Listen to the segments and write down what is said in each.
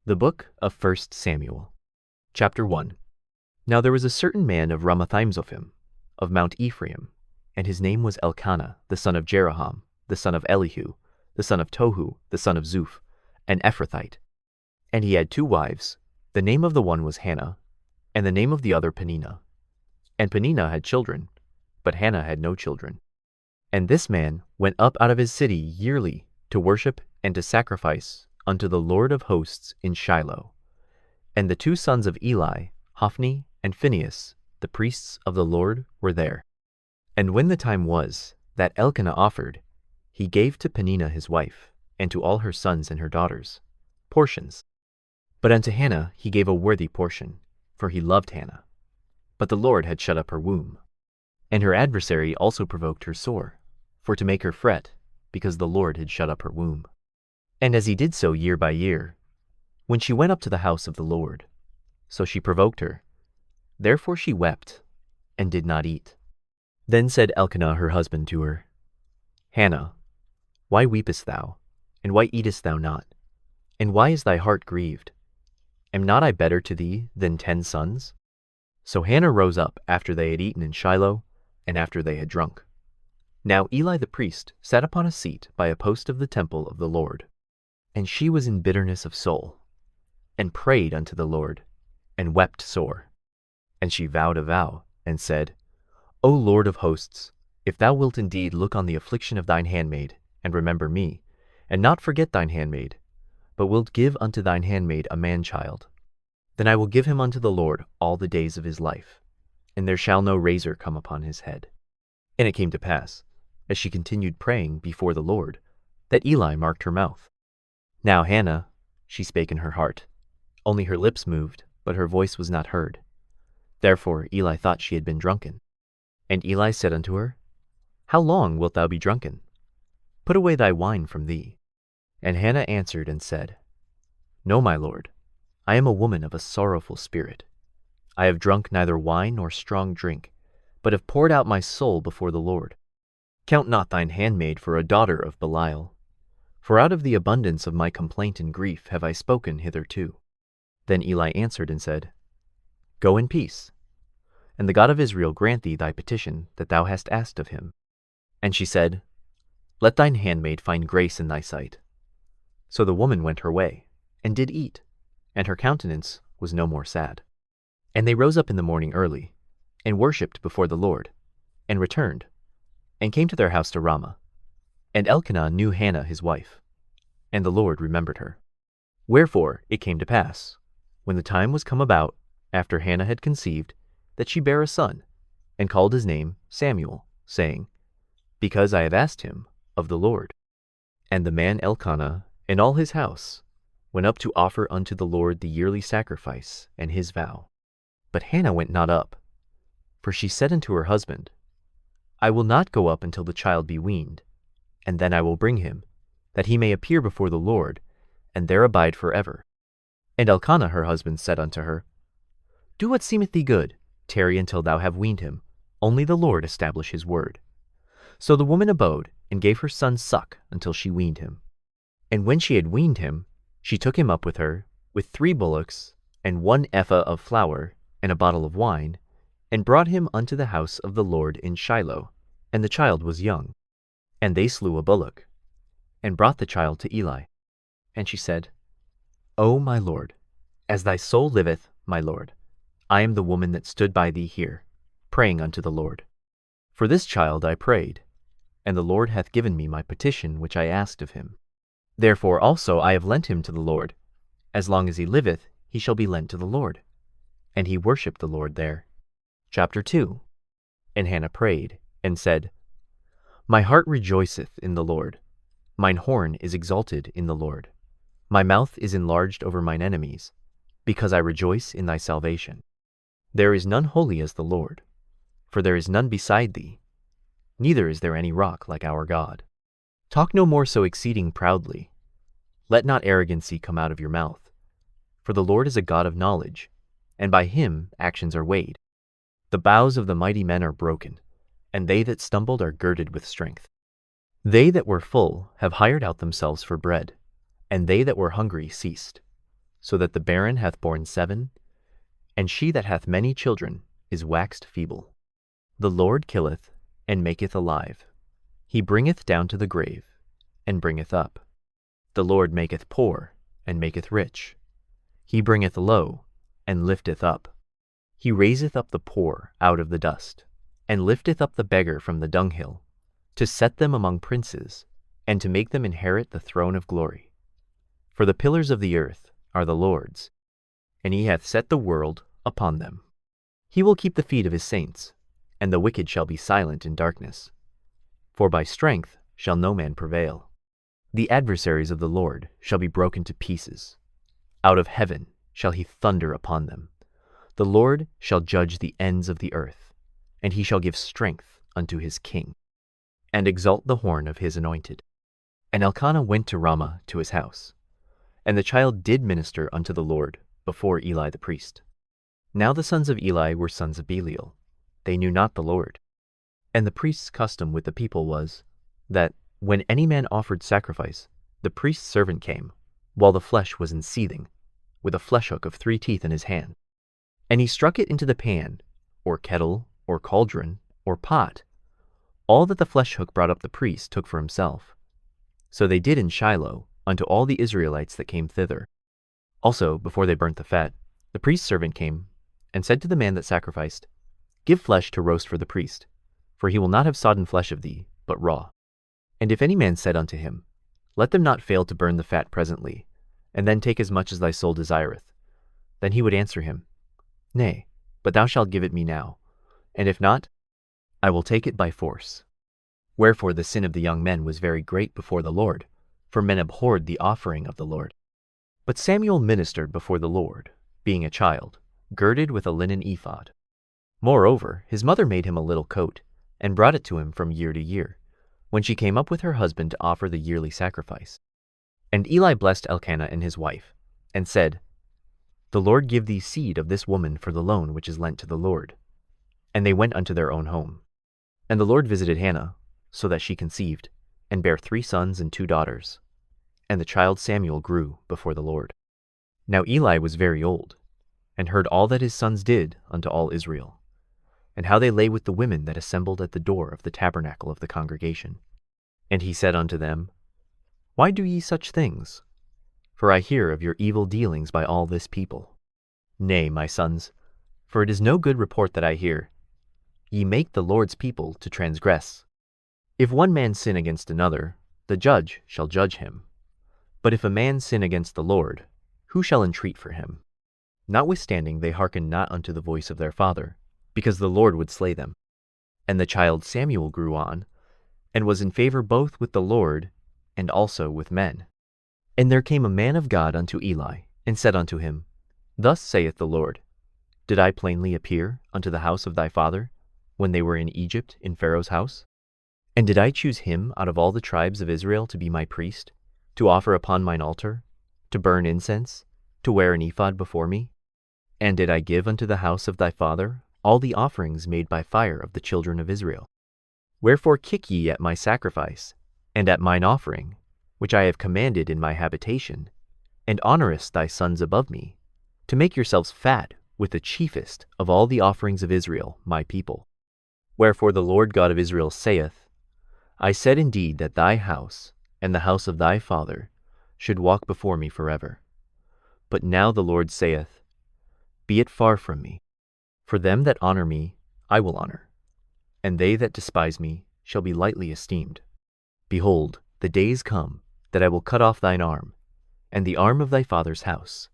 The Book of 1 Samuel, Chapter 1. Now there was a certain man of Ramathaimzophim, of Mount Ephraim, and his name was Elkanah, the son of Jeroham, the son of Elihu, the son of Tohu, the son of Zuph, an Ephrathite. And he had 2 wives. The name of the one was Hannah, and the name of the other Peninnah. And Peninnah had children, but Hannah had no children. And this man went up out of his city yearly to worship and to sacrifice unto the Lord of hosts in Shiloh. And the 2 sons of Eli, Hophni and Phinehas, the priests of the Lord, were there. And when the time was that Elkanah offered, he gave to Peninnah his wife, and to all her sons and her daughters, portions. But unto Hannah he gave a worthy portion, for he loved Hannah. But the Lord had shut up her womb. And her adversary also provoked her sore, for to make her fret, because the Lord had shut up her womb. And as he did so year by year, when she went up to the house of the Lord, so she provoked her. Therefore she wept, and did not eat. Then said Elkanah her husband to her, Hannah, why weepest thou, and why eatest thou not? And why is thy heart grieved? Am not I better to thee than 10 sons? So Hannah rose up after they had eaten in Shiloh, and after they had drunk. Now Eli the priest sat upon a seat by a post of the temple of the Lord. And she was in bitterness of soul, and prayed unto the Lord, and wept sore. And she vowed a vow, and said, O Lord of hosts, if thou wilt indeed look on the affliction of thine handmaid, and remember me, and not forget thine handmaid, but wilt give unto thine handmaid a man-child, then I will give him unto the Lord all the days of his life, and there shall no razor come upon his head. And it came to pass, as she continued praying before the Lord, that Eli marked her mouth. Now Hannah, she spake in her heart, only her lips moved, but her voice was not heard. Therefore Eli thought she had been drunken. And Eli said unto her, How long wilt thou be drunken? Put away thy wine from thee. And Hannah answered and said, No, my lord, I am a woman of a sorrowful spirit. I have drunk neither wine nor strong drink, but have poured out my soul before the Lord. Count not thine handmaid for a daughter of Belial. For out of the abundance of my complaint and grief have I spoken hitherto. Then Eli answered and said, Go in peace, and the God of Israel grant thee thy petition that thou hast asked of him. And she said, Let thine handmaid find grace in thy sight. So the woman went her way, and did eat, and her countenance was no more sad. And they rose up in the morning early, and worshipped before the Lord, and returned, and came to their house to Ramah. And Elkanah knew Hannah his wife, and the Lord remembered her. Wherefore it came to pass, when the time was come about, after Hannah had conceived, that she bare a son, and called his name Samuel, saying, Because I have asked him of the Lord. And the man Elkanah and all his house went up to offer unto the Lord the yearly sacrifice and his vow. But Hannah went not up, for she said unto her husband, I will not go up until the child be weaned, and then I will bring him, that he may appear before the Lord, and there abide forever. And Elkanah her husband said unto her, Do what seemeth thee good, tarry until thou have weaned him, only the Lord establish his word. So the woman abode, and gave her son suck until she weaned him. And when she had weaned him, she took him up with her, with 3 bullocks, and 1 ephah of flour, and a bottle of wine, and brought him unto the house of the Lord in Shiloh, and the child was young. And they slew a bullock, and brought the child to Eli. And she said, O my lord, as thy soul liveth, my lord, I am the woman that stood by thee here, praying unto the Lord. For this child I prayed, and the Lord hath given me my petition which I asked of him. Therefore also I have lent him to the Lord. As long as he liveth, he shall be lent to the Lord. And he worshipped the Lord there. Chapter 2. And Hannah prayed, and said, My heart rejoiceth in the Lord. Mine horn is exalted in the Lord. My mouth is enlarged over mine enemies, because I rejoice in thy salvation. There is none holy as the Lord, for there is none beside thee, neither is there any rock like our God. Talk no more so exceeding proudly. Let not arrogancy come out of your mouth. For the Lord is a God of knowledge, and by him actions are weighed. The bows of the mighty men are broken, and they that stumbled are girded with strength. They that were full have hired out themselves for bread, and they that were hungry ceased. so that the barren hath borne 7, and she that hath many children is waxed feeble. The Lord killeth, and maketh alive. He bringeth down to the grave, and bringeth up. The Lord maketh poor, and maketh rich. He bringeth low, and lifteth up. He raiseth up the poor out of the dust, and lifteth up the beggar from the dunghill, to set them among princes, and to make them inherit the throne of glory. For the pillars of the earth are the Lord's, and he hath set the world upon them. He will keep the feet of his saints, and the wicked shall be silent in darkness. For by strength shall no man prevail. The adversaries of the Lord shall be broken to pieces. Out of heaven shall he thunder upon them. The Lord shall judge the ends of the earth, and he shall give strength unto his king, and exalt the horn of his anointed. And Elkanah went to Ramah to his house, and the child did minister unto the Lord before Eli the priest. Now the sons of Eli were sons of Belial. They knew not the Lord. And the priest's custom with the people was, that when any man offered sacrifice, the priest's servant came, while the flesh was in seething, with a flesh hook of 3 teeth in his hand. And he struck it into the pan, or kettle, or cauldron, or pot. All that the flesh hook brought up the priest took for himself. So they did in Shiloh unto all the Israelites that came thither. Also, before they burnt the fat, the priest's servant came, and said to the man that sacrificed, Give flesh to roast for the priest, for he will not have sodden flesh of thee, but raw. And if any man said unto him, Let them not fail to burn the fat presently, and then take as much as thy soul desireth, then he would answer him, Nay, but thou shalt give it me now, and if not, I will take it by force. Wherefore the sin of the young men was very great before the Lord, for men abhorred the offering of the Lord. But Samuel ministered before the Lord, being a child, girded with a linen ephod. Moreover, his mother made him a little coat, and brought it to him from year to year, when she came up with her husband to offer the yearly sacrifice. And Eli blessed Elkanah and his wife, and said, The Lord give thee seed of this woman for the loan which is lent to the Lord. And they went unto their own home. And the Lord visited Hannah, so that she conceived, and bare 3 sons and 2 daughters. And the child Samuel grew before the Lord. Now Eli was very old, and heard all that his sons did unto all Israel, and how they lay with the women that assembled at the door of the tabernacle of the congregation. And he said unto them, Why do ye such things? For I hear of your evil dealings by all this people. Nay, my sons, for it is no good report that I hear. Ye make the Lord's people to transgress. If one man sin against another, the judge shall judge him. But if a man sin against the Lord, who shall entreat for him? Notwithstanding they hearkened not unto the voice of their father, because the Lord would slay them. And the child Samuel grew on, and was in favor both with the Lord and also with men. And there came a man of God unto Eli, and said unto him, Thus saith the Lord, Did I plainly appear unto the house of thy father, when they were in Egypt in Pharaoh's house? And did I choose him out of all the tribes of Israel to be my priest, to offer upon mine altar, to burn incense, to wear an ephod before me? And did I give unto the house of thy father all the offerings made by fire of the children of Israel? Wherefore kick ye at my sacrifice, and at mine offering, which I have commanded in my habitation, and honorest thy sons above me, to make yourselves fat with the chiefest of all the offerings of Israel, my people. Wherefore the Lord God of Israel saith, I said indeed that thy house, and the house of thy father, should walk before me forever. But now the Lord saith, Be it far from me, for them that honor me I will honor, and they that despise me shall be lightly esteemed. Behold, the days come that I will cut off thine arm, and the arm of thy father's house,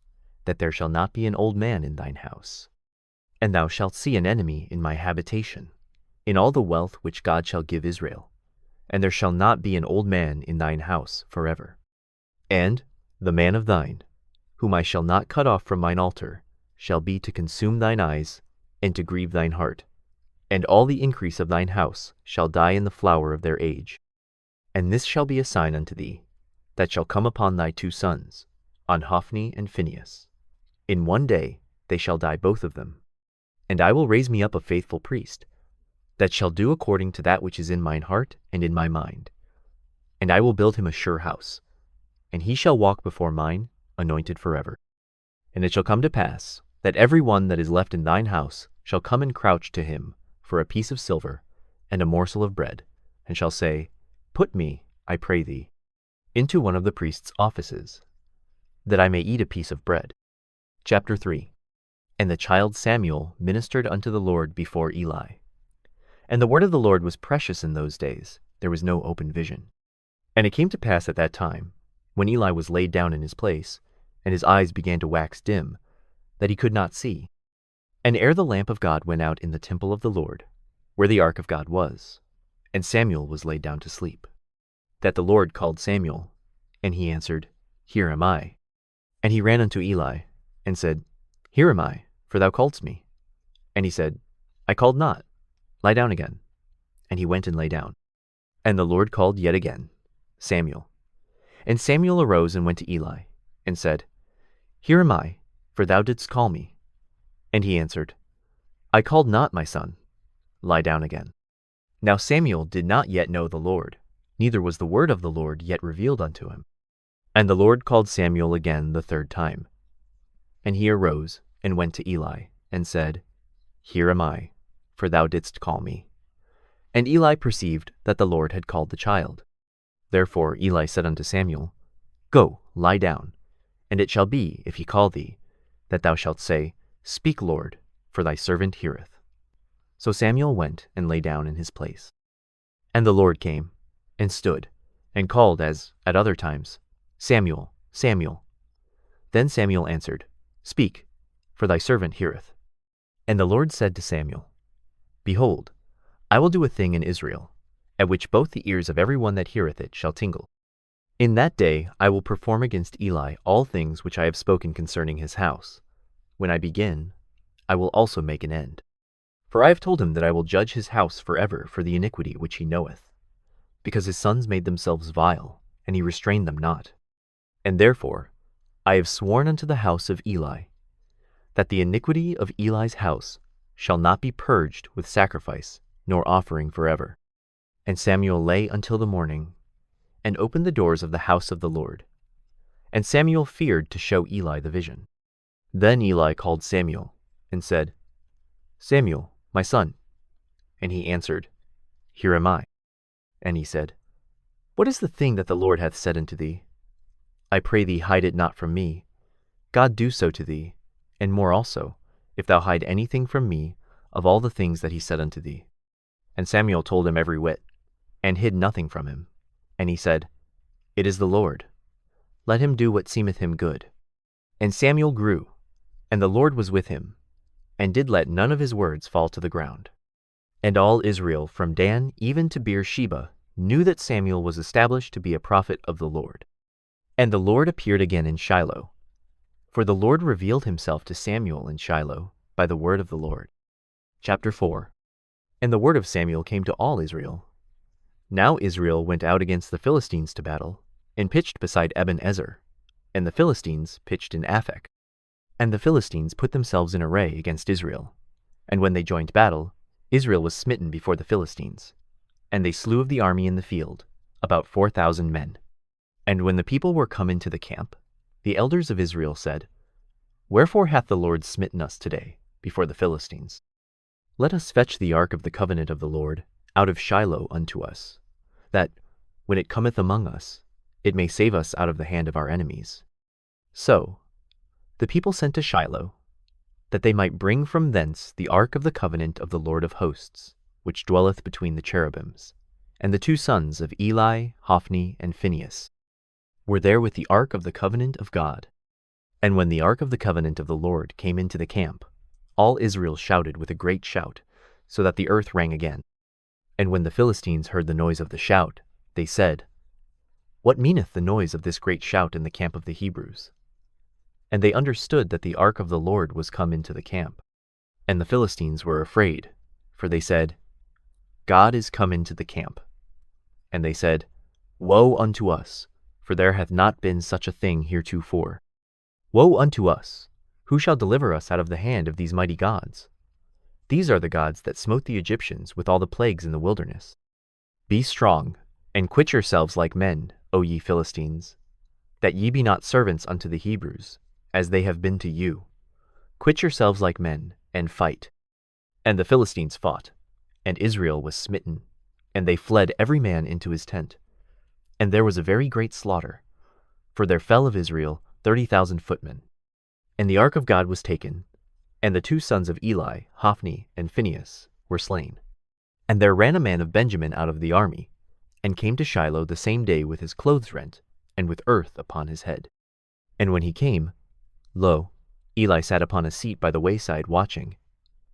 that there shall not be an old man in thine house. And thou shalt see an enemy in my habitation, in all the wealth which God shall give Israel, and there shall not be an old man in thine house forever. And the man of thine, whom I shall not cut off from mine altar, shall be to consume thine eyes, and to grieve thine heart, and all the increase of thine house shall die in the flower of their age. And this shall be a sign unto thee, that shall come upon thy 2 sons, on Hophni and Phinehas. In one day they shall die both of them. And I will raise me up a faithful priest, that shall do according to that which is in mine heart and in my mind. And I will build him a sure house, and he shall walk before mine, anointed forever. And it shall come to pass, that every one that is left in thine house shall come and crouch to him for a piece of silver and a morsel of bread, and shall say, Put me, I pray thee, into one of the priest's offices, that I may eat a piece of bread. Chapter 3. And the child Samuel ministered unto the Lord before Eli. And the word of the Lord was precious in those days, there was no open vision. And it came to pass at that time, when Eli was laid down in his place, and his eyes began to wax dim, that he could not see. And ere the lamp of God went out in the temple of the Lord, where the ark of God was, and Samuel was laid down to sleep, that the Lord called Samuel, and he answered, Here am I. And he ran unto Eli, and said, Here am I, for thou calledst me. And he said, I called not, lie down again. And he went and lay down. And the Lord called yet again, Samuel. And Samuel arose and went to Eli, and said, Here am I, for thou didst call me. And he answered, I called not, my son, lie down again. Now Samuel did not yet know the Lord, neither was the word of the Lord yet revealed unto him. And the Lord called Samuel again the third time. And he arose and went to Eli, and said, Here am I, for thou didst call me. And Eli perceived that the Lord had called the child. Therefore Eli said unto Samuel, Go, lie down, and it shall be, if he call thee, that thou shalt say, Speak, Lord, for thy servant heareth. So Samuel went and lay down in his place. And the Lord came, and stood, and called as at other times, Samuel, Samuel. Then Samuel answered, Speak, for thy servant heareth. And the Lord said to Samuel, Behold, I will do a thing in Israel, at which both the ears of every one that heareth it shall tingle. In that day I will perform against Eli all things which I have spoken concerning his house. When I begin, I will also make an end. For I have told him that I will judge his house forever for the iniquity which he knoweth, because his sons made themselves vile, and he restrained them not. And therefore I have sworn unto the house of Eli, that the iniquity of Eli's house shall not be purged with sacrifice nor offering forever. And Samuel lay until the morning, and opened the doors of the house of the Lord. And Samuel feared to show Eli the vision. Then Eli called Samuel, and said, Samuel, my son. And he answered, Here am I. And he said, What is the thing that the Lord hath said unto thee? I pray thee hide it not from me. God do so to thee, and more also, if thou hide anything from me of all the things that he said unto thee. And Samuel told him every whit, and hid nothing from him. And he said, It is the Lord. Let him do what seemeth him good. And Samuel grew, and the Lord was with him, and did let none of his words fall to the ground. And all Israel from Dan even to Beersheba knew that Samuel was established to be a prophet of the Lord. And the Lord appeared again in Shiloh, for the Lord revealed himself to Samuel in Shiloh by the word of the Lord. Chapter 4. And the word of Samuel came to all Israel. Now Israel went out against the Philistines to battle, and pitched beside Ebenezer, and the Philistines pitched in Aphek. And the Philistines put themselves in array against Israel. And when they joined battle, Israel was smitten before the Philistines. And they slew of the army in the field about 4,000 men. And when the people were come into the camp, the elders of Israel said, Wherefore hath the Lord smitten us today before the Philistines? Let us fetch the ark of the covenant of the Lord out of Shiloh unto us, that, when it cometh among us, it may save us out of the hand of our enemies. So the people sent to Shiloh, that they might bring from thence the ark of the covenant of the Lord of hosts, which dwelleth between the cherubims. And the two sons of Eli, Hophni, and Phinehas, were there with the ark of the covenant of God. And when the ark of the covenant of the Lord came into the camp, all Israel shouted with a great shout, so that the earth rang again. And when the Philistines heard the noise of the shout, they said, What meaneth the noise of this great shout in the camp of the Hebrews? And they understood that the ark of the Lord was come into the camp. And the Philistines were afraid, for they said, God is come into the camp. And they said, Woe unto us, for there hath not been such a thing heretofore. Woe unto us! Who shall deliver us out of the hand of these mighty gods? These are the gods that smote the Egyptians with all the plagues in the wilderness. Be strong, and quit yourselves like men, O ye Philistines, that ye be not servants unto the Hebrews, as they have been to you. Quit yourselves like men, and fight. And the Philistines fought, and Israel was smitten, and they fled every man into his tent. And there was a very great slaughter, for there fell of Israel 30,000 footmen. And the ark of God was taken, and the 2 sons of Eli, Hophni and Phinehas, were slain. And there ran a man of Benjamin out of the army, and came to Shiloh the same day with his clothes rent, and with earth upon his head. And when he came, lo, Eli sat upon a seat by the wayside watching,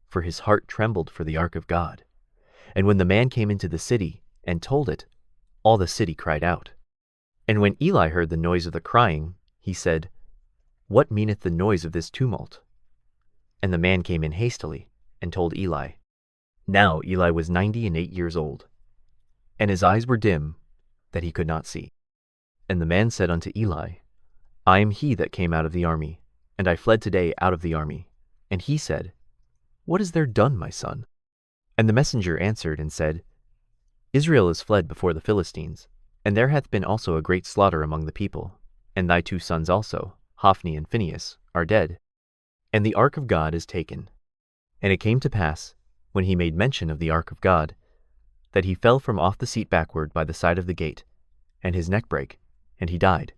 for his heart trembled for the ark of God. And when the man came into the city, and told it, all the city cried out. And when Eli heard the noise of the crying, he said, What meaneth the noise of this tumult? And the man came in hastily, and told Eli. Now Eli was 98 years old, and his eyes were dim, that he could not see. And the man said unto Eli, I am he that came out of the army, and I fled today out of the army. And he said, What is there done, my son? And the messenger answered and said, Israel is fled before the Philistines, and there hath been also a great slaughter among the people, and thy 2 sons also, Hophni and Phinehas, are dead, and the ark of God is taken. And it came to pass, when he made mention of the ark of God, that he fell from off the seat backward by the side of the gate, and his neck brake, and he died,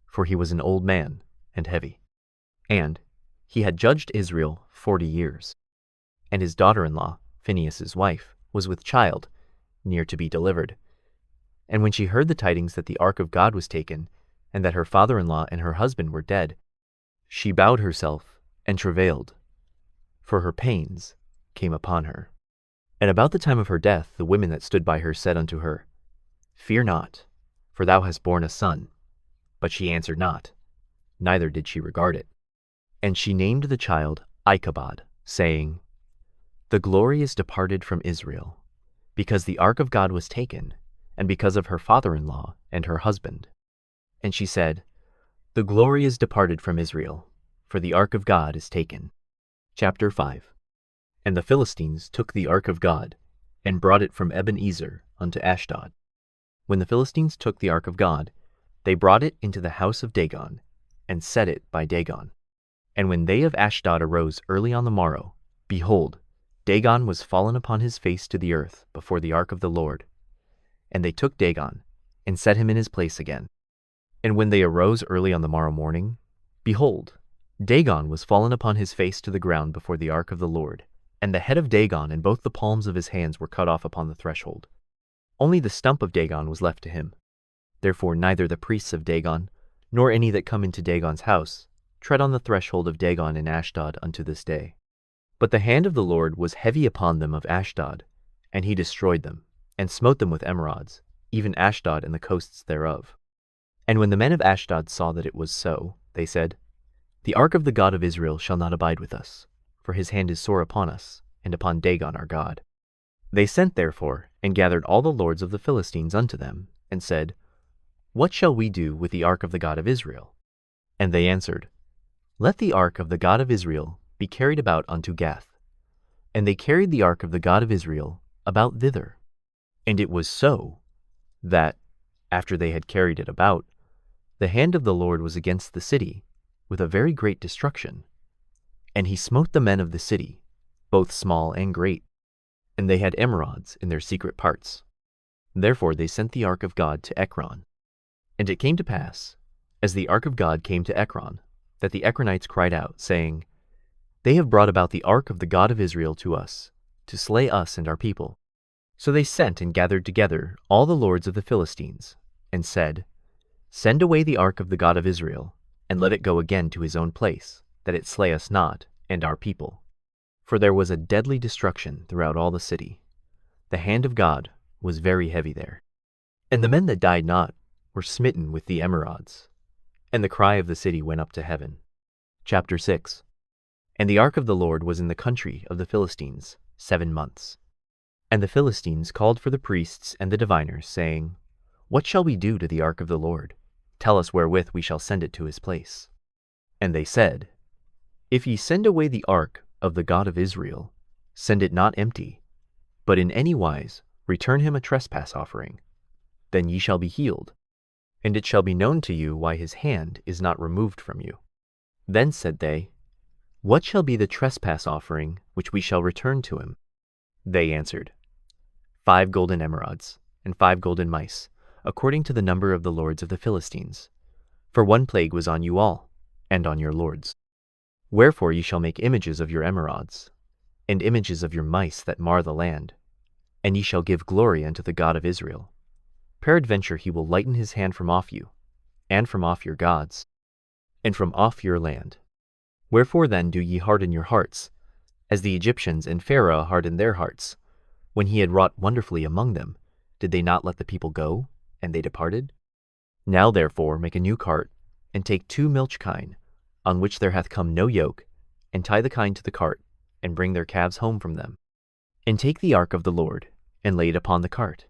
for he was an old man and heavy. And he had judged Israel 40 years. And his daughter-in-law, Phinehas' wife, was with child, near to be delivered. And when she heard the tidings that the ark of God was taken, and that her father-in-law and her husband were dead, she bowed herself and travailed, for her pains came upon her. And about the time of her death the women that stood by her said unto her, Fear not, for thou hast borne a son. But she answered not, neither did she regard it. And she named the child Ichabod, saying, The glory is departed from Israel, because the ark of God was taken, and because of her father-in-law and her husband. And she said, The glory is departed from Israel, for the ark of God is taken. Chapter 5. And the Philistines took the ark of God, and brought it from Ebenezer unto Ashdod. When the Philistines took the ark of God, they brought it into the house of Dagon, and set it by Dagon. And when they of Ashdod arose early on the morrow, behold, Dagon was fallen upon his face to the earth before the ark of the Lord. And they took Dagon, and set him in his place again. And when they arose early on the morrow morning, behold, Dagon was fallen upon his face to the ground before the ark of the Lord, and the head of Dagon and both the palms of his hands were cut off upon the threshold. Only the stump of Dagon was left to him. Therefore neither the priests of Dagon, nor any that come into Dagon's house, tread on the threshold of Dagon in Ashdod unto this day. But the hand of the Lord was heavy upon them of Ashdod, and he destroyed them, and smote them with emerods, even Ashdod and the coasts thereof. And when the men of Ashdod saw that it was so, they said, The ark of the God of Israel shall not abide with us, for his hand is sore upon us, and upon Dagon our God. They sent therefore, and gathered all the lords of the Philistines unto them, and said, What shall we do with the ark of the God of Israel? And they answered, Let the ark of the God of Israel be carried about unto Gath. And they carried the ark of the God of Israel about thither. And it was so, that, after they had carried it about, the hand of the Lord was against the city, with a very great destruction. And he smote the men of the city, both small and great, and they had emerods in their secret parts. Therefore they sent the ark of God to Ekron. And it came to pass, as the ark of God came to Ekron, that the Ekronites cried out, saying, They have brought about the ark of the God of Israel to us, to slay us and our people. So they sent and gathered together all the lords of the Philistines, and said, Send away the ark of the God of Israel, and let it go again to his own place, that it slay us not, and our people. For there was a deadly destruction throughout all the city. The hand of God was very heavy there. And the men that died not were smitten with the emerods. And the cry of the city went up to heaven. Chapter 6. And the ark of the Lord was in the country of the Philistines 7 months. And the Philistines called for the priests and the diviners, saying, What shall we do to the ark of the Lord? Tell us wherewith we shall send it to his place. And they said, If ye send away the ark of the God of Israel, send it not empty, but in any wise return him a trespass offering. Then ye shall be healed, and it shall be known to you why his hand is not removed from you. Then said they, "What shall be the trespass offering which we shall return to him?" They answered, 5 golden emerods, and 5 golden mice, according to the number of the lords of the Philistines. For one plague was on you all, and on your lords. Wherefore ye shall make images of your emerods, and images of your mice that mar the land, and ye shall give glory unto the God of Israel. Peradventure he will lighten his hand from off you, and from off your gods, and from off your land. Wherefore then do ye harden your hearts, as the Egyptians and Pharaoh hardened their hearts? When he had wrought wonderfully among them, did they not let the people go, and they departed? Now therefore make a new cart, and take 2 milch kine, on which there hath come no yoke, and tie the kine to the cart, and bring their calves home from them. And take the ark of the Lord, and lay it upon the cart,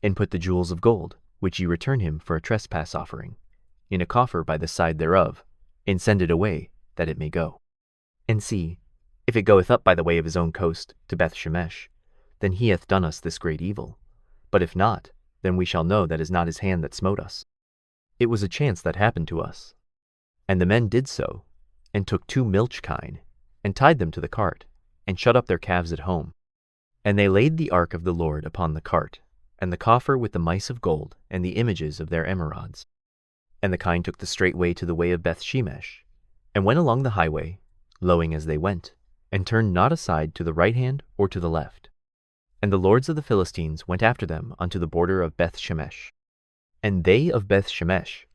and put the jewels of gold, which ye return him for a trespass offering, in a coffer by the side thereof, and send it away, that it may go. And see, if it goeth up by the way of his own coast to Beth-shemesh, then he hath done us this great evil. But if not, then we shall know that it is not his hand that smote us. It was a chance that happened to us. And the men did so, and took 2 milch kine, and tied them to the cart, and shut up their calves at home. And they laid the ark of the Lord upon the cart, and the coffer with the mice of gold, and the images of their emerods. And the kine took the straight way to the way of Beth-shemesh, and went along the highway, lowing as they went, and turned not aside to the right hand or to the left. And the lords of the Philistines went after them unto the border of Beth-shemesh. And they of Beth-shemesh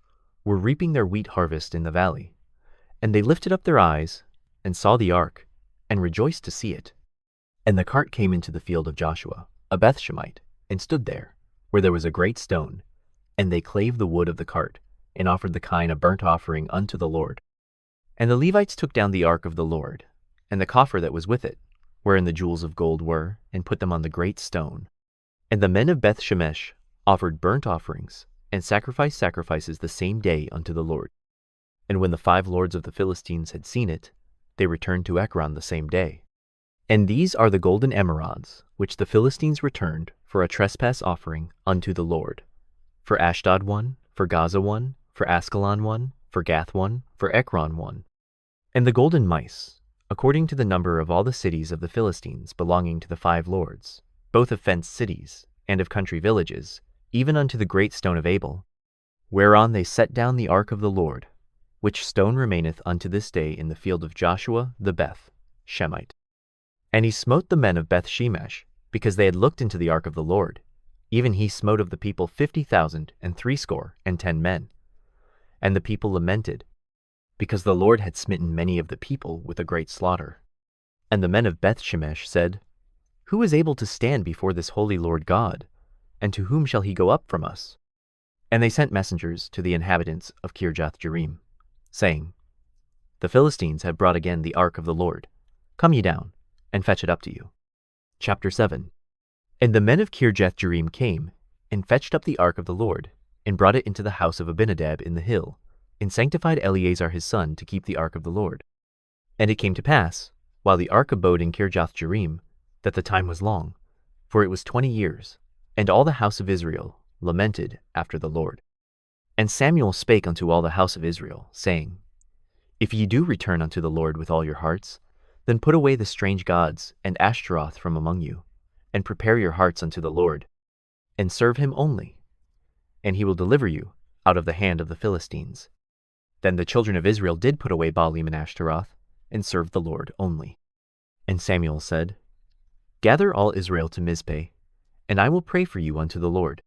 were reaping their wheat harvest in the valley. And they lifted up their eyes, and saw the ark, and rejoiced to see it. And the cart came into the field of Joshua, a Beth-shemite, and stood there, where there was a great stone. And they clave the wood of the cart, and offered the kine a burnt offering unto the Lord. And the Levites took down the ark of the Lord, and the coffer that was with it, wherein the jewels of gold were, and put them on the great stone. And the men of Beth-shemesh offered burnt offerings, and sacrificed sacrifices the same day unto the Lord. And when the 5 lords of the Philistines had seen it, they returned to Ekron the same day. And these are the golden emerods, which the Philistines returned for a trespass offering unto the Lord. For Ashdod 1, for Gaza 1, for Askelon 1, for Gath 1, for Ekron 1. And the golden mice, according to the number of all the cities of the Philistines belonging to the 5 lords, both of fenced cities, and of country villages, even unto the great stone of Abel, whereon they set down the ark of the Lord, which stone remaineth unto this day in the field of Joshua the Beth-shemite. And he smote the men of Beth-shemesh, because they had looked into the ark of the Lord. Even he smote of the people 50,000 and 60 men. And the people lamented, because the Lord had smitten many of the people with a great slaughter. And the men of Beth-shemesh said, Who is able to stand before this holy Lord God? And to whom shall he go up from us? And they sent messengers to the inhabitants of Kirjath-jearim, saying, The Philistines have brought again the ark of the Lord. Come ye down, and fetch it up to you. Chapter 7. And the men of Kirjath-jearim came, and fetched up the ark of the Lord, and brought it into the house of Abinadab in the hill, and sanctified Eleazar his son to keep the ark of the Lord. And it came to pass, while the ark abode in Kirjath-jearim, that the time was long, for it was 20 years, and all the house of Israel lamented after the Lord. And Samuel spake unto all the house of Israel, saying, If ye do return unto the Lord with all your hearts, then put away the strange gods and Ashtaroth from among you, and prepare your hearts unto the Lord, and serve him only, and he will deliver you out of the hand of the Philistines. Then the children of Israel did put away Baalim and Ashtaroth, and served the Lord only. And Samuel said, Gather all Israel to Mizpeh, and I will pray for you unto the Lord.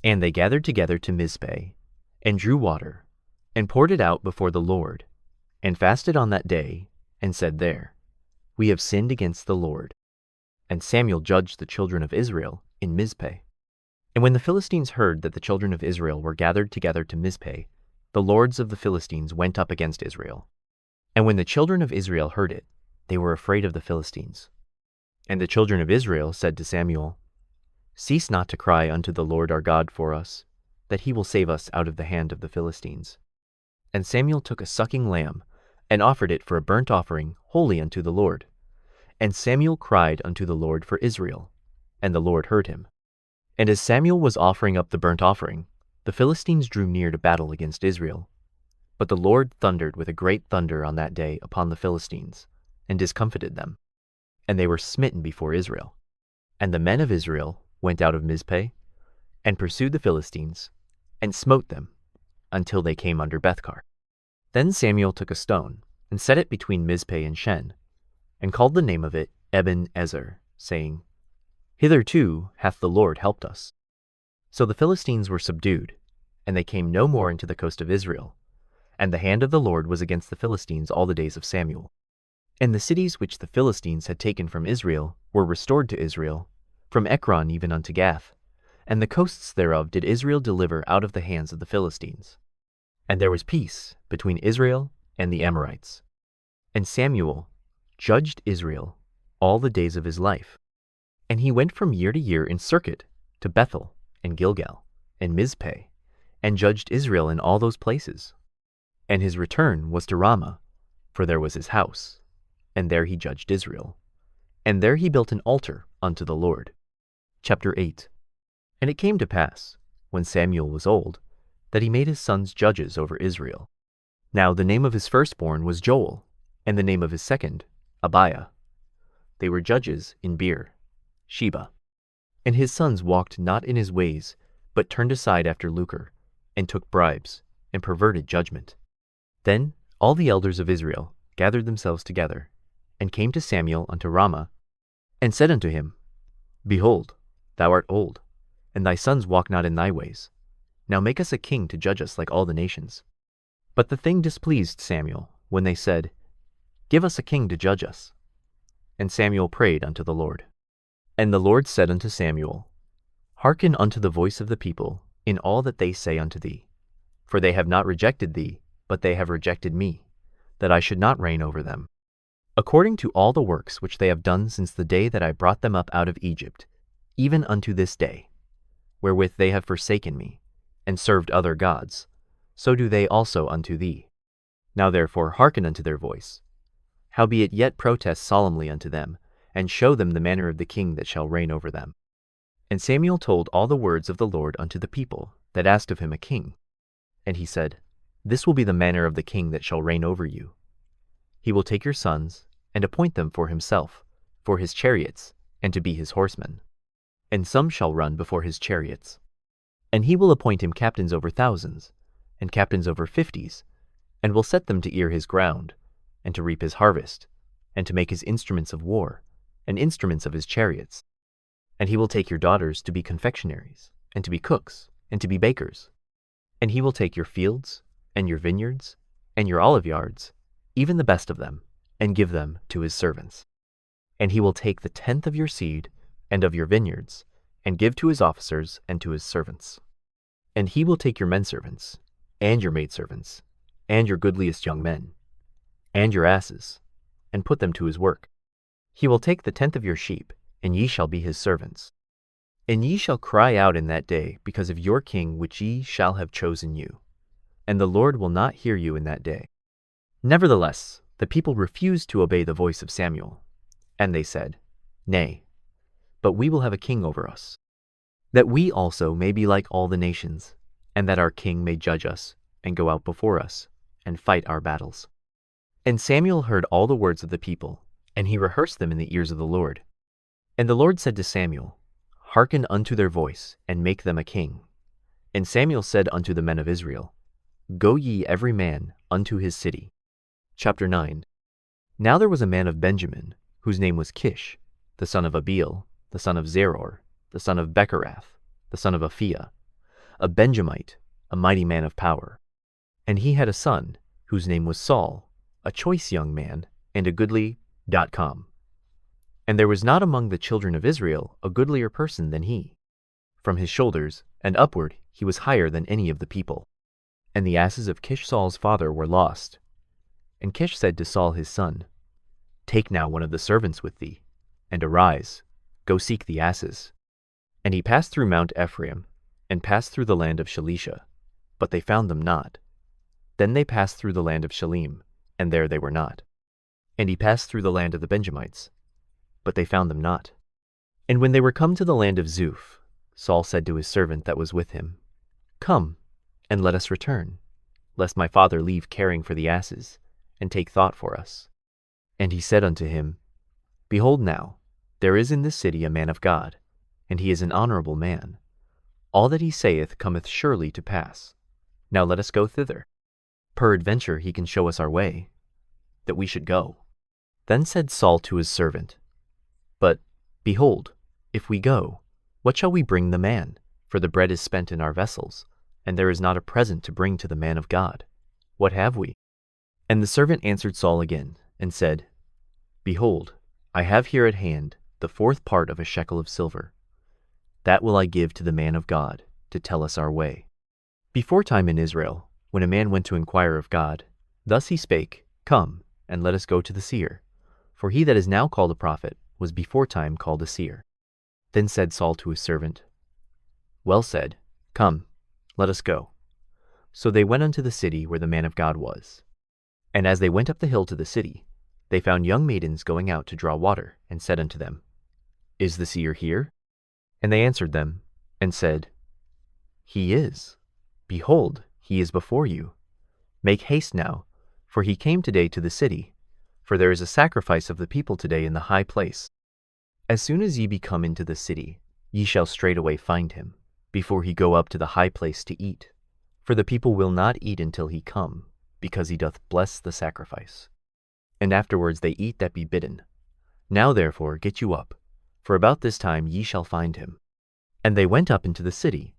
And they gathered together to Mizpeh, and drew water, and poured it out before the Lord, and fasted on that day, and said there, We have sinned against the Lord. And Samuel judged the children of Israel in Mizpeh. And when the Philistines heard that the children of Israel were gathered together to Mizpeh, the lords of the Philistines went up against Israel. And when the children of Israel heard it, they were afraid of the Philistines. And the children of Israel said to Samuel, Cease not to cry unto the Lord our God for us, that he will save us out of the hand of the Philistines. And Samuel took a sucking lamb, and offered it for a burnt offering wholly unto the Lord. And Samuel cried unto the Lord for Israel, and the Lord heard him. And as Samuel was offering up the burnt offering, the Philistines drew near to battle against Israel. But the Lord thundered with a great thunder on that day upon the Philistines, and discomfited them, and they were smitten before Israel. And the men of Israel went out of Mizpeh, and pursued the Philistines, and smote them, until they came under Bethkar. Then Samuel took a stone, and set it between Mizpeh and Shen, and called the name of it Eben-ezer, saying, Hitherto hath the Lord helped us. So the Philistines were subdued, and they came no more into the coast of Israel, and the hand of the Lord was against the Philistines all the days of Samuel. And the cities which the Philistines had taken from Israel were restored to Israel, from Ekron even unto Gath, and the coasts thereof did Israel deliver out of the hands of the Philistines. And there was peace between Israel and the Amorites. And Samuel judged Israel all the days of his life. And he went from year to year in circuit to Bethel and Gilgal and Mizpeh, and judged Israel in all those places. And his return was to Ramah, for there was his house, and there he judged Israel. And there he built an altar unto the Lord. Chapter 8. And it came to pass, when Samuel was old, that he made his sons judges over Israel. Now the name of his firstborn was Joel, and the name of his second, Abiah. They were judges in Beer, Sheba. And his sons walked not in his ways, but turned aside after lucre, and took bribes, and perverted judgment. Then all the elders of Israel gathered themselves together, and came to Samuel unto Ramah, and said unto him, Behold, thou art old, and thy sons walk not in thy ways. Now make us a king to judge us like all the nations. But the thing displeased Samuel, when they said, Give us a king to judge us. And Samuel prayed unto the Lord. And the Lord said unto Samuel, Hearken unto the voice of the people in all that they say unto thee. For they have not rejected thee, but they have rejected me, that I should not reign over them. According to all the works which they have done since the day that I brought them up out of Egypt, even unto this day, wherewith they have forsaken me, and served other gods, so do they also unto thee. Now therefore hearken unto their voice. Howbeit yet protest solemnly unto them, and show them the manner of the king that shall reign over them. And Samuel told all the words of the Lord unto the people that asked of him a king. And he said, This will be the manner of the king that shall reign over you. He will take your sons, and appoint them for himself, for his chariots, and to be his horsemen. And some shall run before his chariots. And he will appoint him captains over thousands, and captains over 50s, and will set them to ear his ground, and to reap his harvest, and to make his instruments of war, and instruments of his chariots. And he will take your daughters to be confectionaries, and to be cooks, and to be bakers. And he will take your fields, and your vineyards, and your olive yards, even the best of them, and give them to his servants. And he will take the 10th of your seed, and of your vineyards, and give to his officers and to his servants. And he will take your menservants, and your maidservants, and your goodliest young men, and your asses, and put them to his work. He will take the 10th of your sheep, and ye shall be his servants. And ye shall cry out in that day because of your king which ye shall have chosen you. And the Lord will not hear you in that day. Nevertheless, the people refused to obey the voice of Samuel. And they said, Nay, but we will have a king over us, that we also may be like all the nations, and that our king may judge us, and go out before us, and fight our battles. And Samuel heard all the words of the people, and he rehearsed them in the ears of the Lord. And the Lord said to Samuel, Hearken unto their voice, and make them a king. And Samuel said unto the men of Israel, Go ye every man unto his city. Chapter 9. Now there was a man of Benjamin, whose name was Kish, the son of Abiel, the son of Zeror, the son of Becherath, the son of Aphiah, a Benjamite, a mighty man of power. And he had a son, whose name was Saul, a choice young man, and a goodly. And there was not among the children of Israel a goodlier person than he. From his shoulders and upward he was higher than any of the people. And the asses of Kish Saul's father were lost. And Kish said to Saul his son, Take now one of the servants with thee, and arise, go seek the asses. And he passed through Mount Ephraim, and passed through the land of Shalisha, but they found them not. Then they passed through the land of Shalim, and there they were not. And he passed through the land of the Benjamites, but they found them not. And when they were come to the land of Zuph, Saul said to his servant that was with him, Come, and let us return, lest my father leave caring for the asses, and take thought for us. And he said unto him, Behold now, there is in this city a man of God, and he is an honorable man. All that he saith cometh surely to pass. Now let us go thither. Peradventure he can show us our way, that we should go. Then said Saul to his servant, But, behold, if we go, what shall we bring the man? For the bread is spent in our vessels, and there is not a present to bring to the man of God. What have we? And the servant answered Saul again, and said, Behold, I have here at hand the 4th part of a shekel of silver. That will I give to the man of God, to tell us our way. Before time in Israel, when a man went to inquire of God, thus he spake, Come, and let us go to the seer. For he that is now called a prophet was before time called a seer. Then said Saul to his servant, Well said, Come, let us go. So they went unto the city where the man of God was. And as they went up the hill to the city, they found young maidens going out to draw water, and said unto them, Is the seer here? And they answered them, and said, He is. Behold, he is before you. Make haste now, for he came today to the city, for there is a sacrifice of the people today in the high place. As soon as ye be come into the city, ye shall straightway find him, before he go up to the high place to eat. For the people will not eat until he come, because he doth bless the sacrifice. And afterwards they eat that be bidden. Now therefore get you up, for about this time ye shall find him. And they went up into the city.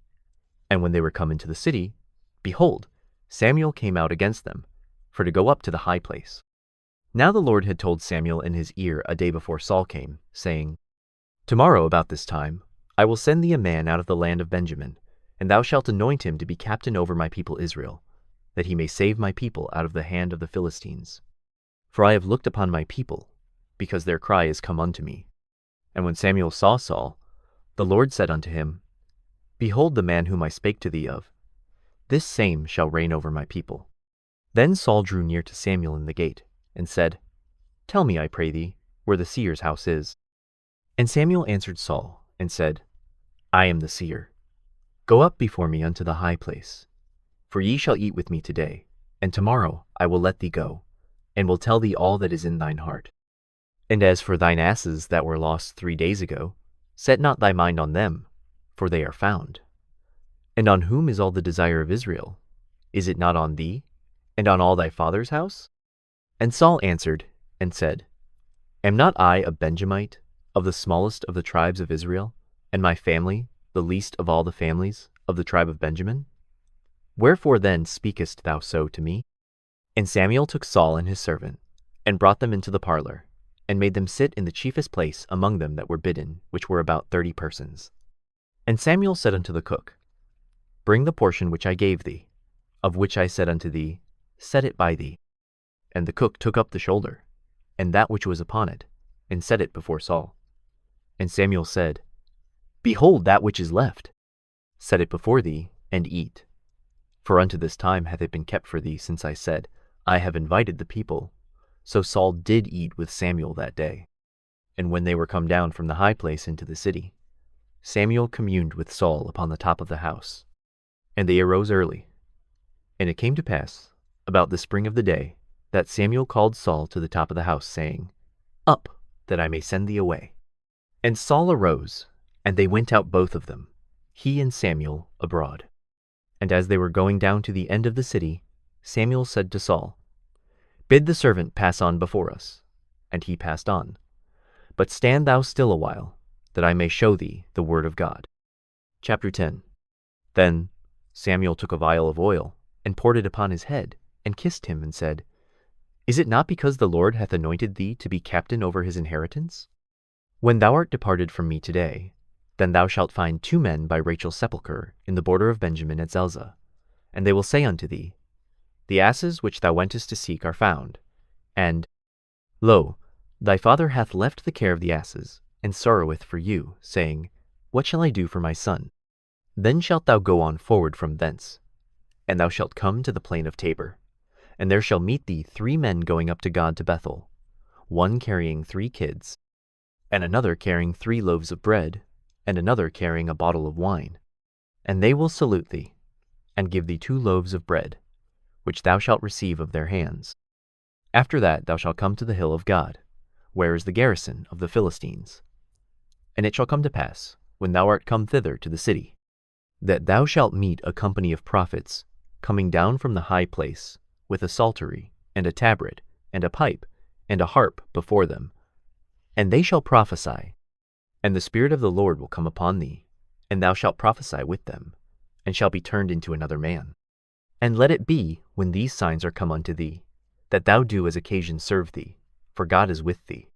And when they were come into the city, behold, Samuel came out against them, for to go up to the high place. Now the Lord had told Samuel in his ear a day before Saul came, saying, Tomorrow about this time I will send thee a man out of the land of Benjamin, and thou shalt anoint him to be captain over my people Israel, that he may save my people out of the hand of the Philistines. For I have looked upon my people, because their cry is come unto me. And when Samuel saw Saul, the Lord said unto him, Behold the man whom I spake to thee of. This same shall reign over my people. Then Saul drew near to Samuel in the gate, and said, Tell me, I pray thee, where the seer's house is. And Samuel answered Saul, and said, I am the seer. Go up before me unto the high place. For ye shall eat with me today, and tomorrow I will let thee go, and will tell thee all that is in thine heart. And as for thine asses that were lost 3 days ago, set not thy mind on them, for they are found. And on whom is all the desire of Israel? Is it not on thee, and on all thy father's house? And Saul answered, and said, Am not I a Benjamite, of the smallest of the tribes of Israel, and my family the least of all the families of the tribe of Benjamin? Wherefore then speakest thou so to me? And Samuel took Saul and his servant, and brought them into the parlor, and made them sit in the chiefest place among them that were bidden, which were about 30 persons. And Samuel said unto the cook, Bring the portion which I gave thee, of which I said unto thee, Set it by thee. And the cook took up the shoulder, and that which was upon it, and set it before Saul. And Samuel said, Behold that which is left. Set it before thee, and eat. For unto this time hath it been kept for thee, since I said, I have invited the people. So Saul did eat with Samuel that day. And when they were come down from the high place into the city, Samuel communed with Saul upon the top of the house. And they arose early. And it came to pass, about the spring of the day, that Samuel called Saul to the top of the house, saying, Up, that I may send thee away. And Saul arose, and they went out both of them, he and Samuel, abroad. And as they were going down to the end of the city, Samuel said to Saul, Bid the servant pass on before us. And he passed on. But stand thou still a while, that I may show thee the word of God. Chapter 10. Then Samuel took a vial of oil, and poured it upon his head, and kissed him, and said, Is it not because the Lord hath anointed thee to be captain over his inheritance? When thou art departed from me today, then thou shalt find 2 men by Rachel's sepulchre in the border of Benjamin at Zelzah. And they will say unto thee, The asses which thou wentest to seek are found. And, Lo, thy father hath left the care of the asses, and sorroweth for you, saying, What shall I do for my son? Then shalt thou go on forward from thence, and thou shalt come to the plain of Tabor. And there shall meet thee 3 men going up to God to Bethel, one carrying 3 kids, and another carrying 3 loaves of bread, and another carrying a bottle of wine. And they will salute thee, and give thee 2 loaves of bread, which thou shalt receive of their hands. After that thou shalt come to the hill of God, where is the garrison of the Philistines. And it shall come to pass, when thou art come thither to the city, that thou shalt meet a company of prophets coming down from the high place, with a psaltery, and a tabret, and a pipe, and a harp before them. And they shall prophesy, and the Spirit of the Lord will come upon thee, and thou shalt prophesy with them, and shalt be turned into another man. And let it be, when these signs are come unto thee, that thou do as occasion serve thee, for God is with thee.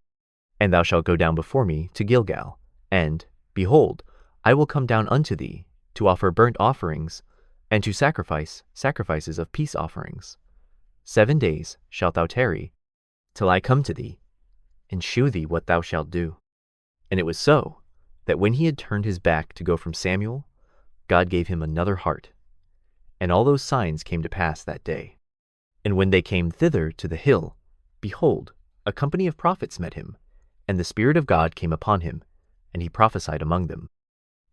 And thou shalt go down before me to Gilgal, and, behold, I will come down unto thee, to offer burnt offerings, and to sacrifice sacrifices of peace offerings. 7 days shalt thou tarry, till I come to thee, and shew thee what thou shalt do. And it was so, that when he had turned his back to go from Samuel, God gave him another heart. And all those signs came to pass that day. And when they came thither to the hill, behold, a company of prophets met him, and the Spirit of God came upon him, and he prophesied among them.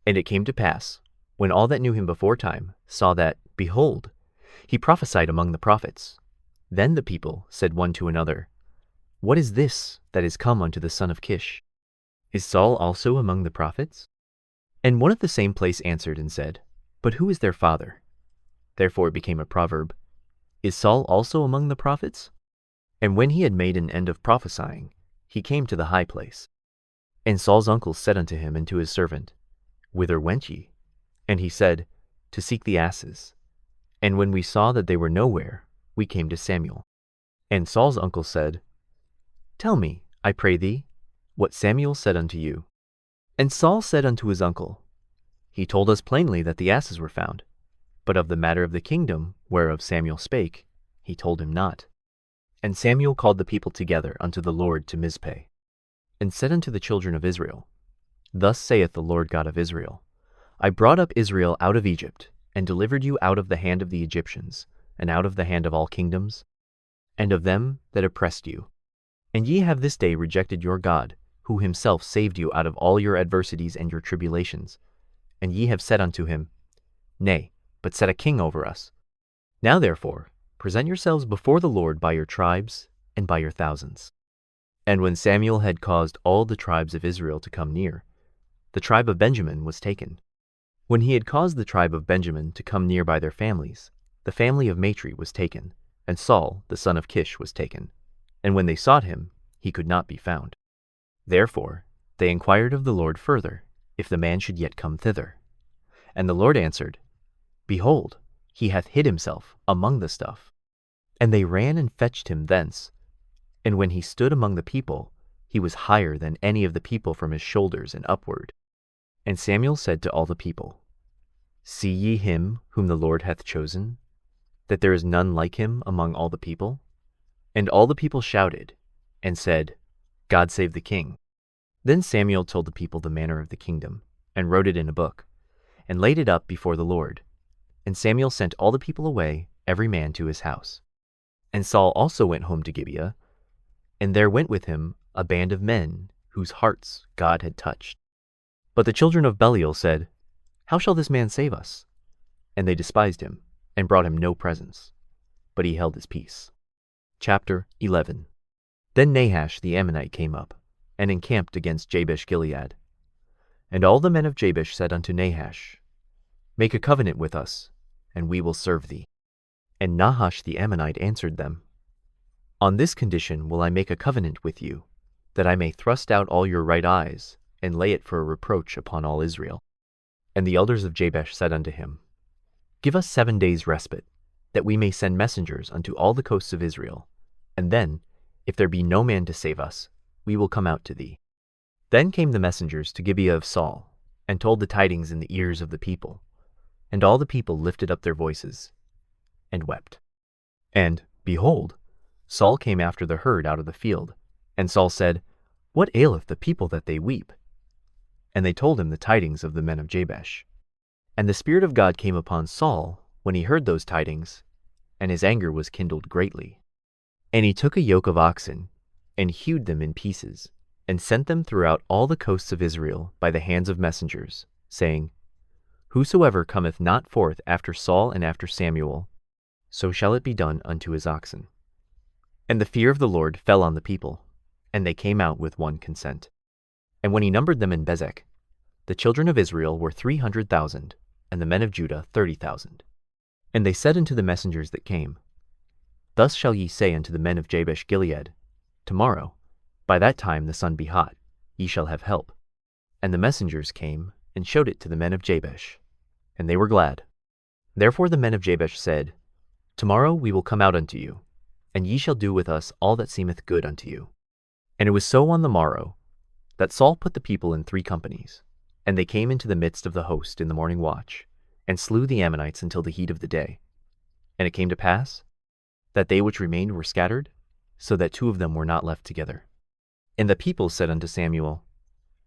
And it came to pass, when all that knew him beforetime saw that, behold, he prophesied among the prophets, then the people said one to another, What is this that is come unto the son of Kish? Is Saul also among the prophets? And one of the same place answered and said, But who is their father? Therefore it became a proverb, Is Saul also among the prophets? And when he had made an end of prophesying, he came to the high place. And Saul's uncle said unto him and to his servant, Whither went ye? And he said, To seek the asses. And when we saw that they were nowhere, we came to Samuel. And Saul's uncle said, Tell me, I pray thee, what Samuel said unto you. And Saul said unto his uncle, He told us plainly that the asses were found, but of the matter of the kingdom whereof Samuel spake, he told him not. And Samuel called the people together unto the Lord to Mizpeh, and said unto the children of Israel, Thus saith the Lord God of Israel, I brought up Israel out of Egypt, and delivered you out of the hand of the Egyptians, and out of the hand of all kingdoms, and of them that oppressed you. And ye have this day rejected your God, who himself saved you out of all your adversities and your tribulations. And ye have said unto him, Nay, but set a king over us. Now therefore, present yourselves before the Lord by your tribes and by your thousands. And when Samuel had caused all the tribes of Israel to come near, the tribe of Benjamin was taken. When he had caused the tribe of Benjamin to come near by their families, the family of Matri was taken, and Saul the son of Kish was taken. And when they sought him, he could not be found. Therefore they inquired of the Lord further, if the man should yet come thither. And the Lord answered, Behold, he hath hid himself among the stuff. And they ran and fetched him thence. And when he stood among the people, he was higher than any of the people from his shoulders and upward. And Samuel said to all the people, See ye him whom the Lord hath chosen, that there is none like him among all the people? And all the people shouted, and said, God save the king. Then Samuel told the people the manner of the kingdom, and wrote it in a book, and laid it up before the Lord. And Samuel sent all the people away, every man to his house. And Saul also went home to Gibeah, and there went with him a band of men whose hearts God had touched. But the children of Belial said, How shall this man save us? And they despised him, and brought him no presents. But he held his peace. Chapter 11. Then Nahash the Ammonite came up, and encamped against Jabesh-Gilead. And all the men of Jabesh said unto Nahash, Make a covenant with us, and we will serve thee. And Nahash the Ammonite answered them, On this condition will I make a covenant with you, that I may thrust out all your right eyes, and lay it for a reproach upon all Israel. And the elders of Jabesh said unto him, Give us 7 days' respite, that we may send messengers unto all the coasts of Israel, and then, if there be no man to save us, we will come out to thee. Then came the messengers to Gibeah of Saul, and told the tidings in the ears of the people. And all the people lifted up their voices, and wept. And, behold, Saul came after the herd out of the field. And Saul said, What aileth the people that they weep? And they told him the tidings of the men of Jabesh. And the Spirit of God came upon Saul when he heard those tidings, and his anger was kindled greatly. And he took a yoke of oxen, and hewed them in pieces, and sent them throughout all the coasts of Israel by the hands of messengers, saying, Whosoever cometh not forth after Saul and after Samuel, so shall it be done unto his oxen. And the fear of the Lord fell on the people, and they came out with one consent. And when he numbered them in Bezek, the children of Israel were 300,000, and the men of Judah 30,000. And they said unto the messengers that came, Thus shall ye say unto the men of Jabesh Gilead, Tomorrow, by that time the sun be hot, ye shall have help. And the messengers came, and showed it to the men of Jabesh, and they were glad. Therefore the men of Jabesh said, Tomorrow we will come out unto you, and ye shall do with us all that seemeth good unto you. And it was so on the morrow, that Saul put the people in 3 companies, and they came into the midst of the host in the morning watch, and slew the Ammonites until the heat of the day. And it came to pass, that they which remained were scattered, so that 2 of them were not left together. And the people said unto Samuel,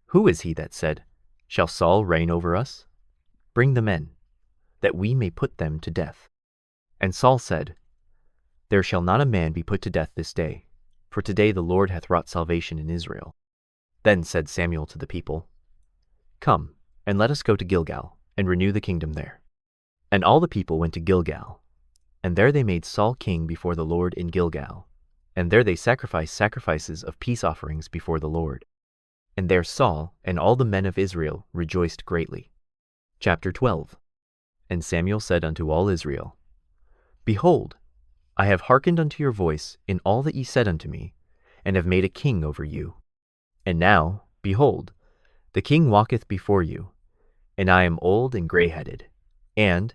Who is he that said, Shall Saul reign over us? Bring the men, that we may put them to death. And Saul said, There shall not a man be put to death this day, for today the Lord hath wrought salvation in Israel. Then said Samuel to the people, Come, and let us go to Gilgal, and renew the kingdom there. And all the people went to Gilgal, and there they made Saul king before the Lord in Gilgal, and there they sacrificed sacrifices of peace offerings before the Lord. And there Saul and all the men of Israel rejoiced greatly. Chapter 12. And Samuel said unto all Israel, Behold, I have hearkened unto your voice in all that ye said unto me, and have made a king over you. And now, behold, the king walketh before you, and I am old and grey-headed. And,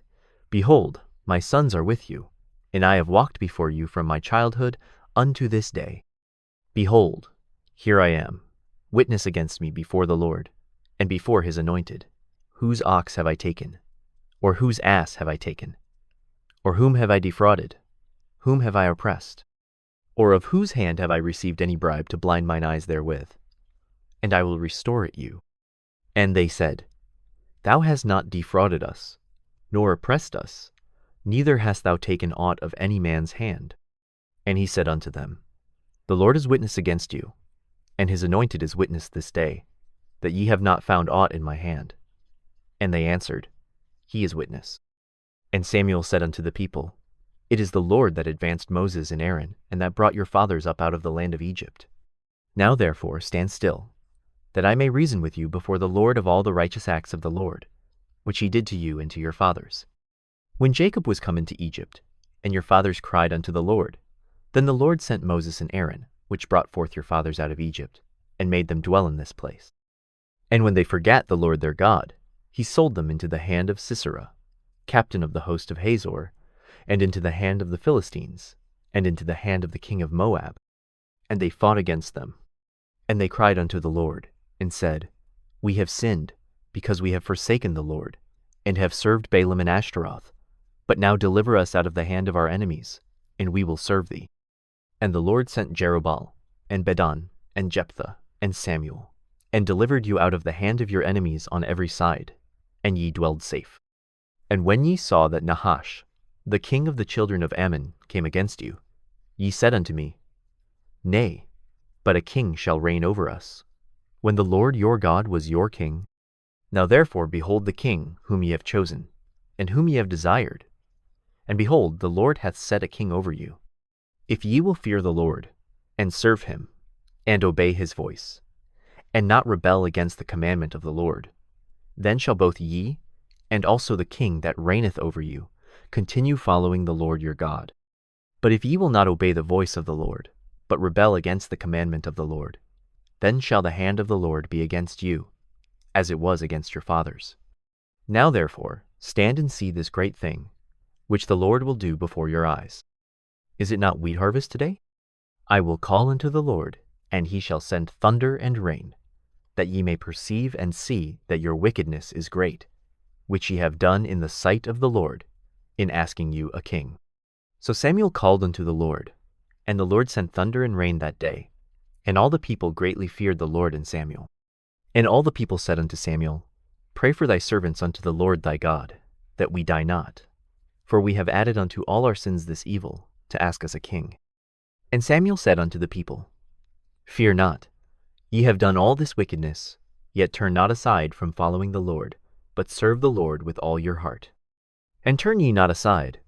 behold, my sons are with you, and I have walked before you from my childhood unto this day. Behold, here I am, witness against me before the Lord, and before his anointed. Whose ox have I taken? Or whose ass have I taken? Or whom have I defrauded? Whom have I oppressed? Or of whose hand have I received any bribe to blind mine eyes therewith? And I will restore it you. And they said, Thou hast not defrauded us, nor oppressed us, neither hast thou taken aught of any man's hand. And he said unto them, The Lord is witness against you, and his anointed is witness this day, that ye have not found aught in my hand. And they answered, He is witness. And Samuel said unto the people, It is the Lord that advanced Moses and Aaron, and that brought your fathers up out of the land of Egypt. Now therefore stand still, that I may reason with you before the Lord of all the righteous acts of the Lord, which he did to you and to your fathers. When Jacob was come into Egypt, and your fathers cried unto the Lord, then the Lord sent Moses and Aaron, which brought forth your fathers out of Egypt, and made them dwell in this place. And when they forgat the Lord their God, he sold them into the hand of Sisera, captain of the host of Hazor, and into the hand of the Philistines, and into the hand of the king of Moab. And they fought against them. And they cried unto the Lord, and said, We have sinned, because we have forsaken the Lord, and have served Baalim and Ashtaroth. But now deliver us out of the hand of our enemies, and we will serve thee. And the Lord sent Jerubbaal, and Bedan, and Jephthah, and Samuel, and delivered you out of the hand of your enemies on every side, and ye dwelled safe. And when ye saw that Nahash, the king of the children of Ammon, came against you, ye said unto me, Nay, but a king shall reign over us, when the Lord your God was your king. Now therefore behold the king whom ye have chosen, and whom ye have desired. And behold, the Lord hath set a king over you. If ye will fear the Lord, and serve him, and obey his voice, and not rebel against the commandment of the Lord, then shall both ye, and also the king that reigneth over you, continue following the Lord your God. But if ye will not obey the voice of the Lord, but rebel against the commandment of the Lord, then shall the hand of the Lord be against you, as it was against your fathers. Now therefore stand and see this great thing, which the Lord will do before your eyes. Is it not wheat harvest today? I will call unto the Lord, and he shall send thunder and rain, that ye may perceive and see that your wickedness is great, which ye have done in the sight of the Lord, in asking you a king. So Samuel called unto the Lord, and the Lord sent thunder and rain that day, and all the people greatly feared the Lord and Samuel. And all the people said unto Samuel, Pray for thy servants unto the Lord thy God, that we die not. For we have added unto all our sins this evil, to ask us a king. And Samuel said unto the people, Fear not, ye have done all this wickedness, yet turn not aside from following the Lord, but serve the Lord with all your heart. And turn ye not aside,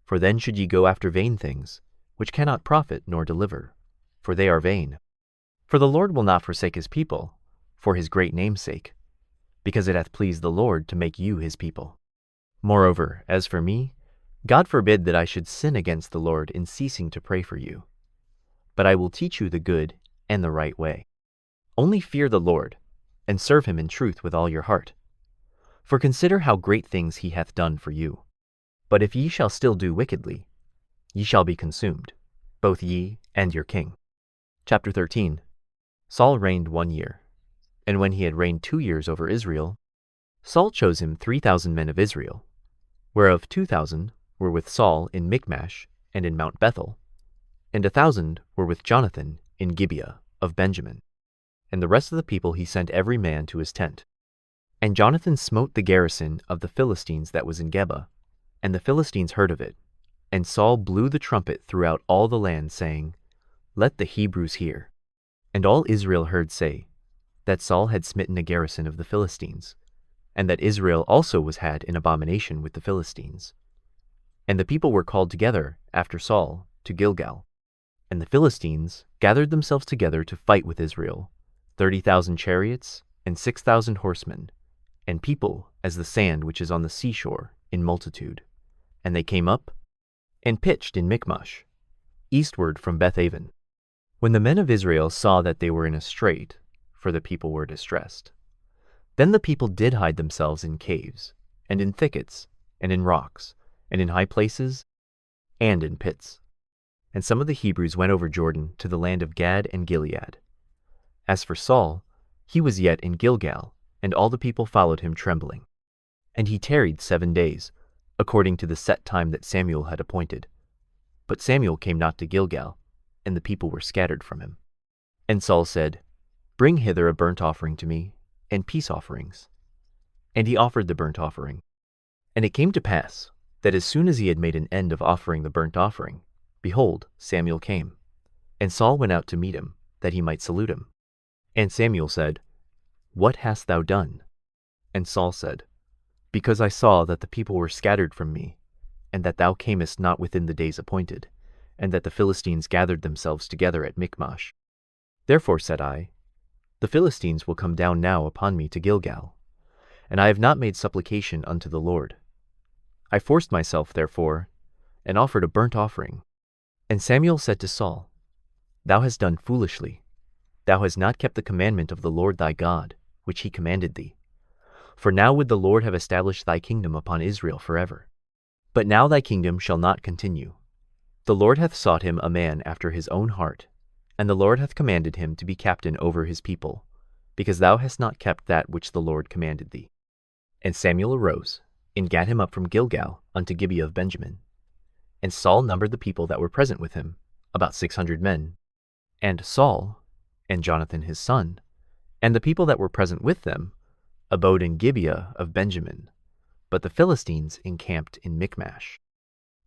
For then should ye go after vain things, which cannot profit nor deliver, for they are vain. For the Lord will not forsake his people, for his great name's sake, because it hath pleased the Lord to make you his people. Moreover, as for me, God forbid that I should sin against the Lord in ceasing to pray for you. But I will teach you the good and the right way. Only fear the Lord, and serve him in truth with all your heart. For consider how great things he hath done for you. But if ye shall still do wickedly, ye shall be consumed, both ye and your king. Chapter 13. Saul reigned 1 year. And when he had reigned 2 years over Israel, Saul chose him 3,000 men of Israel, whereof 2,000 were with Saul in Michmash and in Mount Bethel, and 1,000 were with Jonathan in Gibeah of Benjamin. And the rest of the people he sent every man to his tent. And Jonathan smote the garrison of the Philistines that was in Geba, and the Philistines heard of it. And Saul blew the trumpet throughout all the land, saying, Let the Hebrews hear. And all Israel heard say, that Saul had smitten a garrison of the Philistines, and that Israel also was had in abomination with the Philistines. And the people were called together after Saul to Gilgal. And the Philistines gathered themselves together to fight with Israel, 30,000 chariots and 6,000 horsemen, and people as the sand which is on the seashore in multitude. And they came up and pitched in Michmash, eastward from Bethaven. When the men of Israel saw that they were in a strait, for the people were distressed, then the people did hide themselves in caves, and in thickets, and in rocks, and in high places, and in pits. And some of the Hebrews went over Jordan to the land of Gad and Gilead. As for Saul, he was yet in Gilgal, and all the people followed him trembling. And he tarried 7 days, according to the set time that Samuel had appointed. But Samuel came not to Gilgal, and the people were scattered from him. And Saul said, Bring hither a burnt offering to me, and peace offerings. And he offered the burnt offering. And it came to pass, that as soon as he had made an end of offering the burnt offering, behold, Samuel came. And Saul went out to meet him, that he might salute him. And Samuel said, What hast thou done? And Saul said, Because I saw that the people were scattered from me, and that thou camest not within the days appointed, and that the Philistines gathered themselves together at Michmash. Therefore said I, The Philistines will come down now upon me to Gilgal, and I have not made supplication unto the Lord. I forced myself, therefore, and offered a burnt offering. And Samuel said to Saul, Thou hast done foolishly. Thou hast not kept the commandment of the Lord thy God, which he commanded thee. For now would the Lord have established thy kingdom upon Israel forever. But now thy kingdom shall not continue. The Lord hath sought him a man after his own heart, and the Lord hath commanded him to be captain over his people, because thou hast not kept that which the Lord commanded thee. And Samuel arose, and gat him up from Gilgal unto Gibeah of Benjamin. And Saul numbered the people that were present with him, about 600 men. And Saul, and Jonathan his son, and the people that were present with them, abode in Gibeah of Benjamin, but the Philistines encamped in Michmash.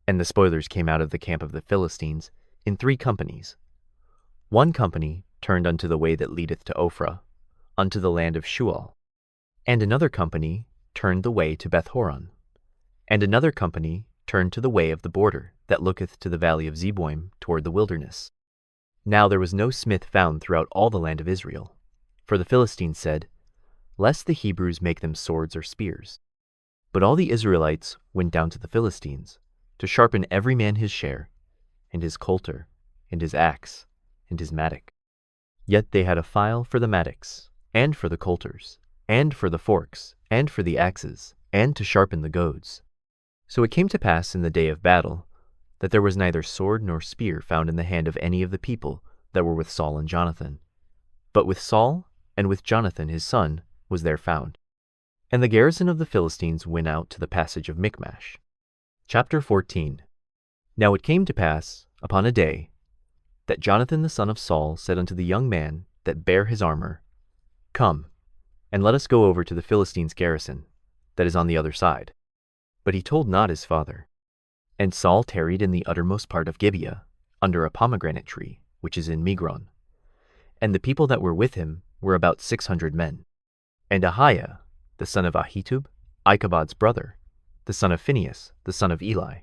And the spoilers came out of the camp of the Philistines in 3 companies. 1 company turned unto the way that leadeth to Ophrah, unto the land of Shual. And another company turned the way to Bethhoron. And another company turned to the way of the border that looketh to the valley of Zeboim toward the wilderness. Now there was no smith found throughout all the land of Israel, for the Philistines said, Lest the Hebrews make them swords or spears. But all the Israelites went down to the Philistines, to sharpen every man his share, and his coulter, and his axe, and his mattock. Yet they had a file for the mattocks, and for the coulters, and for the forks, and for the axes, and to sharpen the goads. So it came to pass in the day of battle, that there was neither sword nor spear found in the hand of any of the people that were with Saul and Jonathan. But with Saul and with Jonathan his son was there found. And the garrison of the Philistines went out to the passage of Michmash. Chapter 14. Now it came to pass, upon a day, that Jonathan the son of Saul said unto the young man that bare his armor, Come, and let us go over to the Philistines' garrison, that is on the other side. But he told not his father. And Saul tarried in the uttermost part of Gibeah, under a pomegranate tree, which is in Migron. And the people that were with him were about 600 men. And Ahiah, the son of Ahitub, Ichabod's brother, the son of Phinehas, the son of Eli,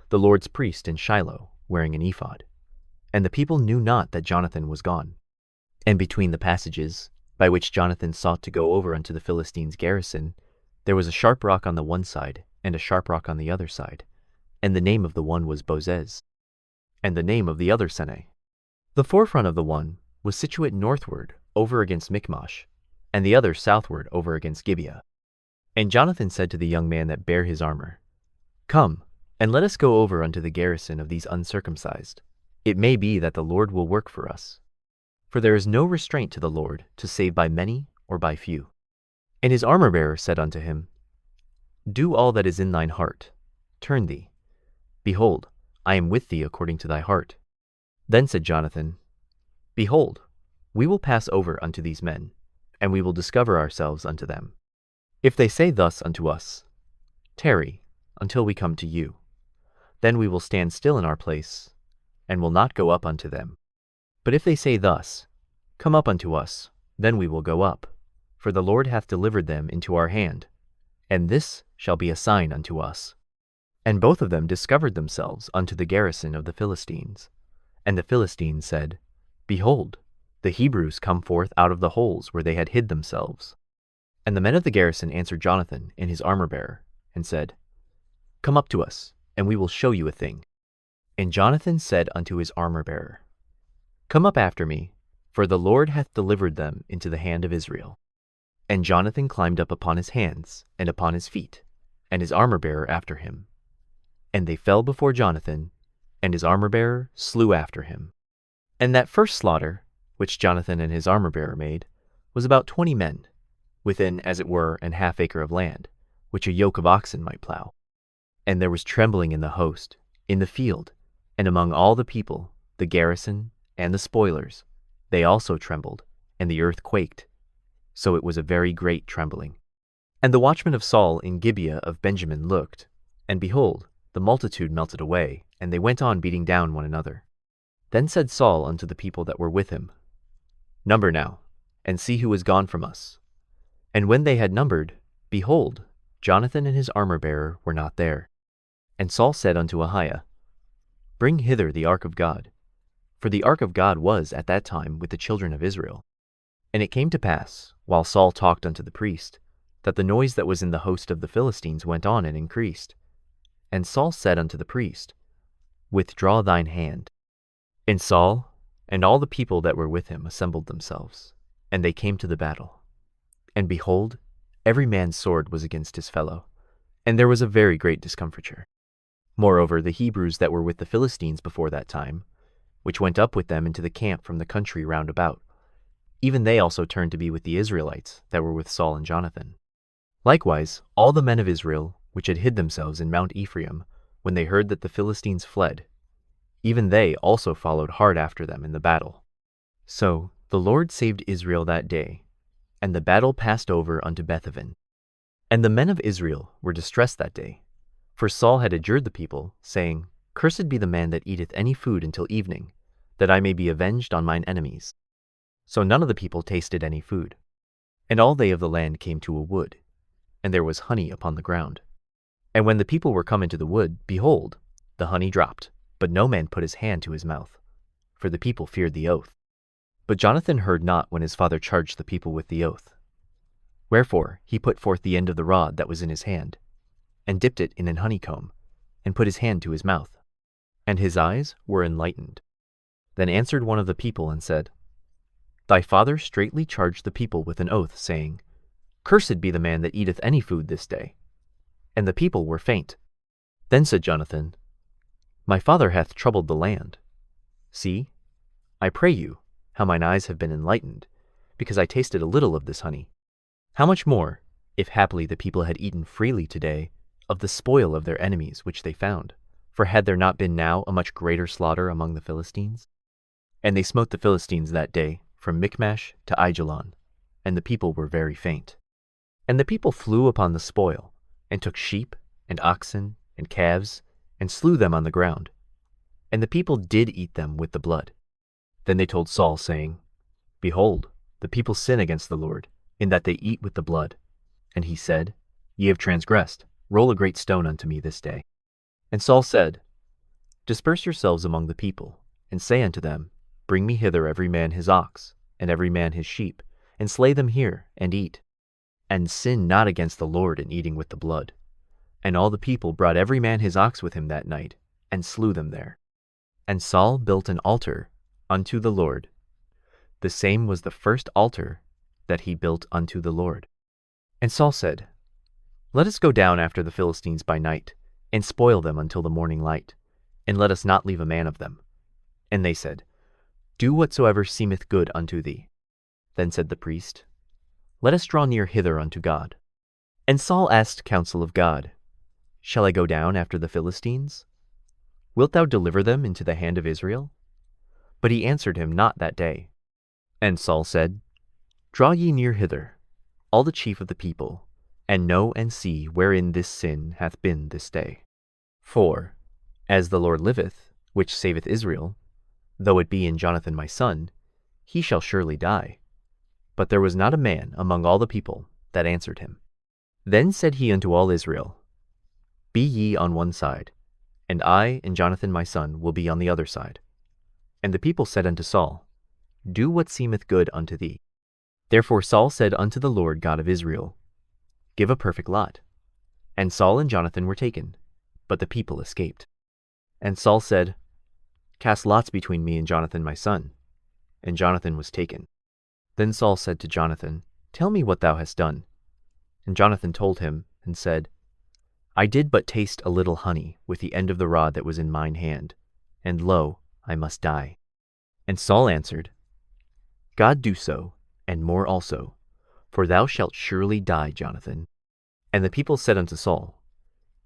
the Lord's priest in Shiloh, wearing an ephod. And the people knew not that Jonathan was gone. And between the passages, by which Jonathan sought to go over unto the Philistines' garrison, there was a sharp rock on the one side, and a sharp rock on the other side. And the name of the one was Bozez, and the name of the other Seneh. The forefront of the one was situate northward, over against Michmash, and the other southward, over against Gibeah. And Jonathan said to the young man that bare his armor, Come, and let us go over unto the garrison of these uncircumcised. It may be that the Lord will work for us. For there is no restraint to the Lord to save by many or by few. And his armor-bearer said unto him, Do all that is in thine heart. Turn thee. Behold, I am with thee according to thy heart. Then said Jonathan, Behold, we will pass over unto these men, and we will discover ourselves unto them. If they say thus unto us, Tarry until we come to you, then we will stand still in our place, and will not go up unto them. But if they say thus, Come up unto us, then we will go up, for the Lord hath delivered them into our hand, and this shall be a sign unto us. And both of them discovered themselves unto the garrison of the Philistines. And the Philistines said, Behold, the Hebrews come forth out of the holes where they had hid themselves. And the men of the garrison answered Jonathan and his armor-bearer, and said, Come up to us, and we will show you a thing. And Jonathan said unto his armor-bearer, Come up after me, for the Lord hath delivered them into the hand of Israel. And Jonathan climbed up upon his hands and upon his feet, and his armor-bearer after him. And they fell before Jonathan, and his armor-bearer slew after him. And that first slaughter, which Jonathan and his armor-bearer made, was about 20 men, within, as it were, an half acre of land, which a yoke of oxen might plow. And there was trembling in the host, in the field, and among all the people, the garrison, and the spoilers. They also trembled, and the earth quaked. So it was a very great trembling. And the watchmen of Saul in Gibeah of Benjamin looked, and behold, the multitude melted away, and they went on beating down one another. Then said Saul unto the people that were with him, Number now, and see who is gone from us. And when they had numbered, behold, Jonathan and his armor-bearer were not there. And Saul said unto Ahiah, Bring hither the ark of God. For the ark of God was at that time with the children of Israel. And it came to pass, while Saul talked unto the priest, that the noise that was in the host of the Philistines went on and increased. And Saul said unto the priest, Withdraw thine hand. And Saul and all the people that were with him assembled themselves, and they came to the battle. And behold, every man's sword was against his fellow, and there was a very great discomfiture. Moreover, the Hebrews that were with the Philistines before that time, which went up with them into the camp from the country round about, even they also turned to be with the Israelites that were with Saul and Jonathan. Likewise, all the men of Israel, which had hid themselves in Mount Ephraim, when they heard that the Philistines fled, even they also followed hard after them in the battle. So the Lord saved Israel that day, and the battle passed over unto Bethaven. And the men of Israel were distressed that day, for Saul had adjured the people, saying, Cursed be the man that eateth any food until evening, that I may be avenged on mine enemies. So none of the people tasted any food. And all they of the land came to a wood, and there was honey upon the ground. And when the people were come into the wood, behold, the honey dropped, but no man put his hand to his mouth, for the people feared the oath. But Jonathan heard not when his father charged the people with the oath. Wherefore he put forth the end of the rod that was in his hand, and dipped it in an honeycomb, and put his hand to his mouth. And his eyes were enlightened. Then answered one of the people and said, Thy father straitly charged the people with an oath, saying, Cursed be the man that eateth any food this day. And the people were faint. Then said Jonathan, My father hath troubled the land. See, I pray you, how mine eyes have been enlightened, because I tasted a little of this honey. How much more, if haply the people had eaten freely today of the spoil of their enemies which they found? For had there not been now a much greater slaughter among the Philistines? And they smote the Philistines that day from Michmash to Aijalon, and the people were very faint. And the people flew upon the spoil, and took sheep, and oxen, and calves, and slew them on the ground. And the people did eat them with the blood. Then they told Saul, saying, Behold, the people sin against the Lord, in that they eat with the blood. And he said, Ye have transgressed. Roll a great stone unto me this day. And Saul said, Disperse yourselves among the people, and say unto them, Bring me hither every man his ox, and every man his sheep, and slay them here, and eat. And sin not against the Lord in eating with the blood. And all the people brought every man his ox with him that night, and slew them there. And Saul built an altar unto the Lord. The same was the first altar that he built unto the Lord. And Saul said, Let us go down after the Philistines by night, and spoil them until the morning light, and let us not leave a man of them. And they said, Do whatsoever seemeth good unto thee. Then said the priest, Let us draw near hither unto God. And Saul asked counsel of God, Shall I go down after the Philistines? Wilt thou deliver them into the hand of Israel? But he answered him not that day. And Saul said, Draw ye near hither, all the chief of the people, and know and see wherein this sin hath been this day. For, as the Lord liveth, which saveth Israel, though it be in Jonathan my son, he shall surely die. But there was not a man among all the people that answered him. Then said he unto all Israel, Be ye on one side, and I and Jonathan my son will be on the other side. And the people said unto Saul, Do what seemeth good unto thee. Therefore Saul said unto the Lord God of Israel, Give a perfect lot. And Saul and Jonathan were taken, but the people escaped. And Saul said, Cast lots between me and Jonathan my son. And Jonathan was taken. Then Saul said to Jonathan, Tell me what thou hast done. And Jonathan told him, and said, I did but taste a little honey with the end of the rod that was in mine hand, and lo, I must die. And Saul answered, God do so, and more also, for thou shalt surely die, Jonathan. And the people said unto Saul,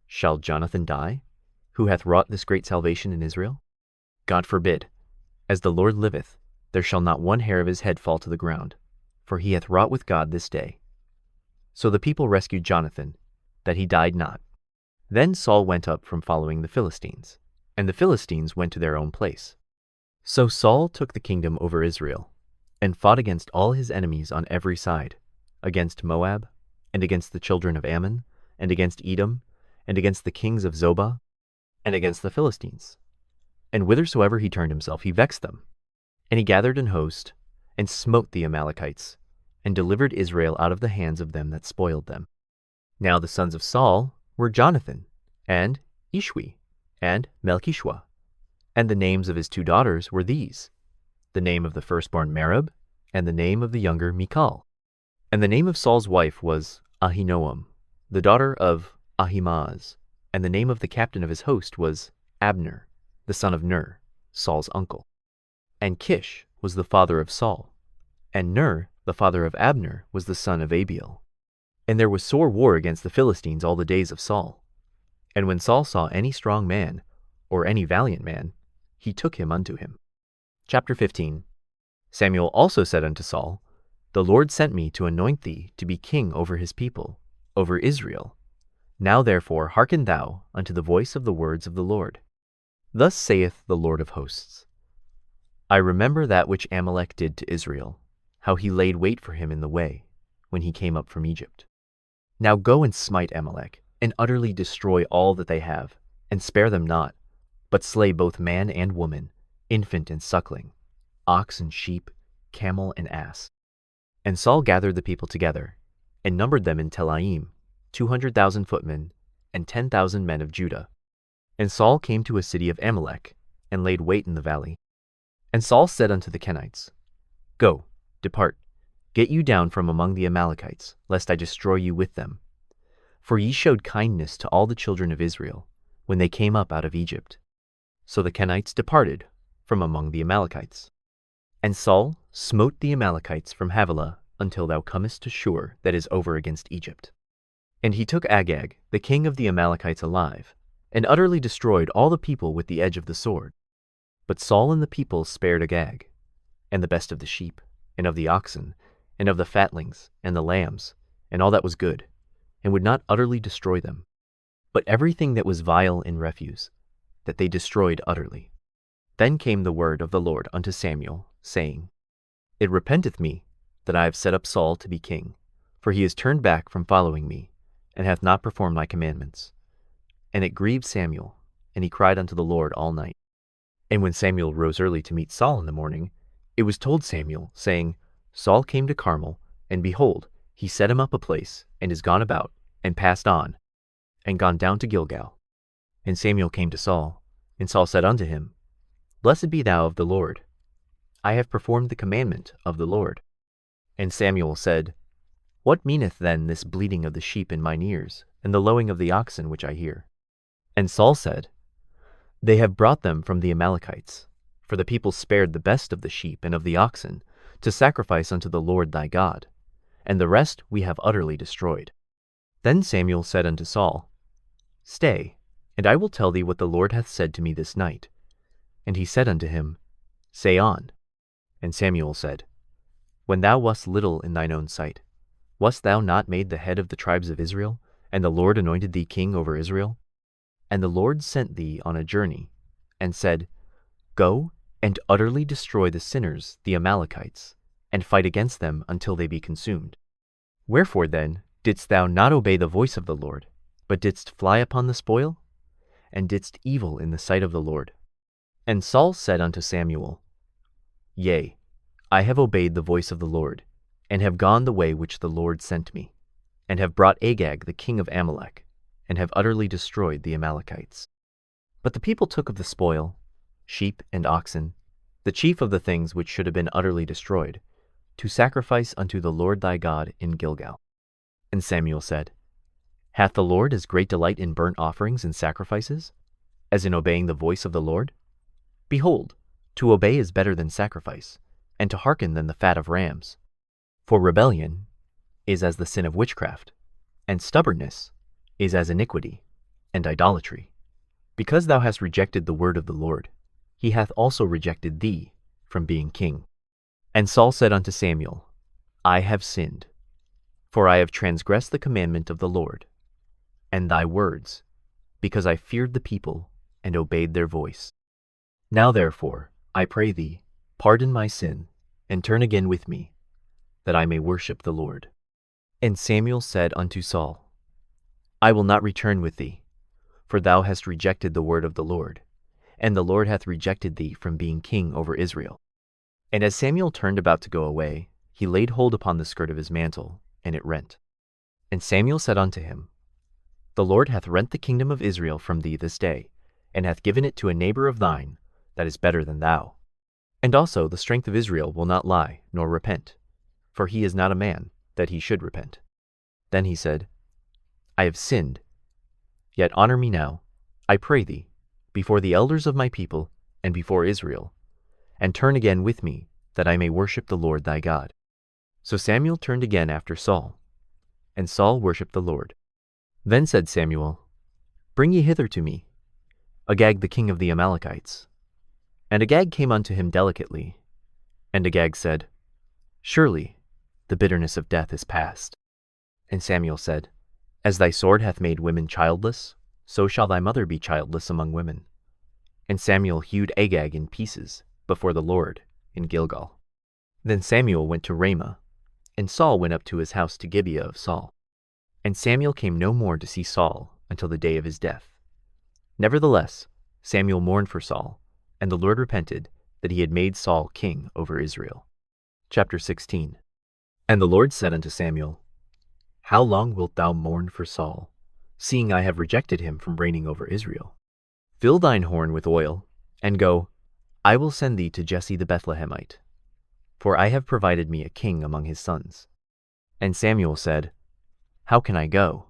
Shall Jonathan die, who hath wrought this great salvation in Israel? God forbid. As the Lord liveth, there shall not one hair of his head fall to the ground, for he hath wrought with God this day. So the people rescued Jonathan, that he died not. Then Saul went up from following the Philistines, and the Philistines went to their own place. So Saul took the kingdom over Israel, and fought against all his enemies on every side, against Moab, and against the children of Ammon, and against Edom, and against the kings of Zobah, and against the Philistines. And whithersoever he turned himself, he vexed them. And he gathered an host, and smote the Amalekites, and delivered Israel out of the hands of them that spoiled them. Now the sons of Saul were Jonathan, and Ishwi, and Melchishua. And the names of his two daughters were these, the name of the firstborn Merab, and the name of the younger Michal. And the name of Saul's wife was Ahinoam, the daughter of Ahimaaz, and the name of the captain of his host was Abner, the son of Ner, Saul's uncle. And Kish was the father of Saul, and Ner, the father of Abner, was the son of Abiel. And there was sore war against the Philistines all the days of Saul. And when Saul saw any strong man, or any valiant man, he took him unto him. Chapter 15. Samuel also said unto Saul, The Lord sent me to anoint thee to be king over his people, over Israel. Now therefore hearken thou unto the voice of the words of the Lord. Thus saith the Lord of hosts, I remember that which Amalek did to Israel, how he laid wait for him in the way, when he came up from Egypt. Now go and smite Amalek, and utterly destroy all that they have, and spare them not, but slay both man and woman, infant and suckling, ox and sheep, camel and ass. And Saul gathered the people together, and numbered them in Telaim, 200,000 footmen, and 10,000 men of Judah. And Saul came to a city of Amalek, and laid wait in the valley. And Saul said unto the Kenites, Go, depart, get you down from among the Amalekites, lest I destroy you with them. For ye showed kindness to all the children of Israel, when they came up out of Egypt. So the Kenites departed from among the Amalekites. And Saul smote the Amalekites from Havilah until thou comest to Shur that is over against Egypt. And he took Agag, the king of the Amalekites, alive, and utterly destroyed all the people with the edge of the sword. But Saul and the people spared Agag, and the best of the sheep, and of the oxen, and of the fatlings, and the lambs, and all that was good, and would not utterly destroy them, but everything that was vile in refuse, that they destroyed utterly. Then came the word of the Lord unto Samuel, saying, It repenteth me that I have set up Saul to be king, for he is turned back from following me, and hath not performed my commandments. And it grieved Samuel, and he cried unto the Lord all night. And when Samuel rose early to meet Saul in the morning, it was told Samuel, saying, Saul came to Carmel, and behold, he set him up a place, and is gone about, and passed on, and gone down to Gilgal. And Samuel came to Saul, and Saul said unto him, Blessed be thou of the Lord. I have performed the commandment of the Lord. And Samuel said, What meaneth then this bleating of the sheep in mine ears, and the lowing of the oxen which I hear? And Saul said, They have brought them from the Amalekites, for the people spared the best of the sheep and of the oxen, to sacrifice unto the Lord thy God, and the rest we have utterly destroyed. Then Samuel said unto Saul, Stay, and I will tell thee what the Lord hath said to me this night. And he said unto him, Say on. And Samuel said, When thou wast little in thine own sight, wast thou not made the head of the tribes of Israel, and the Lord anointed thee king over Israel? And the Lord sent thee on a journey, and said, Go and utterly destroy the sinners, the Amalekites, and fight against them until they be consumed. Wherefore then didst thou not obey the voice of the Lord, but didst fly upon the spoil, and didst evil in the sight of the Lord? And Saul said unto Samuel, Yea, I have obeyed the voice of the Lord, and have gone the way which the Lord sent me, and have brought Agag the king of Amalek, and have utterly destroyed the Amalekites. But the people took of the spoil, sheep and oxen, the chief of the things which should have been utterly destroyed, to sacrifice unto the Lord thy God in Gilgal. And Samuel said, Hath the Lord as great delight in burnt offerings and sacrifices, as in obeying the voice of the Lord? Behold, to obey is better than sacrifice, and to hearken than the fat of rams. For rebellion is as the sin of witchcraft, and stubbornness is as iniquity and idolatry. Because thou hast rejected the word of the Lord, he hath also rejected thee from being king. And Saul said unto Samuel, I have sinned, for I have transgressed the commandment of the Lord, and thy words, because I feared the people and obeyed their voice. Now therefore, I pray thee, pardon my sin, and turn again with me, that I may worship the Lord. And Samuel said unto Saul, I will not return with thee, for thou hast rejected the word of the Lord, and the Lord hath rejected thee from being king over Israel. And as Samuel turned about to go away, he laid hold upon the skirt of his mantle, and it rent. And Samuel said unto him, The Lord hath rent the kingdom of Israel from thee this day, and hath given it to a neighbor of thine that is better than thou. And also the strength of Israel will not lie, nor repent, for he is not a man, that he should repent. Then he said, I have sinned. Yet honor me now, I pray thee, before the elders of my people, and before Israel, and turn again with me, that I may worship the Lord thy God. So Samuel turned again after Saul, and Saul worshipped the Lord. Then said Samuel, Bring ye hither to me Agag the king of the Amalekites. And Agag came unto him delicately. And Agag said, Surely the bitterness of death is past. And Samuel said, As thy sword hath made women childless, so shall thy mother be childless among women. And Samuel hewed Agag in pieces before the Lord in Gilgal. Then Samuel went to Ramah, and Saul went up to his house to Gibeah of Saul. And Samuel came no more to see Saul until the day of his death. Nevertheless, Samuel mourned for Saul, and the Lord repented that he had made Saul king over Israel. Chapter 16. And the Lord said unto Samuel, How long wilt thou mourn for Saul, seeing I have rejected him from reigning over Israel? Fill thine horn with oil, and go, I will send thee to Jesse the Bethlehemite, for I have provided me a king among his sons. And Samuel said, How can I go?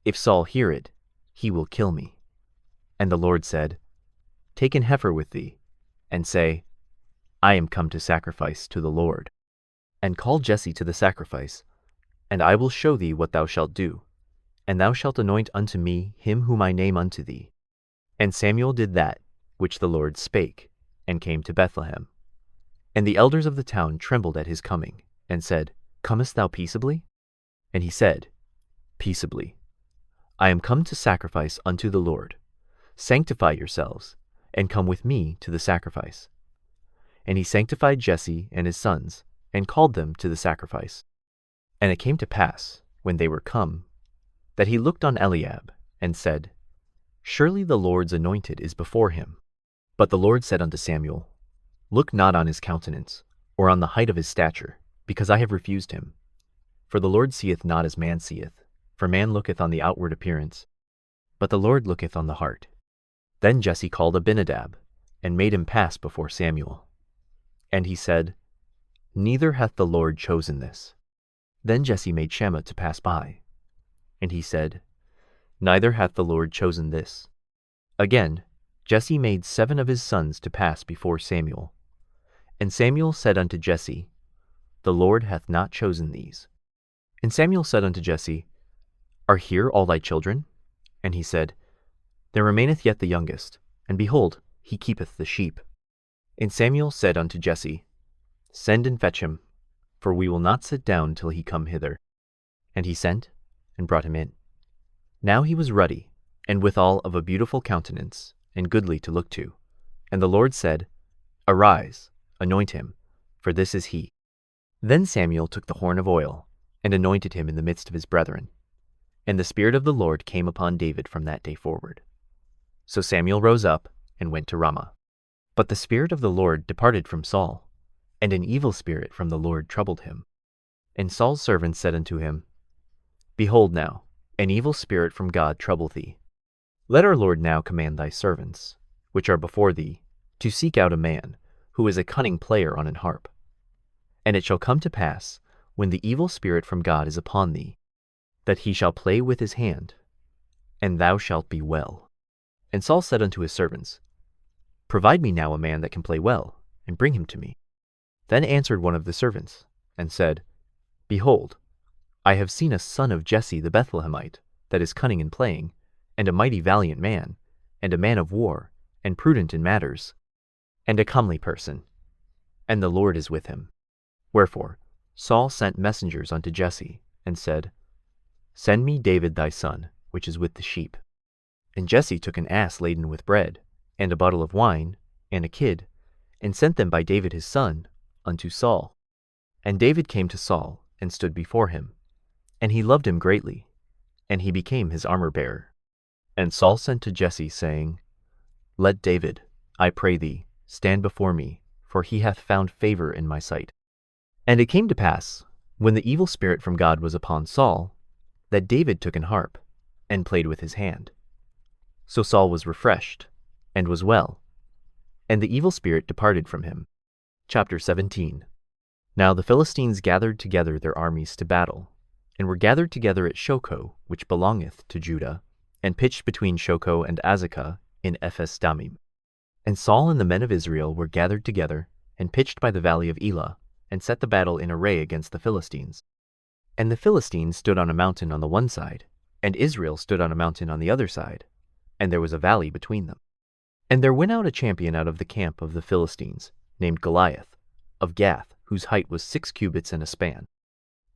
If Saul hear it, he will kill me. And the Lord said, Take an heifer with thee, and say, I am come to sacrifice to the Lord. And call Jesse to the sacrifice, and I will show thee what thou shalt do, and thou shalt anoint unto me him whom I name unto thee. And Samuel did that which the Lord spake, and came to Bethlehem. And the elders of the town trembled at his coming, and said, Comest thou peaceably? And he said, Peaceably. I am come to sacrifice unto the Lord. Sanctify yourselves, and come with me to the sacrifice. And he sanctified Jesse and his sons, and called them to the sacrifice. And it came to pass, when they were come, that he looked on Eliab, and said, Surely the Lord's anointed is before him. But the Lord said unto Samuel, Look not on his countenance, or on the height of his stature, because I have refused him. For the Lord seeth not as man seeth, for man looketh on the outward appearance, but the Lord looketh on the heart. Then Jesse called Abinadab, and made him pass before Samuel. And he said, Neither hath the Lord chosen this. Then Jesse made Shammah to pass by. And he said, Neither hath the Lord chosen this. Again, Jesse made 7 of his sons to pass before Samuel. And Samuel said unto Jesse, The Lord hath not chosen these. And Samuel said unto Jesse, Are here all thy children? And he said, There remaineth yet the youngest, and behold, he keepeth the sheep. And Samuel said unto Jesse, Send and fetch him, for we will not sit down till he come hither. And he sent, and brought him in. Now he was ruddy, and withal of a beautiful countenance, and goodly to look to. And the Lord said, Arise, anoint him, for this is he. Then Samuel took the horn of oil, and anointed him in the midst of his brethren. And the Spirit of the Lord came upon David from that day forward. So Samuel rose up, and went to Ramah. But the Spirit of the Lord departed from Saul, and an evil spirit from the Lord troubled him. And Saul's servants said unto him, Behold now, an evil spirit from God trouble thee. Let our Lord now command thy servants, which are before thee, to seek out a man, who is a cunning player on an harp. And it shall come to pass, when the evil spirit from God is upon thee, that he shall play with his hand, and thou shalt be well. And Saul said unto his servants, Provide me now a man that can play well, and bring him to me. Then answered one of the servants, and said, Behold, I have seen a son of Jesse the Bethlehemite, that is cunning in playing, and a mighty valiant man, and a man of war, and prudent in matters, and a comely person, and the Lord is with him. Wherefore Saul sent messengers unto Jesse, and said, Send me David thy son, which is with the sheep. And Jesse took an ass laden with bread, and a bottle of wine, and a kid, and sent them by David his son unto Saul. And David came to Saul, and stood before him. And he loved him greatly, and he became his armor-bearer. And Saul sent to Jesse, saying, Let David, I pray thee, stand before me, for he hath found favor in my sight. And it came to pass, when the evil spirit from God was upon Saul, that David took an harp, and played with his hand. So Saul was refreshed, and was well, and the evil spirit departed from him. Chapter 17. Now the Philistines gathered together their armies to battle, and were gathered together at Shochoh, which belongeth to Judah, and pitched between Shochoh and Azekah in Ephes-dammim. And Saul and the men of Israel were gathered together, and pitched by the valley of Elah, and set the battle in array against the Philistines. And the Philistines stood on a mountain on the one side, and Israel stood on a mountain on the other side, and there was a valley between them. And there went out a champion out of the camp of the Philistines, named Goliath, of Gath, whose height was 6 cubits and a span.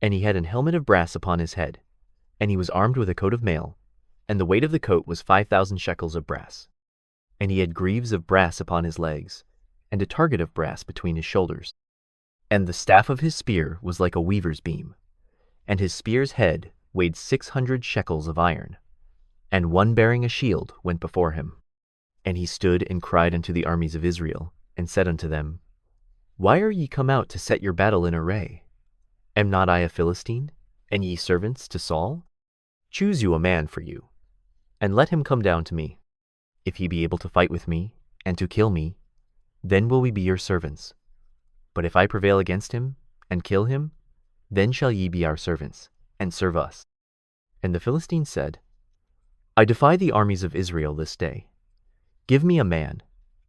And he had an helmet of brass upon his head, and he was armed with a coat of mail, and the weight of the coat was 5,000 shekels of brass. And he had greaves of brass upon his legs, and a target of brass between his shoulders. And the staff of his spear was like a weaver's beam, and his spear's head weighed 600 shekels of iron. And one bearing a shield went before him. And he stood and cried unto the armies of Israel, and said unto them, Why are ye come out to set your battle in array? Am not I a Philistine, and ye servants to Saul? Choose you a man for you, and let him come down to me. If he be able to fight with me, and to kill me, then will we be your servants. But if I prevail against him, and kill him, then shall ye be our servants, and serve us. And the Philistines said, I defy the armies of Israel this day. Give me a man,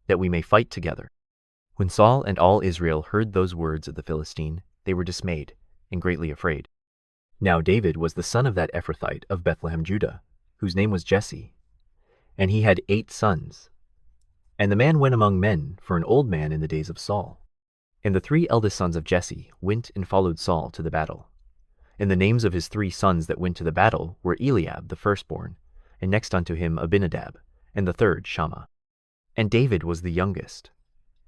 that we may fight together. When Saul and all Israel heard those words of the Philistine, they were dismayed, and greatly afraid. Now David was the son of that Ephrathite of Bethlehem Judah, whose name was Jesse, and he had 8 sons. And the man went among men for an old man in the days of Saul. And the 3 eldest sons of Jesse went and followed Saul to the battle. And the names of his 3 sons that went to the battle were Eliab the firstborn, and next unto him Abinadab, and the third Shammah. And David was the youngest,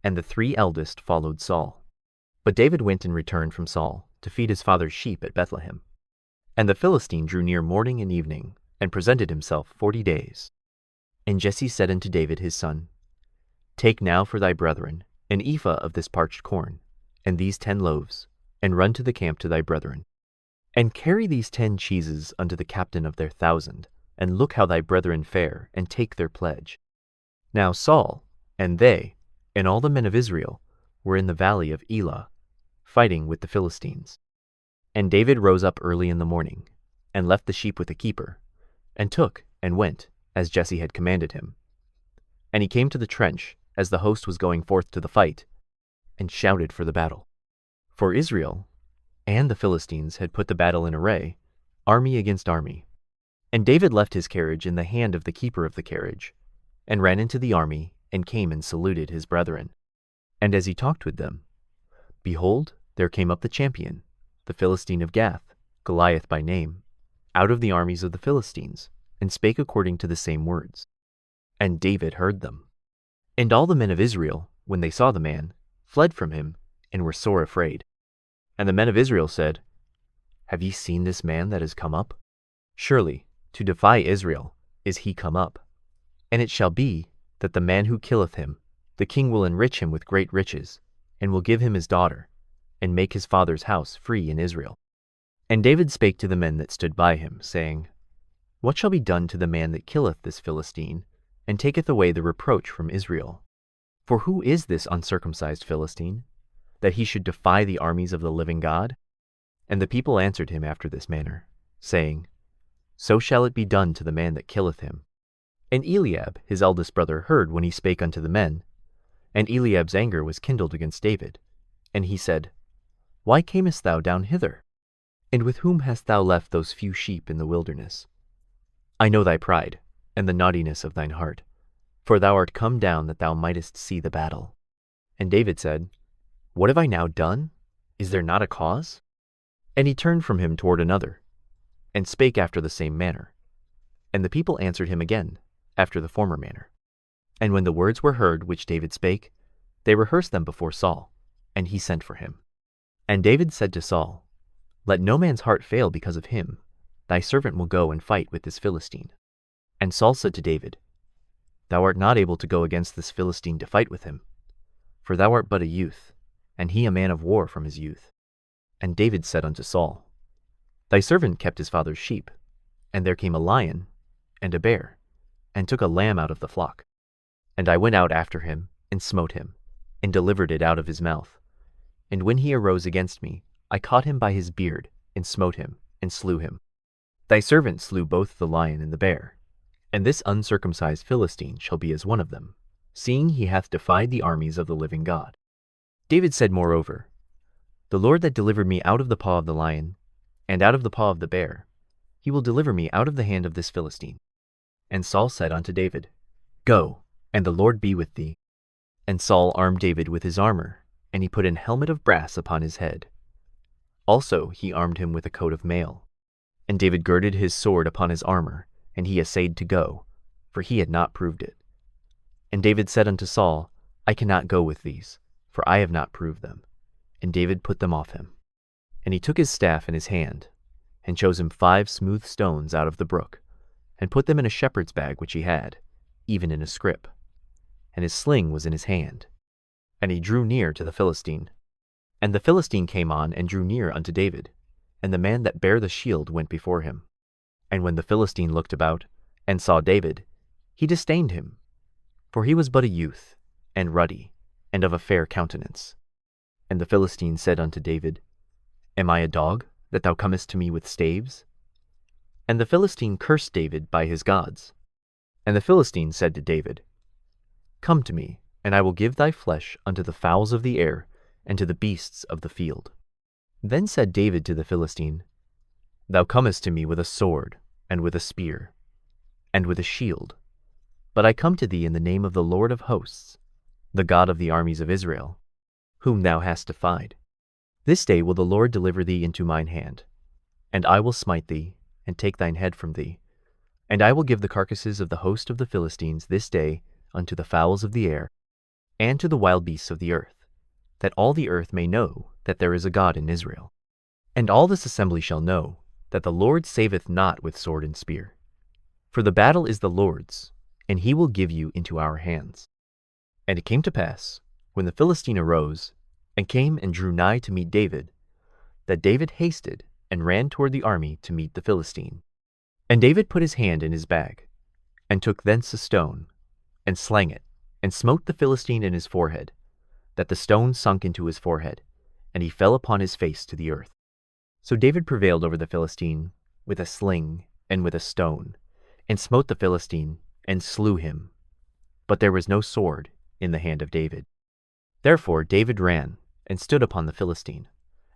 and the 3 eldest followed Saul. But David went and returned from Saul to feed his father's sheep at Bethlehem. And the Philistine drew near morning and evening, and presented himself 40 days. And Jesse said unto David his son, Take now for thy brethren an ephah of this parched corn, and these 10 loaves, and run to the camp to thy brethren. And carry these 10 cheeses unto the captain of their 1,000, and look how thy brethren fare, and take their pledge. Now Saul, and they, and all the men of Israel, were in the valley of Elah, fighting with the Philistines. And David rose up early in the morning, and left the sheep with the keeper, and took and went, as Jesse had commanded him. And he came to the trench, as the host was going forth to the fight, and shouted for the battle. For Israel and the Philistines had put the battle in array, army against army. And David left his carriage in the hand of the keeper of the carriage, and ran into the army, and came and saluted his brethren. And as he talked with them, behold, there came up the champion, the Philistine of Gath, Goliath by name, out of the armies of the Philistines, and spake according to the same words. And David heard them. And all the men of Israel, when they saw the man, fled from him, and were sore afraid. And the men of Israel said, Have ye seen this man that is come up? Surely, to defy Israel is he come up. And it shall be, that the man who killeth him, the king will enrich him with great riches, and will give him his daughter, and make his father's house free in Israel. And David spake to the men that stood by him, saying, What shall be done to the man that killeth this Philistine, and taketh away the reproach from Israel? For who is this uncircumcised Philistine, that he should defy the armies of the living God? And the people answered him after this manner, saying, So shall it be done to the man that killeth him. And Eliab his eldest brother heard when he spake unto the men, and Eliab's anger was kindled against David. And he said, Why camest thou down hither? And with whom hast thou left those few sheep in the wilderness? I know thy pride, and the naughtiness of thine heart, for thou art come down that thou mightest see the battle. And David said, What have I now done? Is there not a cause? And he turned from him toward another, and spake after the same manner. And the people answered him again, after the former manner. And when the words were heard which David spake, they rehearsed them before Saul, and he sent for him. And David said to Saul, Let no man's heart fail because of him. Thy servant will go and fight with this Philistine. And Saul said to David, Thou art not able to go against this Philistine to fight with him, for thou art but a youth, and he a man of war from his youth. And David said unto Saul, Thy servant kept his father's sheep, and there came a lion and a bear, and took a lamb out of the flock. And I went out after him, and smote him, and delivered it out of his mouth. And when he arose against me, I caught him by his beard, and smote him, and slew him. Thy servant slew both the lion and the bear, and this uncircumcised Philistine shall be as one of them, seeing he hath defied the armies of the living God. David said moreover, The Lord that delivered me out of the paw of the lion, and out of the paw of the bear, he will deliver me out of the hand of this Philistine. And Saul said unto David, Go, and the Lord be with thee. And Saul armed David with his armor, and he put an helmet of brass upon his head. Also he armed him with a coat of mail. And David girded his sword upon his armor, and he essayed to go, for he had not proved it. And David said unto Saul, I cannot go with these, for I have not proved them. And David put them off him. And he took his staff in his hand, and chose him 5 smooth stones out of the brook, and put them in a shepherd's bag which he had, even in a scrip. And his sling was in his hand. And he drew near to the Philistine. And the Philistine came on and drew near unto David, and the man that bare the shield went before him. And when the Philistine looked about, and saw David, he disdained him, for he was but a youth, and ruddy, and of a fair countenance. And the Philistine said unto David, Am I a dog, that thou comest to me with staves? And the Philistine cursed David by his gods. And the Philistine said to David, Come to me, and I will give thy flesh unto the fowls of the air, and to the beasts of the field. Then said David to the Philistine, Thou comest to me with a sword, and with a spear, and with a shield. But I come to thee in the name of the Lord of hosts, the God of the armies of Israel, whom thou hast defied. This day will the Lord deliver thee into mine hand, and I will smite thee, and take thine head from thee. And I will give the carcasses of the host of the Philistines this day unto the fowls of the air, and to the wild beasts of the earth, that all the earth may know that there is a God in Israel. And all this assembly shall know that the Lord saveth not with sword and spear. For the battle is the Lord's, and he will give you into our hands. And it came to pass, when the Philistine arose, and came and drew nigh to meet David, that David hasted and ran toward the army to meet the Philistine. And David put his hand in his bag, and took thence a stone, and slang it, and smote the Philistine in his forehead, that the stone sunk into his forehead, and he fell upon his face to the earth. So David prevailed over the Philistine with a sling and with a stone, and smote the Philistine, and slew him. But there was no sword in the hand of David. Therefore David ran, and stood upon the Philistine,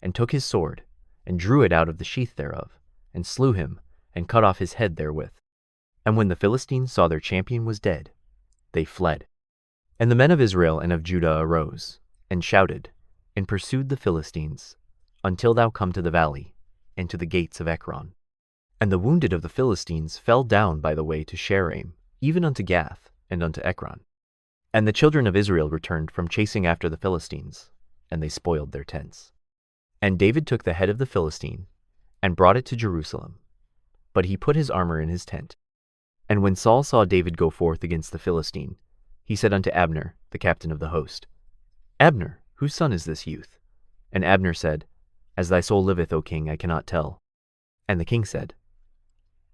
and took his sword, and drew it out of the sheath thereof, and slew him, and cut off his head therewith. And when the Philistines saw their champion was dead, they fled. And the men of Israel and of Judah arose, and shouted, and pursued the Philistines, until thou come to the valley, and to the gates of Ekron. And the wounded of the Philistines fell down by the way to Shaaraim, even unto Gath, and unto Ekron. And the children of Israel returned from chasing after the Philistines, and they spoiled their tents. And David took the head of the Philistine, and brought it to Jerusalem. But he put his armor in his tent. And when Saul saw David go forth against the Philistine, he said unto Abner, the captain of the host, Abner, whose son is this youth? And Abner said, As thy soul liveth, O king, I cannot tell. And the king said,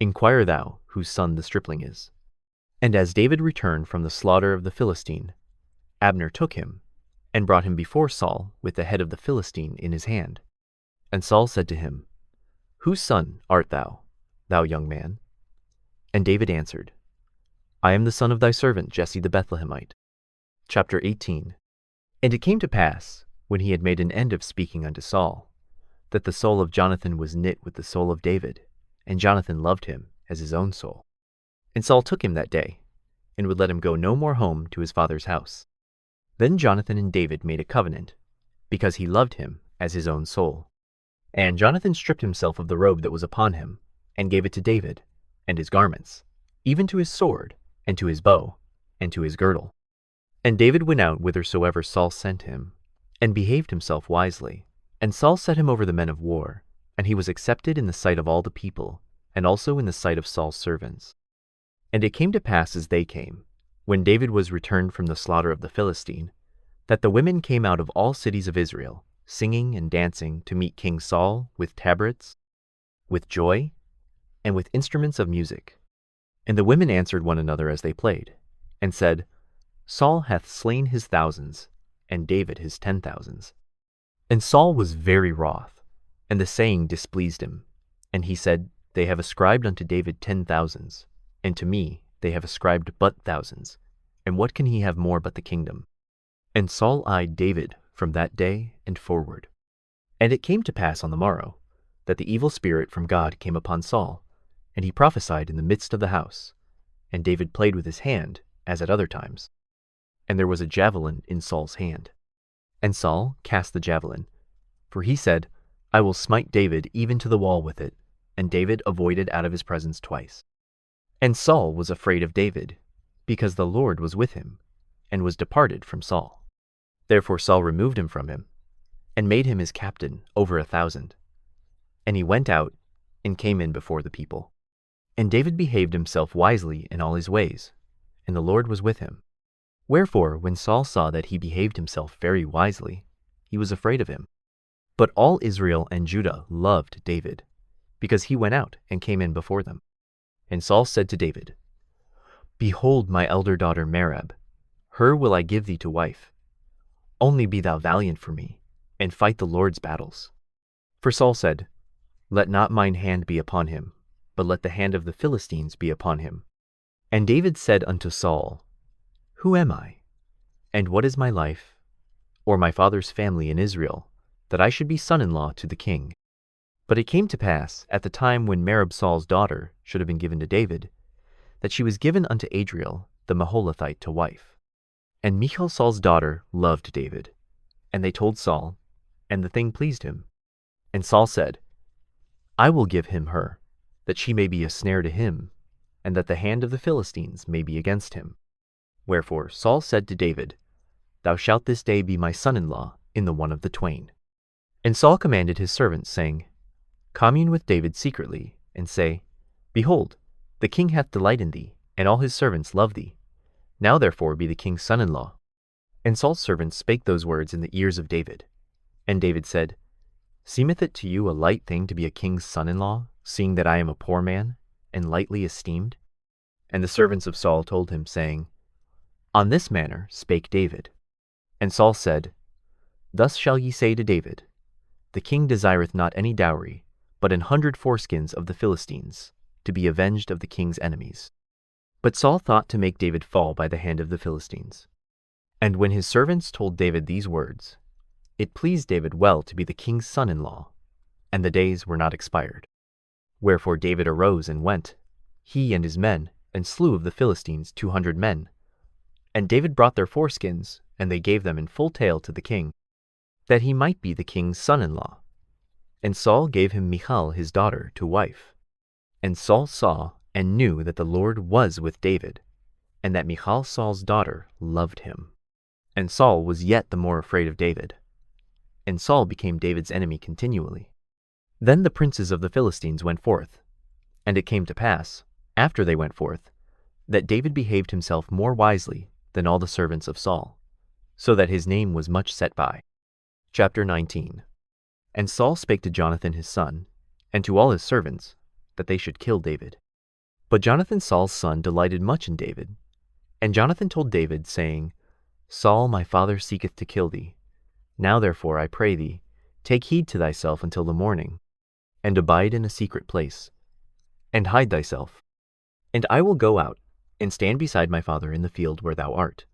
Inquire thou whose son the stripling is. And as David returned from the slaughter of the Philistine, Abner took him, and brought him before Saul with the head of the Philistine in his hand. And Saul said to him, Whose son art thou, thou young man? And David answered, I am the son of thy servant Jesse the Bethlehemite. Chapter 18. And it came to pass, when he had made an end of speaking unto Saul, that the soul of Jonathan was knit with the soul of David, and Jonathan loved him as his own soul. And Saul took him that day, and would let him go no more home to his father's house. Then Jonathan and David made a covenant, because he loved him as his own soul. And Jonathan stripped himself of the robe that was upon him, and gave it to David, and his garments, even to his sword, and to his bow, and to his girdle. And David went out whithersoever Saul sent him, and behaved himself wisely. And Saul set him over the men of war, and he was accepted in the sight of all the people, and also in the sight of Saul's servants. And it came to pass as they came, when David was returned from the slaughter of the Philistine, that the women came out of all cities of Israel, singing and dancing to meet King Saul with tabrets, with joy, and with instruments of music. And the women answered one another as they played, and said, Saul hath slain his thousands, and David his 10,000s. And Saul was very wroth, and the saying displeased him. And he said, They have ascribed unto David 10,000s, and to me they have ascribed but thousands, and what can he have more but the kingdom? And Saul eyed David from that day and forward. And it came to pass on the morrow, that the evil spirit from God came upon Saul, and he prophesied in the midst of the house. And David played with his hand, as at other times. And there was a javelin in Saul's hand. And Saul cast the javelin, for he said, I will smite David even to the wall with it. And David avoided out of his presence twice. And Saul was afraid of David, because the Lord was with him, and was departed from Saul. Therefore Saul removed him from him, and made him his captain over 1,000. And he went out, and came in before the people. And David behaved himself wisely in all his ways, and the Lord was with him. Wherefore, when Saul saw that he behaved himself very wisely, he was afraid of him. But all Israel and Judah loved David, because he went out and came in before them. And Saul said to David, Behold my elder daughter Merab, her will I give thee to wife. Only be thou valiant for me, and fight the Lord's battles. For Saul said, Let not mine hand be upon him, but let the hand of the Philistines be upon him. And David said unto Saul, Who am I? And what is my life, or my father's family in Israel, that I should be son-in-law to the king? But it came to pass, at the time when Merab Saul's daughter should have been given to David, that she was given unto Adriel the Maholathite to wife. And Michal Saul's daughter loved David. And they told Saul, and the thing pleased him. And Saul said, I will give him her, that she may be a snare to him, and that the hand of the Philistines may be against him. Wherefore Saul said to David, Thou shalt this day be my son-in-law in the one of the twain. And Saul commanded his servants, saying, Commune with David secretly, and say, Behold, the king hath delight in thee, and all his servants love thee. Now therefore be the king's son-in-law. And Saul's servants spake those words in the ears of David. And David said, Seemeth it to you a light thing to be a king's son-in-law, seeing that I am a poor man, and lightly esteemed? And the servants of Saul told him, saying, On this manner spake David. And Saul said, Thus shall ye say to David, The king desireth not any dowry, but 100 foreskins of the Philistines, to be avenged of the king's enemies. But Saul thought to make David fall by the hand of the Philistines. And when his servants told David these words, it pleased David well to be the king's son-in-law, and the days were not expired. Wherefore David arose and went, he and his men, and slew of the Philistines 200 men. And David brought their foreskins, and they gave them in full tale to the king, that he might be the king's son-in-law. And Saul gave him Michal his daughter to wife. And Saul saw and knew that the Lord was with David, and that Michal Saul's daughter loved him. And Saul was yet the more afraid of David. And Saul became David's enemy continually. Then the princes of the Philistines went forth. And it came to pass, after they went forth, that David behaved himself more wisely than all the servants of Saul, so that his name was much set by. Chapter 19. And Saul spake to Jonathan his son, and to all his servants, that they should kill David. But Jonathan Saul's son delighted much in David. And Jonathan told David, saying, Saul my father seeketh to kill thee. Now therefore, I pray thee, take heed to thyself until the morning, and abide in a secret place, and hide thyself. And I will go out, and stand beside my father in the field where thou art,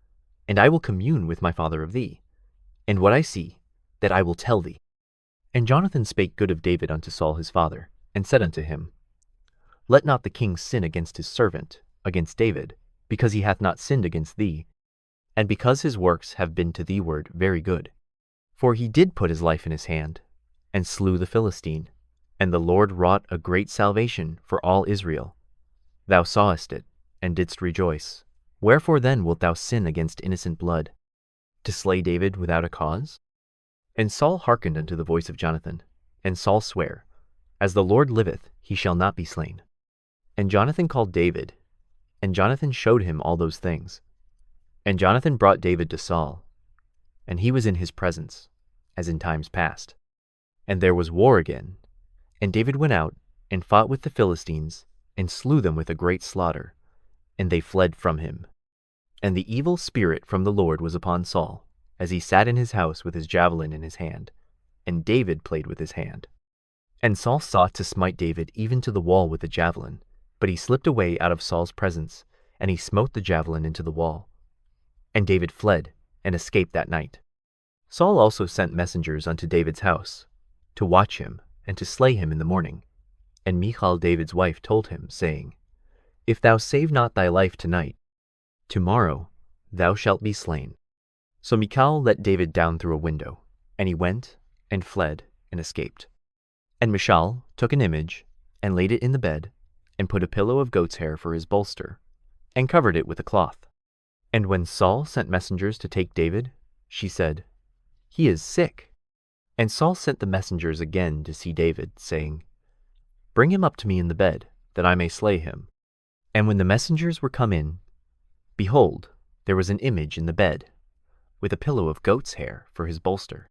and I will commune with my father of thee, and what I see, that I will tell thee. And Jonathan spake good of David unto Saul his father, and said unto him, Let not the king sin against his servant, against David, because he hath not sinned against thee, and because his works have been to thee ward very good. For he did put his life in his hand, and slew the Philistine, and the Lord wrought a great salvation for all Israel. Thou sawest it, and didst rejoice. Wherefore then wilt thou sin against innocent blood, to slay David without a cause? And Saul hearkened unto the voice of Jonathan, and Saul sware, As the Lord liveth, he shall not be slain. And Jonathan called David, and Jonathan showed him all those things. And Jonathan brought David to Saul, and he was in his presence, as in times past. And there was war again, and David went out, and fought with the Philistines, and slew them with a great slaughter, and they fled from him. And the evil spirit from the Lord was upon Saul, as he sat in his house with his javelin in his hand, and David played with his hand. And Saul sought to smite David even to the wall with the javelin, but he slipped away out of Saul's presence, and he smote the javelin into the wall. And David fled, and escaped that night. Saul also sent messengers unto David's house, to watch him, and to slay him in the morning. And Michal David's wife told him, saying, If thou save not thy life tonight, tomorrow thou shalt be slain. So Michal let David down through a window, and he went, and fled, and escaped. And Michal took an image, and laid it in the bed, and put a pillow of goat's hair for his bolster, and covered it with a cloth. And when Saul sent messengers to take David, she said, He is sick. And Saul sent the messengers again to see David, saying, Bring him up to me in the bed, that I may slay him. And when the messengers were come in, behold, there was an image in the bed, with a pillow of goat's hair for his bolster.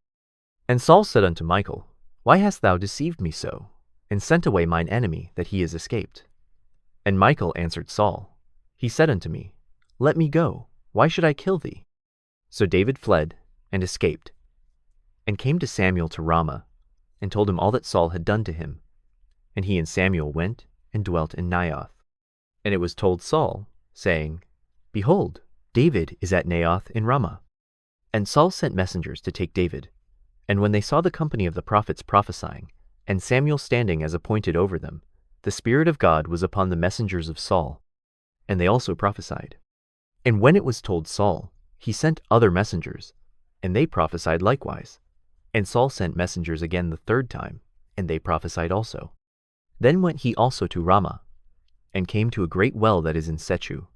And Saul said unto Michal, Why hast thou deceived me so, and sent away mine enemy, that he is escaped? And Michal answered Saul, He said unto me, Let me go, why should I kill thee? So David fled, and escaped, and came to Samuel to Ramah, and told him all that Saul had done to him. And he and Samuel went, and dwelt in Naioth. And it was told Saul, saying, Behold, David is at Naioth in Ramah. And Saul sent messengers to take David. And when they saw the company of the prophets prophesying, and Samuel standing as appointed over them, the Spirit of God was upon the messengers of Saul, and they also prophesied. And when it was told Saul, he sent other messengers, and they prophesied likewise. And Saul sent messengers again the third time, and they prophesied also. Then went he also to Ramah, and came to a great well that is in Sechu.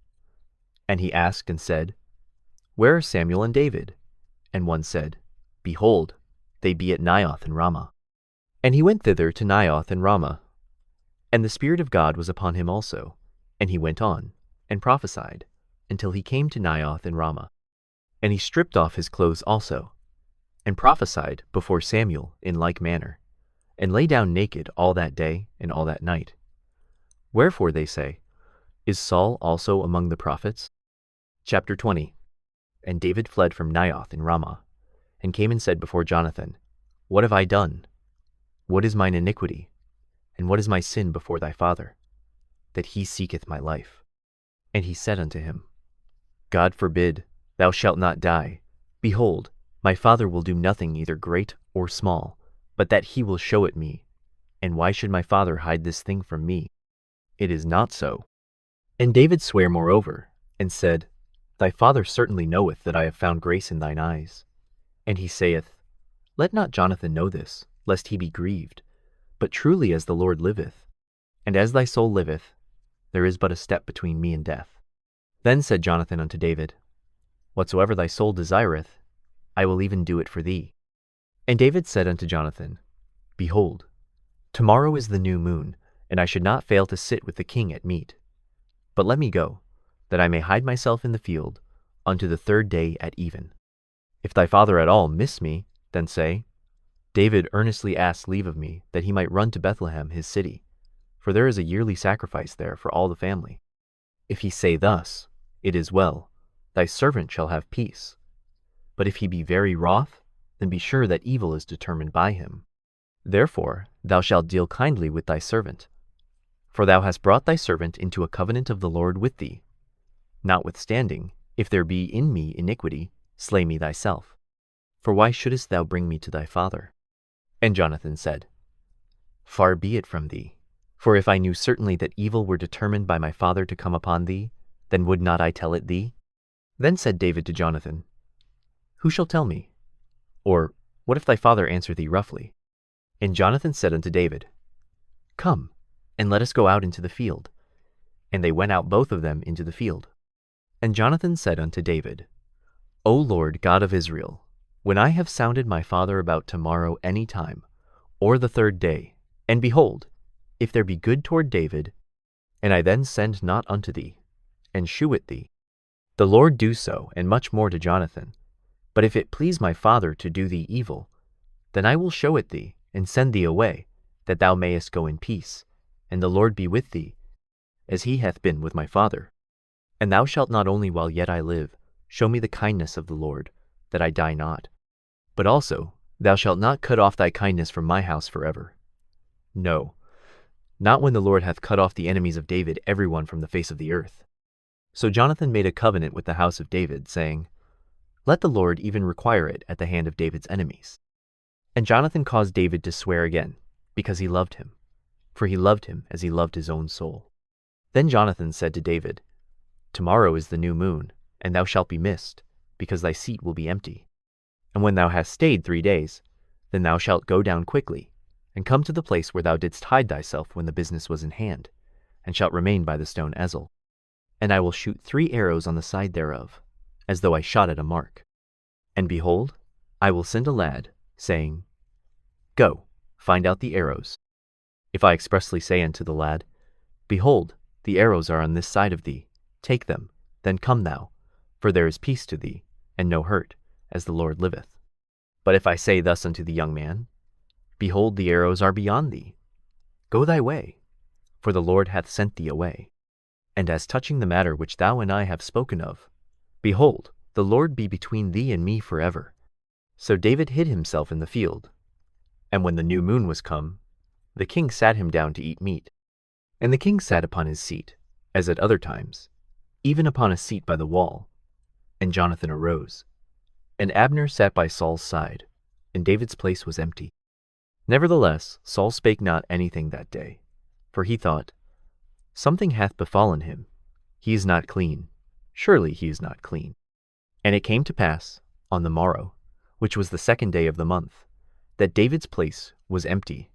And he asked and said, Where are Samuel and David? And one said, Behold, they be at Naioth in Ramah. And he went thither to Naioth in Ramah. And the Spirit of God was upon him also, and he went on, and prophesied, until he came to Naioth in Ramah. And he stripped off his clothes also, and prophesied before Samuel in like manner, and lay down naked all that day and all that night. Wherefore they say, Is Saul also among the prophets? Chapter 20. And David fled from Naioth in Ramah, and came and said before Jonathan, What have I done? What is mine iniquity? And what is my sin before thy father, that he seeketh my life? And he said unto him, God forbid, thou shalt not die. Behold, my father will do nothing either great or small, but that he will show it me. And why should my father hide this thing from me? It is not so. And David sware moreover, and said, Thy father certainly knoweth that I have found grace in thine eyes. And he saith, Let not Jonathan know this, lest he be grieved. But truly as the Lord liveth, and as thy soul liveth, there is but a step between me and death. Then said Jonathan unto David, Whatsoever thy soul desireth, I will even do it for thee. And David said unto Jonathan, Behold, tomorrow is the new moon, and I should not fail to sit with the king at meat. But let me go, that I may hide myself in the field, unto the 3rd day at even. If thy father at all miss me, then say, David earnestly asked leave of me, that he might run to Bethlehem his city, for there is a yearly sacrifice there for all the family. If he say thus, It is well, thy servant shall have peace. But if he be very wroth, then be sure that evil is determined by him. Therefore thou shalt deal kindly with thy servant, for thou hast brought thy servant into a covenant of the Lord with thee. Notwithstanding, if there be in me iniquity, slay me thyself. For why shouldest thou bring me to thy father? And Jonathan said, Far be it from thee, for if I knew certainly that evil were determined by my father to come upon thee, then would not I tell it thee? Then said David to Jonathan, Who shall tell me? Or, what if thy father answer thee roughly? And Jonathan said unto David, Come, and let us go out into the field. And they went out both of them into the field. And Jonathan said unto David, O Lord God of Israel, when I have sounded my father about tomorrow any time, or the 3rd day, and behold, if there be good toward David, and I then send not unto thee, and shew it thee, the Lord do so, and much more to Jonathan. But if it please my father to do thee evil, then I will show it thee, and send thee away, that thou mayest go in peace, and the Lord be with thee, as he hath been with my father. And thou shalt not only while yet I live show me the kindness of the Lord, that I die not, but also thou shalt not cut off thy kindness from my house forever. No, not when the Lord hath cut off the enemies of David every one from the face of the earth. So Jonathan made a covenant with the house of David, saying, Let the Lord even require it at the hand of David's enemies. And Jonathan caused David to swear again, because he loved him, for he loved him as he loved his own soul. Then Jonathan said to David, Tomorrow is the new moon, and thou shalt be missed, because thy seat will be empty. And when thou hast stayed 3 days, then thou shalt go down quickly, and come to the place where thou didst hide thyself when the business was in hand, and shalt remain by the stone Ezel. And I will shoot 3 arrows on the side thereof, as though I shot at a mark. And behold, I will send a lad, saying, Go, find out the arrows. If I expressly say unto the lad, Behold, the arrows are on this side of thee, take them, then come thou, for there is peace to thee, and no hurt, as the Lord liveth. But if I say thus unto the young man, Behold, the arrows are beyond thee, go thy way, for the Lord hath sent thee away. And as touching the matter which thou and I have spoken of, behold, the Lord be between thee and me forever. So David hid himself in the field. And when the new moon was come, the king sat him down to eat meat. And the king sat upon his seat, as at other times, even upon a seat by the wall. And Jonathan arose. And Abner sat by Saul's side, and David's place was empty. Nevertheless Saul spake not anything that day, for he thought, Something hath befallen him. He is not clean. Surely he is not clean. And it came to pass, on the morrow, which was the 2nd day of the month, that David's place was empty.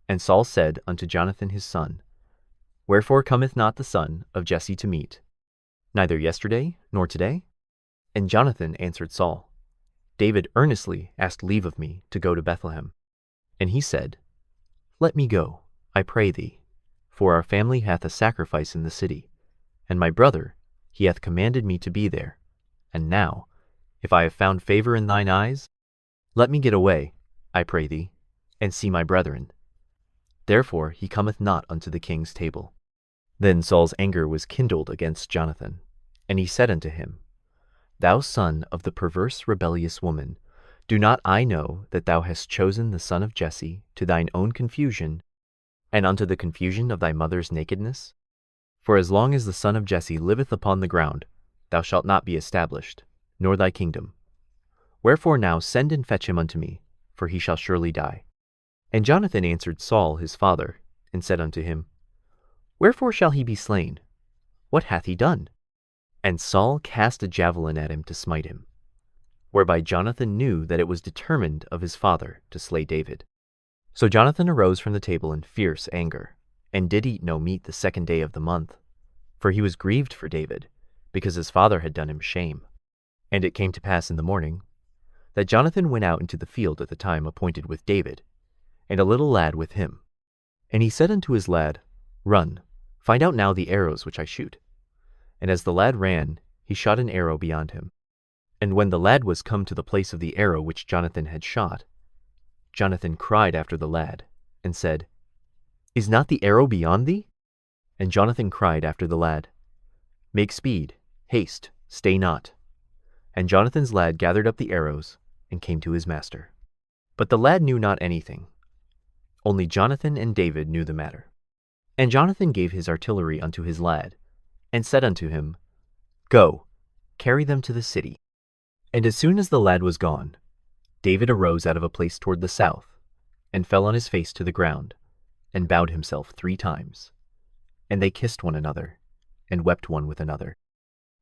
And Saul said unto Jonathan his son, Wherefore cometh not the son of Jesse to meat, neither yesterday nor today? And Jonathan answered Saul, David earnestly asked leave of me to go to Bethlehem. And he said, Let me go, I pray thee, for our family hath a sacrifice in the city, and my brother he hath commanded me to be there. And now, if I have found favor in thine eyes, let me get away, I pray thee, and see my brethren. Therefore he cometh not unto the king's table. Then Saul's anger was kindled against Jonathan, and he said unto him, Thou son of the perverse rebellious woman, do not I know that thou hast chosen the son of Jesse to thine own confusion, and unto the confusion of thy mother's nakedness? For as long as the son of Jesse liveth upon the ground, thou shalt not be established, nor thy kingdom. Wherefore now send and fetch him unto me, for he shall surely die. And Jonathan answered Saul his father, and said unto him, Wherefore shall he be slain? What hath he done? And Saul cast a javelin at him to smite him, whereby Jonathan knew that it was determined of his father to slay David. So Jonathan arose from the table in fierce anger, and did eat no meat the 2nd day of the month, for he was grieved for David, because his father had done him shame. And it came to pass in the morning, that Jonathan went out into the field at the time appointed with David, and a little lad with him. And he said unto his lad, Run, find out now the arrows which I shoot. And as the lad ran, he shot an arrow beyond him. And when the lad was come to the place of the arrow which Jonathan had shot, Jonathan cried after the lad, and said, Is not the arrow beyond thee? And Jonathan cried after the lad, Make speed, haste, stay not. And Jonathan's lad gathered up the arrows, and came to his master. But the lad knew not anything. Only Jonathan and David knew the matter. And Jonathan gave his artillery unto his lad, and said unto him, Go, carry them to the city. And as soon as the lad was gone, David arose out of a place toward the south, and fell on his face to the ground, and bowed himself 3 times. And they kissed one another, and wept one with another,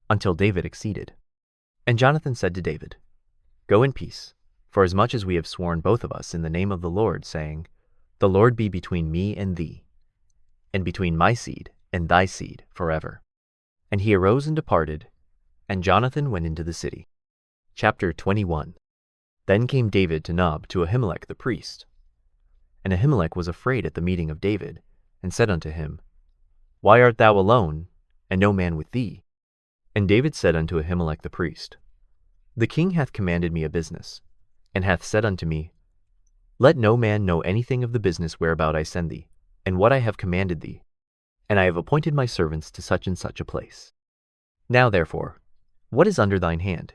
until David exceeded. And Jonathan said to David, Go in peace, for as much as we have sworn both of us in the name of the Lord, saying, The Lord be between me and thee, and between my seed and thy seed forever. And he arose and departed, and Jonathan went into the city. Chapter 21. Then came David to Nob to Ahimelech the priest. And Ahimelech was afraid at the meeting of David, and said unto him, Why art thou alone, and no man with thee? And David said unto Ahimelech the priest, The king hath commanded me a business, and hath said unto me, Let no man know anything of the business whereabout I send thee, and what I have commanded thee. And I have appointed my servants to such and such a place. Now therefore, what is under thine hand?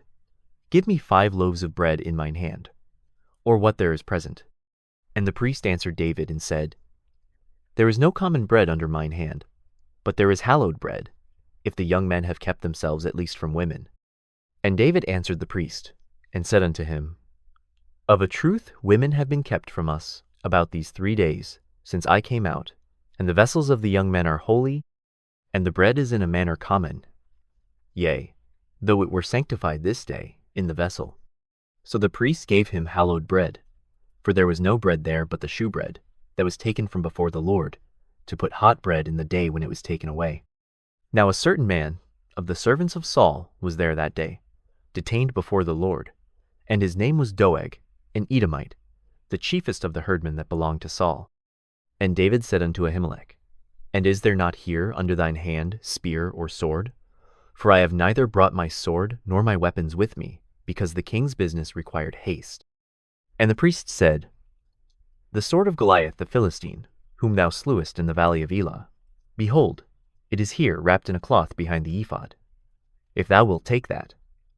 Give me 5 loaves of bread in mine hand, or what there is present. And the priest answered David and said, There is no common bread under mine hand, but there is hallowed bread, if the young men have kept themselves at least from women. And David answered the priest, and said unto him, Of a truth women have been kept from us about these 3 days, since I came out, and the vessels of the young men are holy, and the bread is in a manner common. Yea, though it were sanctified this day in the vessel. So the priest gave him hallowed bread, for there was no bread there but the shewbread, that was taken from before the Lord, to put hot bread in the day when it was taken away. Now a certain man of the servants of Saul was there that day, detained before the Lord, and his name was Doeg, an Edomite, the chiefest of the herdmen that belonged to Saul. And David said unto Ahimelech, And is there not here under thine hand spear or sword? For I have neither brought my sword nor my weapons with me, because the king's business required haste. And the priest said, The sword of Goliath the Philistine, whom thou slewest in the valley of Elah, behold, it is here wrapped in a cloth behind the ephod. If thou wilt take that,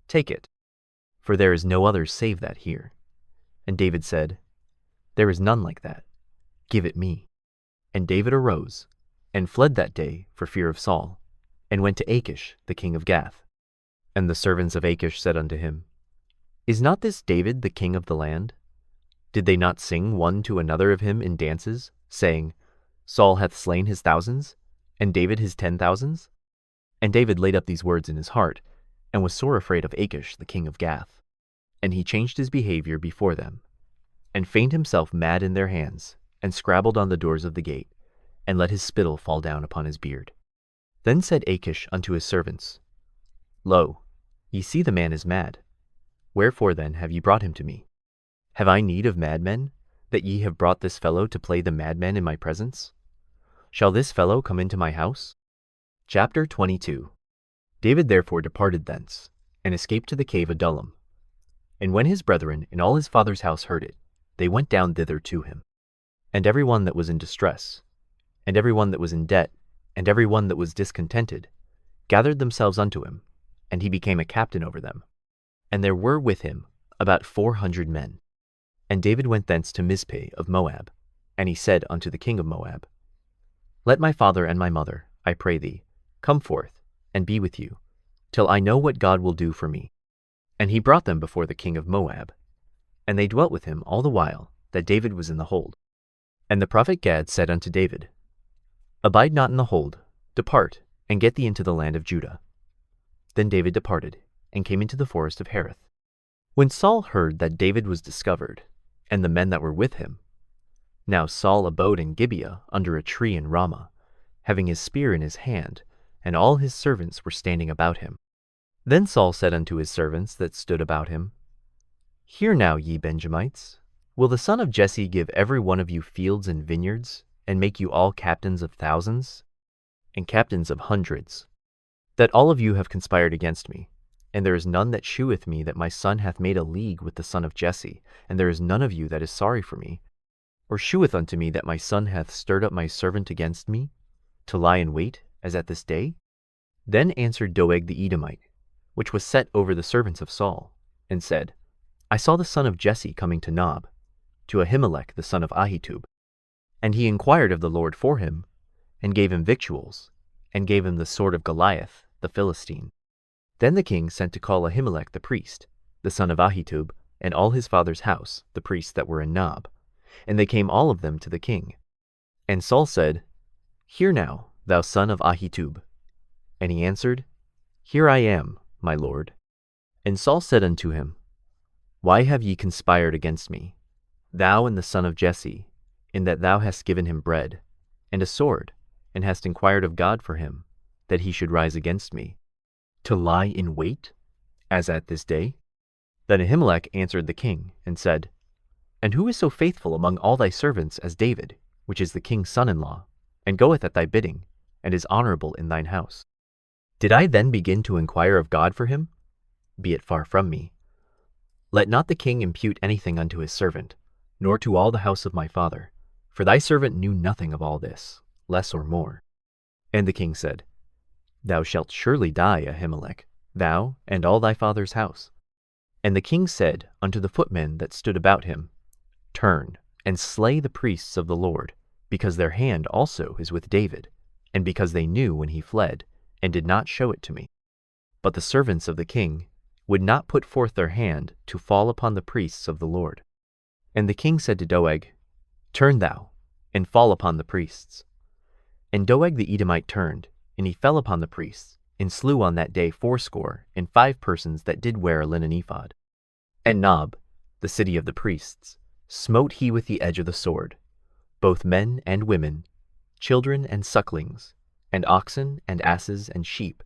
take it, for there is no other save that here. And David said, There is none like that. Give it me. And David arose, and fled that day for fear of Saul, and went to Achish the king of Gath. And the servants of Achish said unto him, Is not this David the king of the land? Did they not sing one to another of him in dances, saying, Saul hath slain his thousands, and David his 10,000s? And David laid up these words in his heart, and was sore afraid of Achish the king of Gath. And he changed his behavior before them, and feigned himself mad in their hands, and scrabbled on the doors of the gate, and let his spittle fall down upon his beard. Then said Achish unto his servants, Lo, ye see the man is mad. Wherefore then have ye brought him to me? Have I need of madmen, that ye have brought this fellow to play the madman in my presence? Shall this fellow come into my house? Chapter 22. David therefore departed thence, and escaped to the cave Adullam. And when his brethren and all his father's house heard it, they went down thither to him. And every one that was in distress, and every one that was in debt, and every one that was discontented, gathered themselves unto him, and he became a captain over them. And there were with him about 400 men. And David went thence to Mizpeh of Moab, and he said unto the king of Moab, Let my father and my mother, I pray thee, come forth, and be with you, till I know what God will do for me. And he brought them before the king of Moab. And they dwelt with him all the while that David was in the hold. And the prophet Gad said unto David, Abide not in the hold, depart, and get thee into the land of Judah. Then David departed, and came into the forest of Hereth. When Saul heard that David was discovered, and the men that were with him, now Saul abode in Gibeah under a tree in Ramah, having his spear in his hand, and all his servants were standing about him. Then Saul said unto his servants that stood about him, Hear now, ye Benjamites, will the son of Jesse give every one of you fields and vineyards, and make you all captains of thousands, and captains of hundreds, that all of you have conspired against me? And there is none that sheweth me that my son hath made a league with the son of Jesse, and there is none of you that is sorry for me, or sheweth unto me that my son hath stirred up my servant against me, to lie in wait, as at this day? Then answered Doeg the Edomite, which was set over the servants of Saul, and said, I saw the son of Jesse coming to Nob, to Ahimelech the son of Ahitub. And he inquired of the Lord for him, and gave him victuals, and gave him the sword of Goliath the Philistine. Then the king sent to call Ahimelech the priest, the son of Ahitub, and all his father's house, the priests that were in Nob. And they came all of them to the king. And Saul said, Hear now, thou son of Ahitub. And he answered, Here I am, my lord. And Saul said unto him, Why have ye conspired against me, thou and the son of Jesse, in that thou hast given him bread, and a sword, and hast inquired of God for him, that he should rise against me, to lie in wait, as at this day? Then Ahimelech answered the king, and said, And who is so faithful among all thy servants as David, which is the king's son-in-law, and goeth at thy bidding, and is honorable in thine house? Did I then begin to inquire of God for him? Be it far from me. Let not the king impute anything unto his servant, nor to all the house of my father, for thy servant knew nothing of all this, less or more. And the king said, Thou shalt surely die, Ahimelech, thou and all thy father's house. And the king said unto the footmen that stood about him, Turn, and slay the priests of the Lord, because their hand also is with David, and because they knew when he fled, and did not show it to me. But the servants of the king would not put forth their hand to fall upon the priests of the Lord. And the king said to Doeg, Turn thou, and fall upon the priests. And Doeg the Edomite turned, and he fell upon the priests, and slew on that day fourscore and 5 persons that did wear a linen ephod. And Nob, the city of the priests, smote he with the edge of the sword, both men and women, children and sucklings, and oxen and asses and sheep,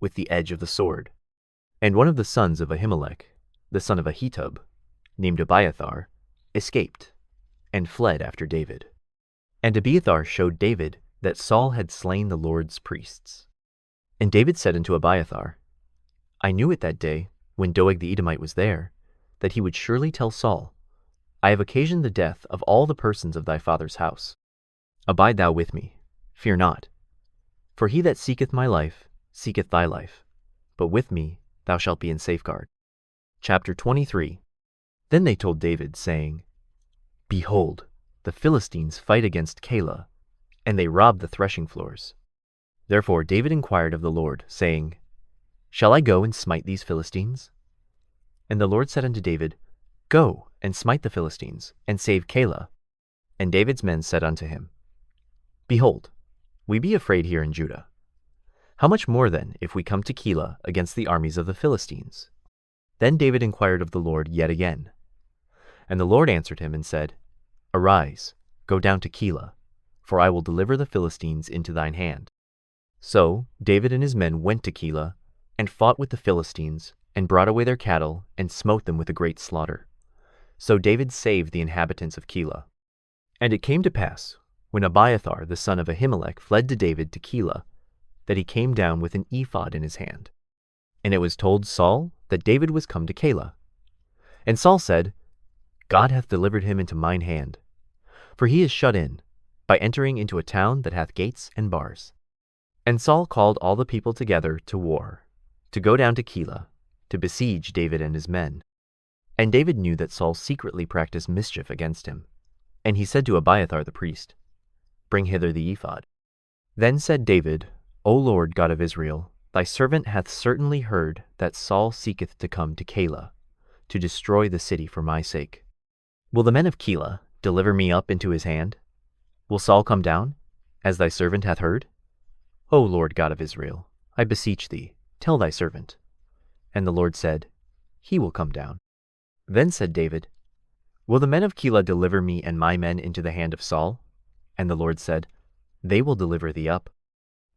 with the edge of the sword. And one of the sons of Ahimelech, the son of Ahitub, named Abiathar, escaped, and fled after David. And Abiathar showed David that Saul had slain the Lord's priests. And David said unto Abiathar, I knew it that day, when Doeg the Edomite was there, that he would surely tell Saul, I have occasioned the death of all the persons of thy father's house. Abide thou with me, fear not. For he that seeketh my life seeketh thy life, but with me thou shalt be in safeguard. Chapter 23. Then they told David, saying, Behold, the Philistines fight against Keilah, and they rob the threshing floors. Therefore David inquired of the Lord, saying, Shall I go and smite these Philistines? And the Lord said unto David, Go and smite the Philistines, and save Keilah. And David's men said unto him, Behold, we be afraid here in Judah. How much more then if we come to Keilah against the armies of the Philistines? Then David inquired of the Lord yet again. And the Lord answered him and said, Arise, go down to Keilah, for I will deliver the Philistines into thine hand. So David and his men went to Keilah, and fought with the Philistines, and brought away their cattle, and smote them with a great slaughter. So David saved the inhabitants of Keilah. And it came to pass, when Abiathar the son of Ahimelech fled to David to Keilah, that he came down with an ephod in his hand. And it was told Saul that David was come to Keilah. And Saul said, God hath delivered him into mine hand, for he is shut in, by entering into a town that hath gates and bars. And Saul called all the people together to war, to go down to Keilah, to besiege David and his men. And David knew that Saul secretly practiced mischief against him. And he said to Abiathar the priest, Bring hither the ephod. Then said David, O Lord God of Israel, thy servant hath certainly heard that Saul seeketh to come to Keilah, to destroy the city for my sake. Will the men of Keilah deliver me up into his hand? Will Saul come down, as thy servant hath heard? O Lord God of Israel, I beseech thee, tell thy servant. And the Lord said, He will come down. Then said David, Will the men of Keilah deliver me and my men into the hand of Saul? And the Lord said, They will deliver thee up.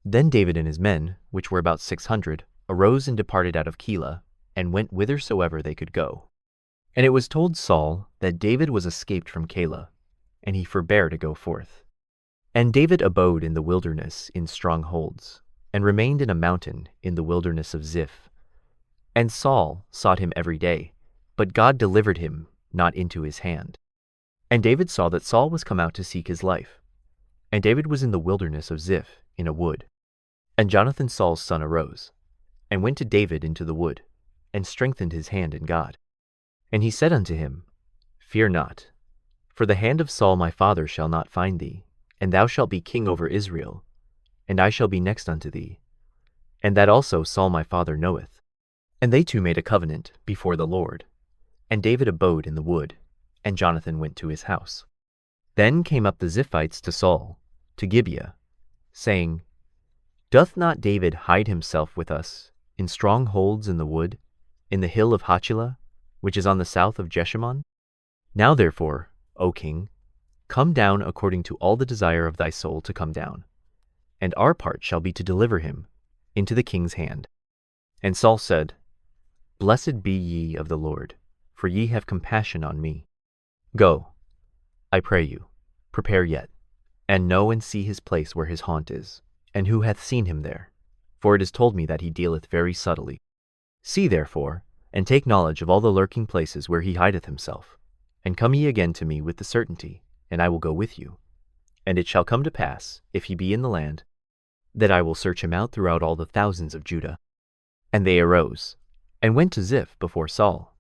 Then David and his men, which were about 600, arose and departed out of Keilah, and went whithersoever they could go. And it was told Saul that David was escaped from Keilah, and he forbare to go forth. And David abode in the wilderness in strongholds, and remained in a mountain in the wilderness of Ziph. And Saul sought him every day, but God delivered him not into his hand. And David saw that Saul was come out to seek his life. And David was in the wilderness of Ziph in a wood. And Jonathan Saul's son arose, and went to David into the wood, and strengthened his hand in God. And he said unto him, Fear not, for the hand of Saul my father shall not find thee, and thou shalt be king over Israel, and I shall be next unto thee. And that also Saul my father knoweth. And they two made a covenant before the Lord. And David abode in the wood, and Jonathan went to his house. Then came up the Ziphites to Saul, to Gibeah, saying, Doth not David hide himself with us in strongholds in the wood, in the hill of Hachilah, which is on the south of Jeshimon? Now therefore, O king, come down according to all the desire of thy soul to come down, and our part shall be to deliver him into the king's hand. And Saul said, Blessed be ye of the Lord, for ye have compassion on me. Go, I pray you, prepare yet, and know and see his place where his haunt is, and who hath seen him there, for it is told me that he dealeth very subtly. See therefore, and take knowledge of all the lurking places where he hideth himself, and come ye again to me with the certainty, and I will go with you. And it shall come to pass, if he be in the land, that I will search him out throughout all the thousands of Judah. And they arose, and went to Ziph before Saul.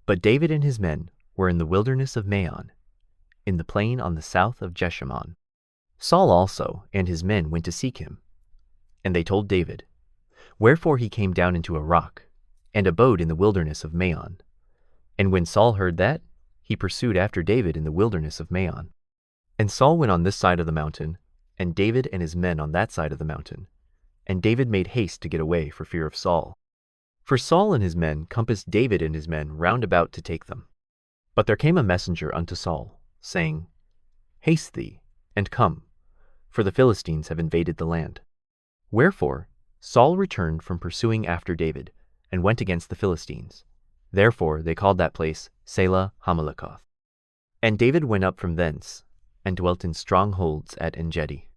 But David and his men were in the wilderness of Maon, in the plain on the south of Jeshimon. Saul also and his men went to seek him. And they told David, wherefore he came down into a rock, and abode in the wilderness of Maon. And when Saul heard that, he pursued after David in the wilderness of Maon. And Saul went on this side of the mountain, and David and his men on that side of the mountain. And David made haste to get away for fear of Saul. For Saul and his men compassed David and his men round about to take them. But there came a messenger unto Saul, saying, Haste thee, and come, for the Philistines have invaded the land. Wherefore Saul returned from pursuing after David, and went against the Philistines. Therefore they called that place Selah Hamalekoth. And David went up from thence, and dwelt in strongholds at En-gedi.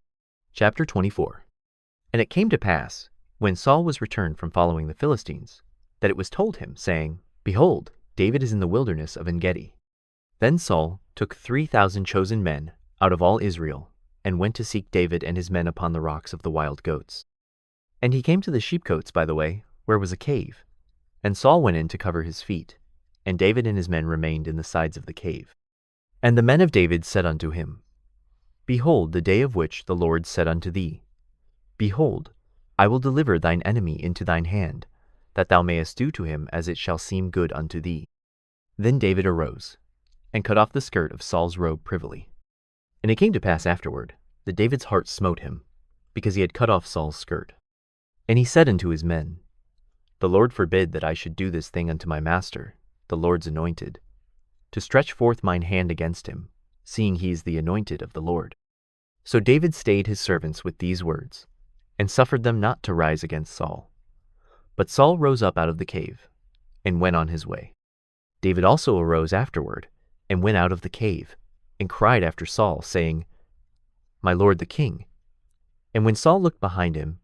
Chapter 24. And it came to pass, when Saul was returned from following the Philistines, that it was told him, saying, Behold, David is in the wilderness of En-gedi. Then Saul took 3,000 chosen men out of all Israel, and went to seek David and his men upon the rocks of the wild goats. And he came to the sheepcotes by the way, where was a cave. And Saul went in to cover his feet, and David and his men remained in the sides of the cave. And the men of David said unto him, Behold the day of which the Lord said unto thee, Behold, I will deliver thine enemy into thine hand, that thou mayest do to him as it shall seem good unto thee. Then David arose, and cut off the skirt of Saul's robe privily. And it came to pass afterward, that David's heart smote him, because he had cut off Saul's skirt. And he said unto his men, The Lord forbid that I should do this thing unto my master, the Lord's anointed, to stretch forth mine hand against him, seeing he is the anointed of the Lord. So David stayed his servants with these words, and suffered them not to rise against Saul. But Saul rose up out of the cave, and went on his way. David also arose afterward, and went out of the cave, and cried after Saul, saying, My lord the king. And when Saul looked behind him,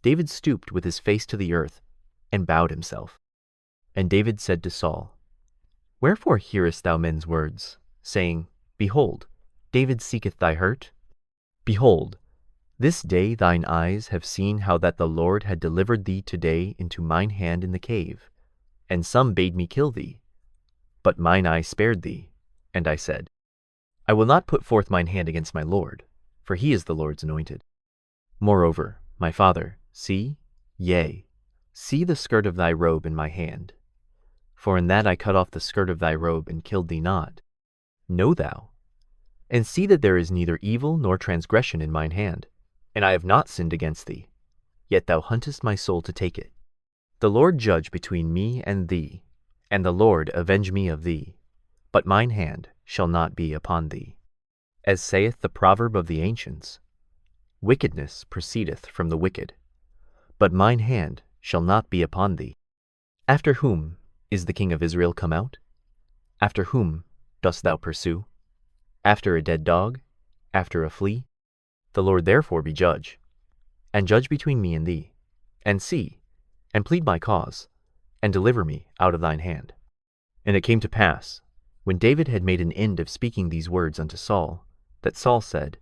David stooped with his face to the earth, and bowed himself. And David said to Saul, Wherefore hearest thou men's words, saying, Behold, David seeketh thy hurt? Behold, this day thine eyes have seen how that the Lord had delivered thee today into mine hand in the cave, and some bade me kill thee. But mine eye spared thee, and I said, I will not put forth mine hand against my Lord, for he is the Lord's anointed. Moreover, my father, see, yea, see the skirt of thy robe in my hand. For in that I cut off the skirt of thy robe and killed thee not. Know thou, and see that there is neither evil nor transgression in mine hand, and I have not sinned against thee. Yet thou huntest my soul to take it. The Lord judge between me and thee, and the Lord avenge me of thee, but mine hand shall not be upon thee. As saith the proverb of the ancients, Wickedness proceedeth from the wicked, but mine hand shall not be upon thee. After whom is the king of Israel come out? After whom dost thou pursue? After a dead dog? After a flea? The Lord therefore be judge, and judge between me and thee, and see, and plead my cause, and deliver me out of thine hand. And it came to pass, when David had made an end of speaking these words unto Saul, that Saul said,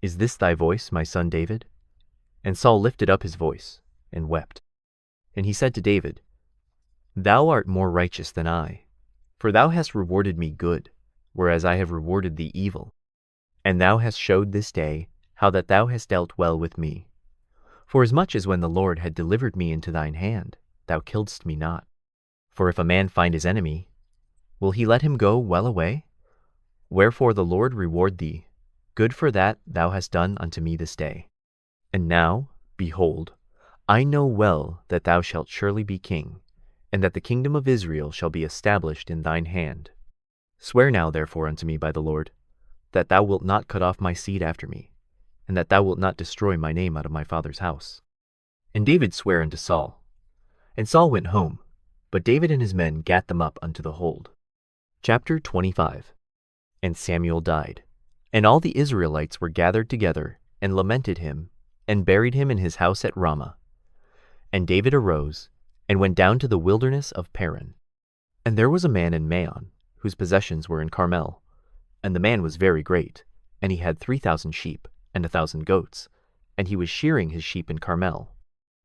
Is this thy voice, my son David? And Saul lifted up his voice, and wept. And he said to David, Thou art more righteous than I, for thou hast rewarded me good, whereas I have rewarded thee evil. And thou hast showed this day how that thou hast dealt well with me. Forasmuch as when the Lord had delivered me into thine hand, thou killedst me not. For if a man find his enemy, will he let him go well away? Wherefore the Lord reward thee, good for that thou hast done unto me this day. And now, behold, I know well that thou shalt surely be king, and that the kingdom of Israel shall be established in thine hand. Swear now therefore unto me by the Lord, that thou wilt not cut off my seed after me, and that thou wilt not destroy my name out of my father's house. And David sware unto Saul. And Saul went home, but David and his men gat them up unto the hold. Chapter 25. And Samuel died, and all the Israelites were gathered together, and lamented him, and buried him in his house at Ramah. And David arose, and went down to the wilderness of Paran. And there was a man in Maon, whose possessions were in Carmel. And the man was very great, and he had 3,000 sheep, and 1,000 goats, and he was shearing his sheep in Carmel.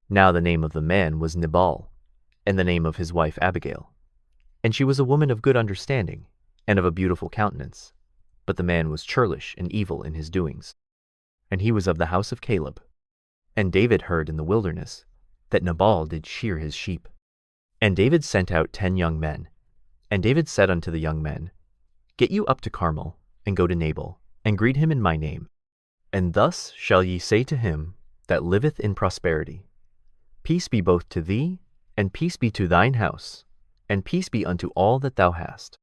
Now the name of the man was Nabal, and the name of his wife Abigail. And she was a woman of good understanding, and of a beautiful countenance. But the man was churlish and evil in his doings. And he was of the house of Caleb. And David heard in the wilderness that Nabal did shear his sheep. And David sent out 10 young men. And David said unto the young men, Get you up to Carmel, and go to Nabal, and greet him in my name. And thus shall ye say to him that liveth in prosperity, Peace be both to thee, and peace be to thine house, and peace be unto all that thou hast.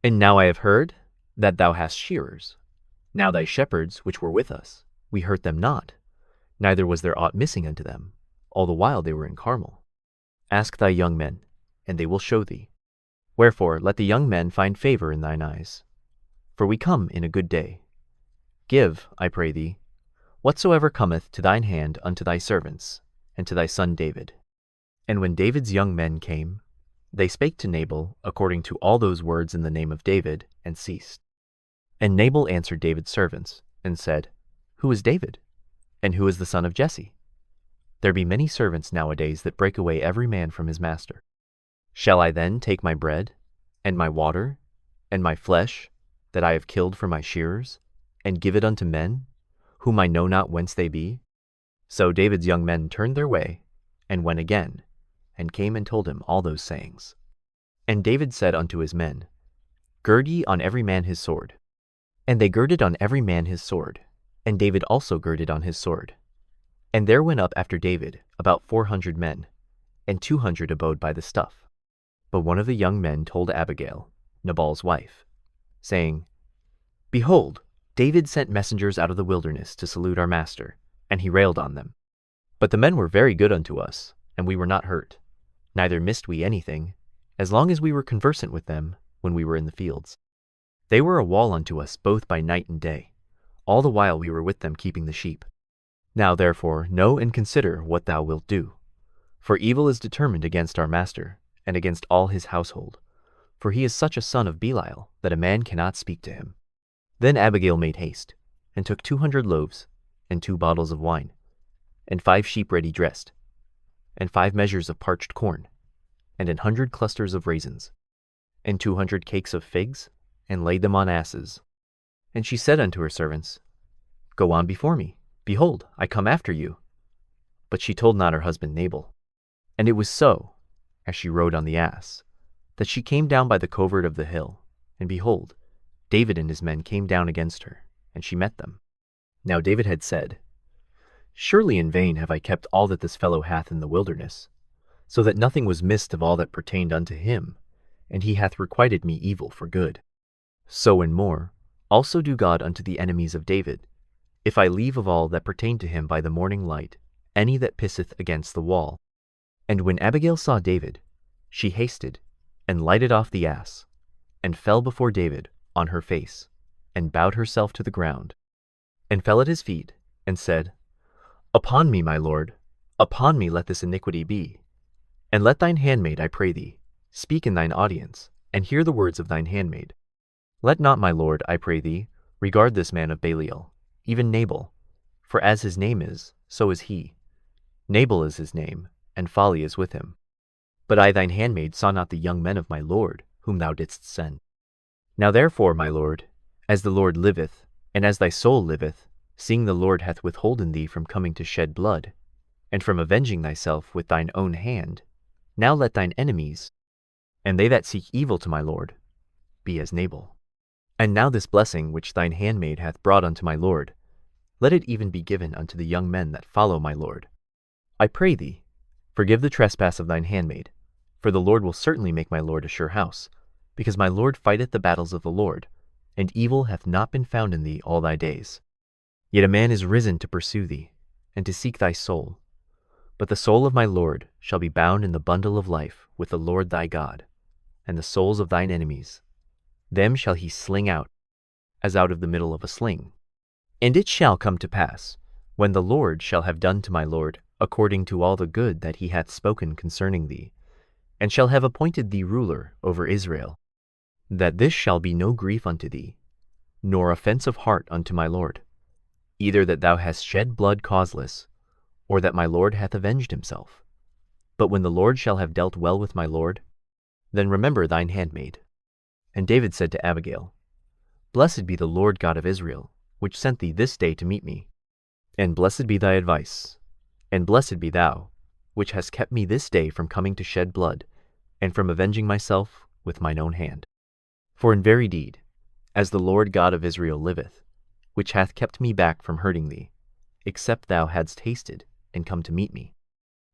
And now I have heard that thou hast shearers. Now thy shepherds, which were with us, we hurt them not, neither was there aught missing unto them, all the while they were in Carmel. Ask thy young men, and they will show thee. Wherefore let the young men find favor in thine eyes. For we come in a good day. Give, I pray thee, whatsoever cometh to thine hand unto thy servants, and to thy son David. And when David's young men came, they spake to Nabal according to all those words in the name of David, and ceased. And Nabal answered David's servants, and said, Who is David? And who is the son of Jesse? There be many servants nowadays that break away every man from his master. Shall I then take my bread, and my water, and my flesh, that I have killed for my shearers, and give it unto men, whom I know not whence they be? So David's young men turned their way, and went again, and came and told him all those sayings. And David said unto his men, Gird ye on every man his sword. And they girded on every man his sword, and David also girded on his sword. And there went up after David about 400 men, and 200 abode by the stuff. But one of the young men told Abigail, Nabal's wife, saying, Behold, David sent messengers out of the wilderness to salute our master, and he railed on them. But the men were very good unto us, and we were not hurt, neither missed we anything, as long as we were conversant with them when we were in the fields. They were a wall unto us both by night and day, all the while we were with them keeping the sheep. Now therefore know and consider what thou wilt do. For evil is determined against our master, and against all his household. For he is such a son of Belial, that a man cannot speak to him. Then Abigail made haste, and took 200 loaves, and 2 bottles of wine, and 5 sheep ready dressed, and 5 measures of parched corn, and 100 clusters of raisins, and 200 cakes of figs, and laid them on asses. And she said unto her servants, Go on before me. Behold, I come after you. But she told not her husband Nabal. And it was so, as she rode on the ass, that she came down by the covert of the hill, and behold, David and his men came down against her, and she met them. Now David had said, Surely in vain have I kept all that this fellow hath in the wilderness, so that nothing was missed of all that pertained unto him, and he hath requited me evil for good. So and more, also do God unto the enemies of David, if I leave of all that pertained to him by the morning light any that pisseth against the wall. And when Abigail saw David, she hasted, and lighted off the ass, and fell before David on her face, and bowed herself to the ground, and fell at his feet, and said, Upon me, my lord, upon me let this iniquity be. And let thine handmaid, I pray thee, speak in thine audience, and hear the words of thine handmaid. Let not, my lord, I pray thee, regard this man of Belial, even Nabal, for as his name is, so is he. Nabal is his name, and folly is with him. But I thine handmaid saw not the young men of my lord, whom thou didst send. Now therefore, my lord, as the Lord liveth, and as thy soul liveth, seeing the Lord hath withholden thee from coming to shed blood, and from avenging thyself with thine own hand, now let thine enemies, and they that seek evil to my lord, be as Nabal. And now this blessing which thine handmaid hath brought unto my lord, let it even be given unto the young men that follow my lord. I pray thee, forgive the trespass of thine handmaid, for the Lord will certainly make my lord a sure house, because my lord fighteth the battles of the Lord, and evil hath not been found in thee all thy days. Yet a man is risen to pursue thee, and to seek thy soul. But the soul of my lord shall be bound in the bundle of life with the Lord thy God, and the souls of thine enemies. Them shall he sling out, as out of the middle of a sling. And it shall come to pass, when the Lord shall have done to my lord according to all the good that he hath spoken concerning thee, and shall have appointed thee ruler over Israel, that this shall be no grief unto thee, nor offense of heart unto my lord, either that thou hast shed blood causeless, or that my lord hath avenged himself. But when the Lord shall have dealt well with my lord, then remember thine handmaid. And David said to Abigail, Blessed be the Lord God of Israel, which sent thee this day to meet me. And blessed be thy advice, and blessed be thou, which hast kept me this day from coming to shed blood, and from avenging myself with mine own hand. For in very deed, as the Lord God of Israel liveth, which hath kept me back from hurting thee, except thou hadst hasted and come to meet me,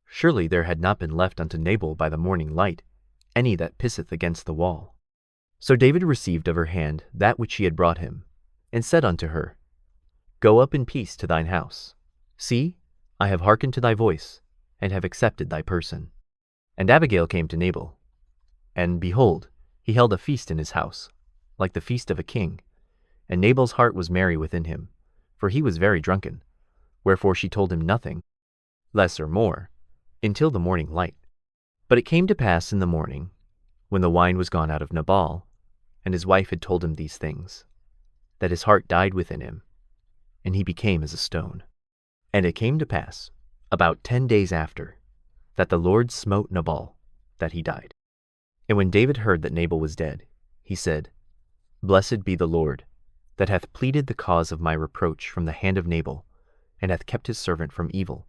surely there had not been left unto Nabal by the morning light any that pisseth against the wall. So David received of her hand that which she had brought him, and said unto her, Go up in peace to thine house. See, I have hearkened to thy voice, and have accepted thy person. And Abigail came to Nabal, and behold, he held a feast in his house, like the feast of a king. And Nabal's heart was merry within him, for he was very drunken, wherefore she told him nothing, less or more, until the morning light. But it came to pass in the morning, when the wine was gone out of Nabal, and his wife had told him these things, that his heart died within him, and he became as a stone. And it came to pass, about 10 days after, that the Lord smote Nabal, that he died. And when David heard that Nabal was dead, he said, Blessed be the Lord, that hath pleaded the cause of my reproach from the hand of Nabal, and hath kept his servant from evil.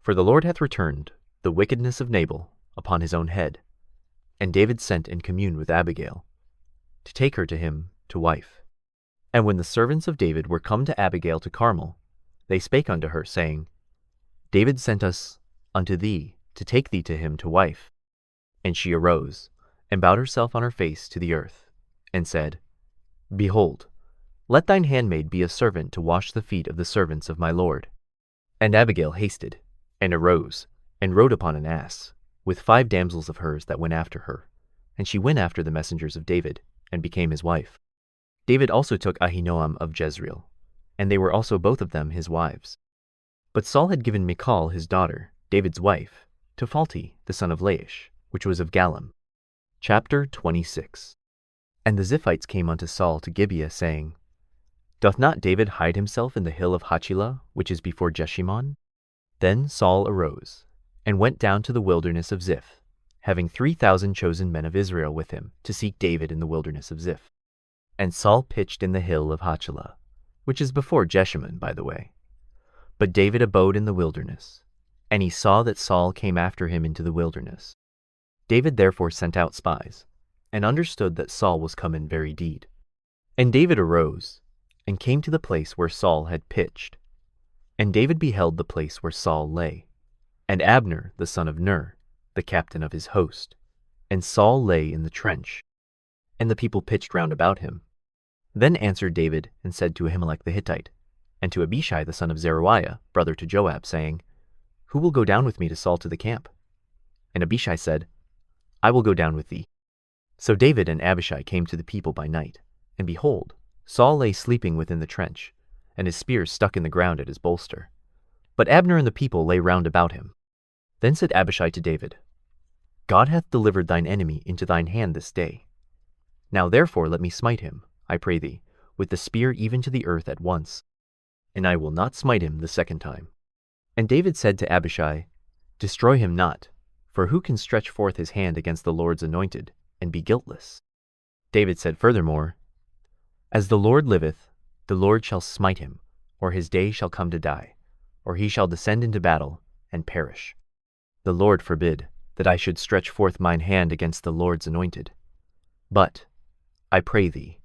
For the Lord hath returned the wickedness of Nabal upon his own head. And David sent and communed with Abigail, to take her to him to wife. And when the servants of David were come to Abigail to Carmel, they spake unto her, saying, David sent us unto thee to take thee to him to wife. And she arose, and bowed herself on her face to the earth, and said, Behold, let thine handmaid be a servant to wash the feet of the servants of my lord. And Abigail hasted, and arose, and rode upon an ass, with 5 damsels of hers that went after her. And she went after the messengers of David, and became his wife. David also took Ahinoam of Jezreel, and they were also both of them his wives. But Saul had given Michal his daughter, David's wife, to Phalti the son of Laish, which was of Gallim. Chapter 26. And the Ziphites came unto Saul to Gibeah, saying, Doth not David hide himself in the hill of Hachilah, which is before Jeshimon? Then Saul arose, and went down to the wilderness of Ziph, having 3,000 chosen men of Israel with him, to seek David in the wilderness of Ziph. And Saul pitched in the hill of Hachilah, which is before Jeshimon, by the way. But David abode in the wilderness, and he saw that Saul came after him into the wilderness. David therefore sent out spies, and understood that Saul was come in very deed. And David arose, and came to the place where Saul had pitched. And David beheld the place where Saul lay, and Abner the son of Ner, the captain of his host. And Saul lay in the trench, and the people pitched round about him. Then answered David, and said to Ahimelech the Hittite, and to Abishai the son of Zeruiah, brother to Joab, saying, Who will go down with me to Saul to the camp? And Abishai said, I will go down with thee. So David and Abishai came to the people by night, and behold, Saul lay sleeping within the trench, and his spear stuck in the ground at his bolster. But Abner and the people lay round about him. Then said Abishai to David, God hath delivered thine enemy into thine hand this day. Now therefore let me smite him, I pray thee, with the spear even to the earth at once, and I will not smite him the second time. And David said to Abishai, Destroy him not, for who can stretch forth his hand against the Lord's anointed, and be guiltless? David said furthermore, As the Lord liveth, the Lord shall smite him, or his day shall come to die, or he shall descend into battle, and perish. The Lord forbid that I should stretch forth mine hand against the Lord's anointed. But, I pray thee,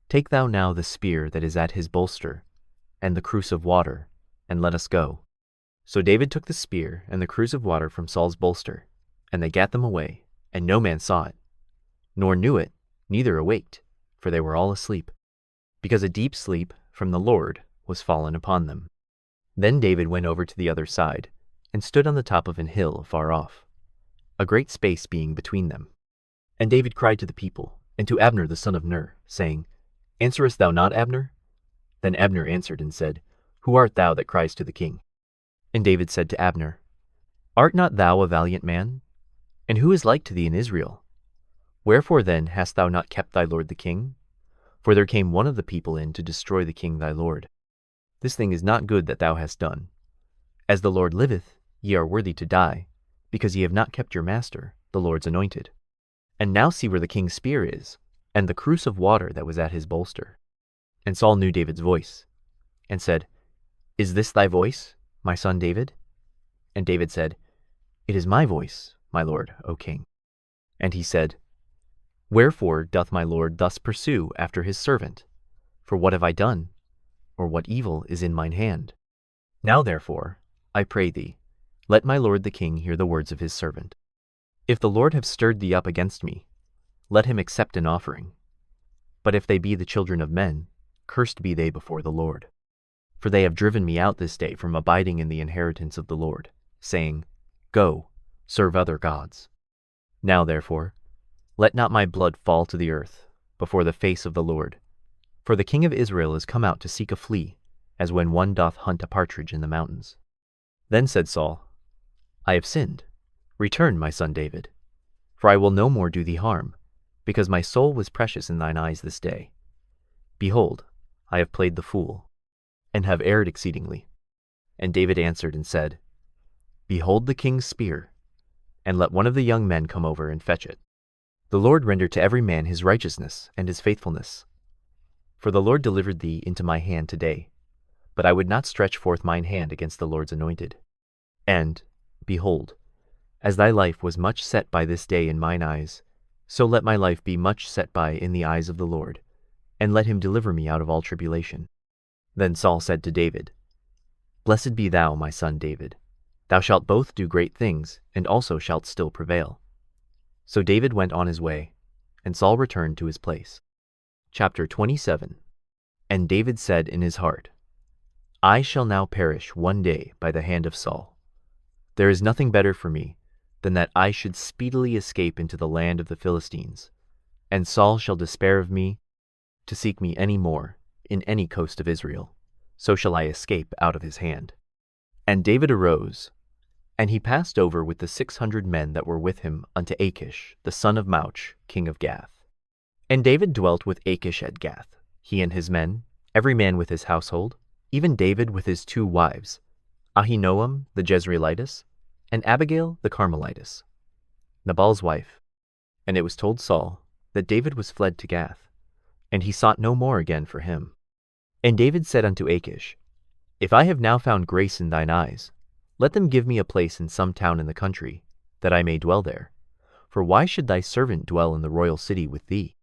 take thou now the spear that is at his bolster, and the cruse of water, and let us go. So David took the spear and the cruse of water from Saul's bolster, and they gat them away, and no man saw it, nor knew it, neither awaked, for they were all asleep, because a deep sleep from the Lord was fallen upon them. Then David went over to the other side, and stood on the top of an hill afar off, a great space being between them. And David cried to the people, and to Abner the son of Ner, saying, Answerest thou not, Abner? Then Abner answered and said, Who art thou that cries to the king? And David said to Abner, Art not thou a valiant man? And who is like to thee in Israel? Wherefore then hast thou not kept thy lord the king? For there came one of the people in to destroy the king thy lord. This thing is not good that thou hast done. As the Lord liveth, ye are worthy to die, because ye have not kept your master, the Lord's anointed. And now see where the king's spear is, and the cruse of water that was at his bolster. And Saul knew David's voice, and said, Is this thy voice, my son David? And David said, It is my voice, my lord, O king. And he said, Wherefore doth my lord thus pursue after his servant? For what have I done? Or what evil is in mine hand? Now therefore, I pray thee, let my lord the king hear the words of his servant. If the Lord have stirred thee up against me, let him accept an offering. But if they be the children of men, cursed be they before the Lord. For they have driven me out this day from abiding in the inheritance of the Lord, saying, Go, serve other gods. Now therefore, let not my blood fall to the earth before the face of the Lord. For the king of Israel is come out to seek a flea, as when one doth hunt a partridge in the mountains. Then said Saul, I have sinned. Return, my son David, for I will no more do thee harm, because my soul was precious in thine eyes this day. Behold, I have played the fool, and have erred exceedingly. And David answered and said, Behold the king's spear, and let one of the young men come over and fetch it. The Lord render to every man his righteousness and his faithfulness. For the Lord delivered thee into my hand today, but I would not stretch forth mine hand against the Lord's anointed. And, behold, as thy life was much set by this day in mine eyes, so let my life be much set by in the eyes of the Lord, and let him deliver me out of all tribulation. Then Saul said to David, Blessed be thou, my son David. Thou shalt both do great things, and also shalt still prevail. So David went on his way, and Saul returned to his place. Chapter 27. And David said in his heart, I shall now perish one day by the hand of Saul. There is nothing better for me than that I should speedily escape into the land of the Philistines, and Saul shall despair of me to seek me any more in any coast of Israel. So shall I escape out of his hand. And David arose, And he passed over with the 600 men that were with him unto Achish, the son of Mauch, king of Gath. And David dwelt with Achish at Gath, he and his men, every man with his household, even David with his 2 wives, Ahinoam the Jezreelitess, and Abigail the Carmelitess, Nabal's wife. And it was told Saul that David was fled to Gath, and he sought no more again for him. And David said unto Achish, If I have now found grace in thine eyes, let them give me a place in some town in the country, that I may dwell there. For why should thy servant dwell in the royal city with thee?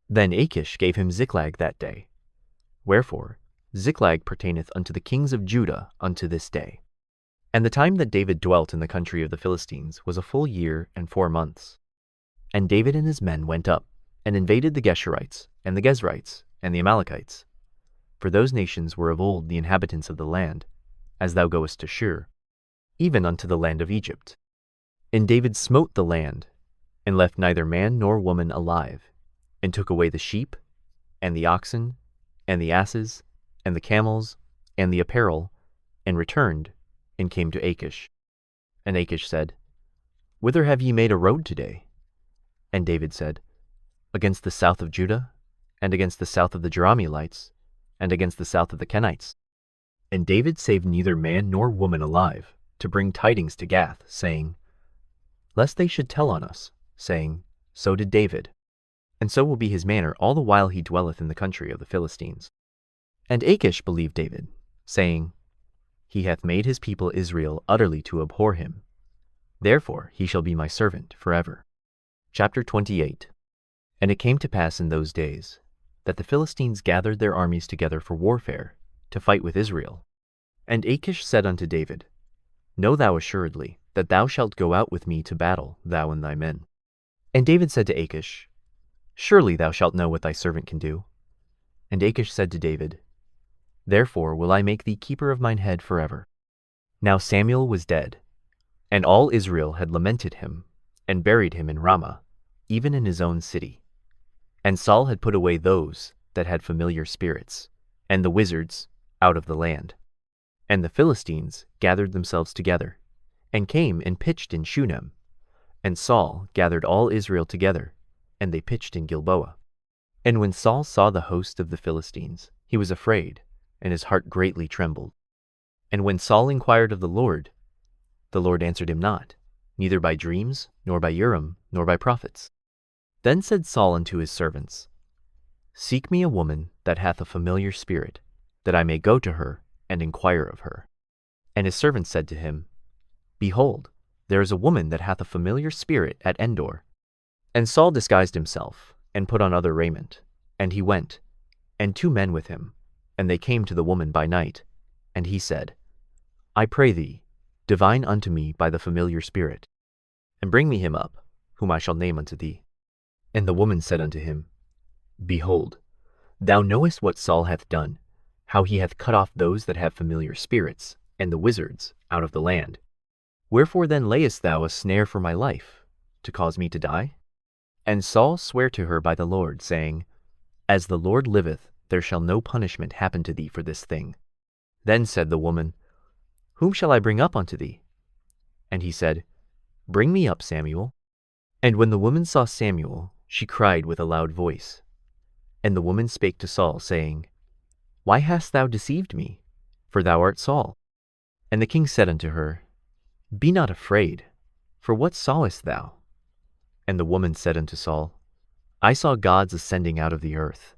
Then Achish gave him Ziklag that day. Wherefore Ziklag pertaineth unto the kings of Judah unto this day. And the time that David dwelt in the country of the Philistines was a full year and 4 months. And David and his men went up, and invaded the Geshurites, and the Gezrites, and the Amalekites. For those nations were of old the inhabitants of the land, as thou goest to Shur, even unto the land of Egypt. And David smote the land, and left neither man nor woman alive, and took away the sheep, and the oxen, and the asses, and the camels, and the apparel, and returned, and came to Achish. And Achish said, Whither have ye made a road today? And David said, Against the south of Judah, and against the south of the Jerahmeelites, and against the south of the Kenites. And David saved neither man nor woman alive, to bring tidings to Gath, saying, Lest they should tell on us, saying, So did David. And so will be his manner all the while he dwelleth in the country of the Philistines. And Achish believed David, saying, He hath made his people Israel utterly to abhor him. Therefore he shall be my servant forever. Chapter 28. And it came to pass in those days, that the Philistines gathered their armies together for warfare, to fight with Israel. And Achish said unto David, Know thou assuredly that thou shalt go out with me to battle, thou and thy men. And David said to Achish, Surely thou shalt know what thy servant can do. And Achish said to David, Therefore will I make thee keeper of mine head forever. Now Samuel was dead, and all Israel had lamented him, and buried him in Ramah, even in his own city. And Saul had put away those that had familiar spirits, and the wizards, out of the land. And the Philistines gathered themselves together, and came and pitched in Shunem. And Saul gathered all Israel together, and they pitched in Gilboa. And when Saul saw the host of the Philistines, he was afraid, and his heart greatly trembled. And when Saul inquired of the Lord answered him not, neither by dreams, nor by Urim, nor by prophets. Then said Saul unto his servants, Seek me a woman that hath a familiar spirit, that I may go to her, and inquire of her. And his servants said to him, Behold, there is a woman that hath a familiar spirit at Endor. And Saul disguised himself, and put on other raiment, and he went, and 2 men with him, and they came to the woman by night. And he said, I pray thee, divine unto me by the familiar spirit, and bring me him up, whom I shall name unto thee. And the woman said unto him, Behold, thou knowest what Saul hath done, how he hath cut off those that have familiar spirits, and the wizards, out of the land. Wherefore then layest thou a snare for my life, to cause me to die? And Saul sware to her by the Lord, saying, As the Lord liveth, there shall no punishment happen to thee for this thing. Then said the woman, Whom shall I bring up unto thee? And he said, Bring me up Samuel. And when the woman saw Samuel, she cried with a loud voice. And the woman spake to Saul, saying, Why hast thou deceived me? For thou art Saul. And the king said unto her, Be not afraid, for what sawest thou? And the woman said unto Saul, I saw gods ascending out of the earth.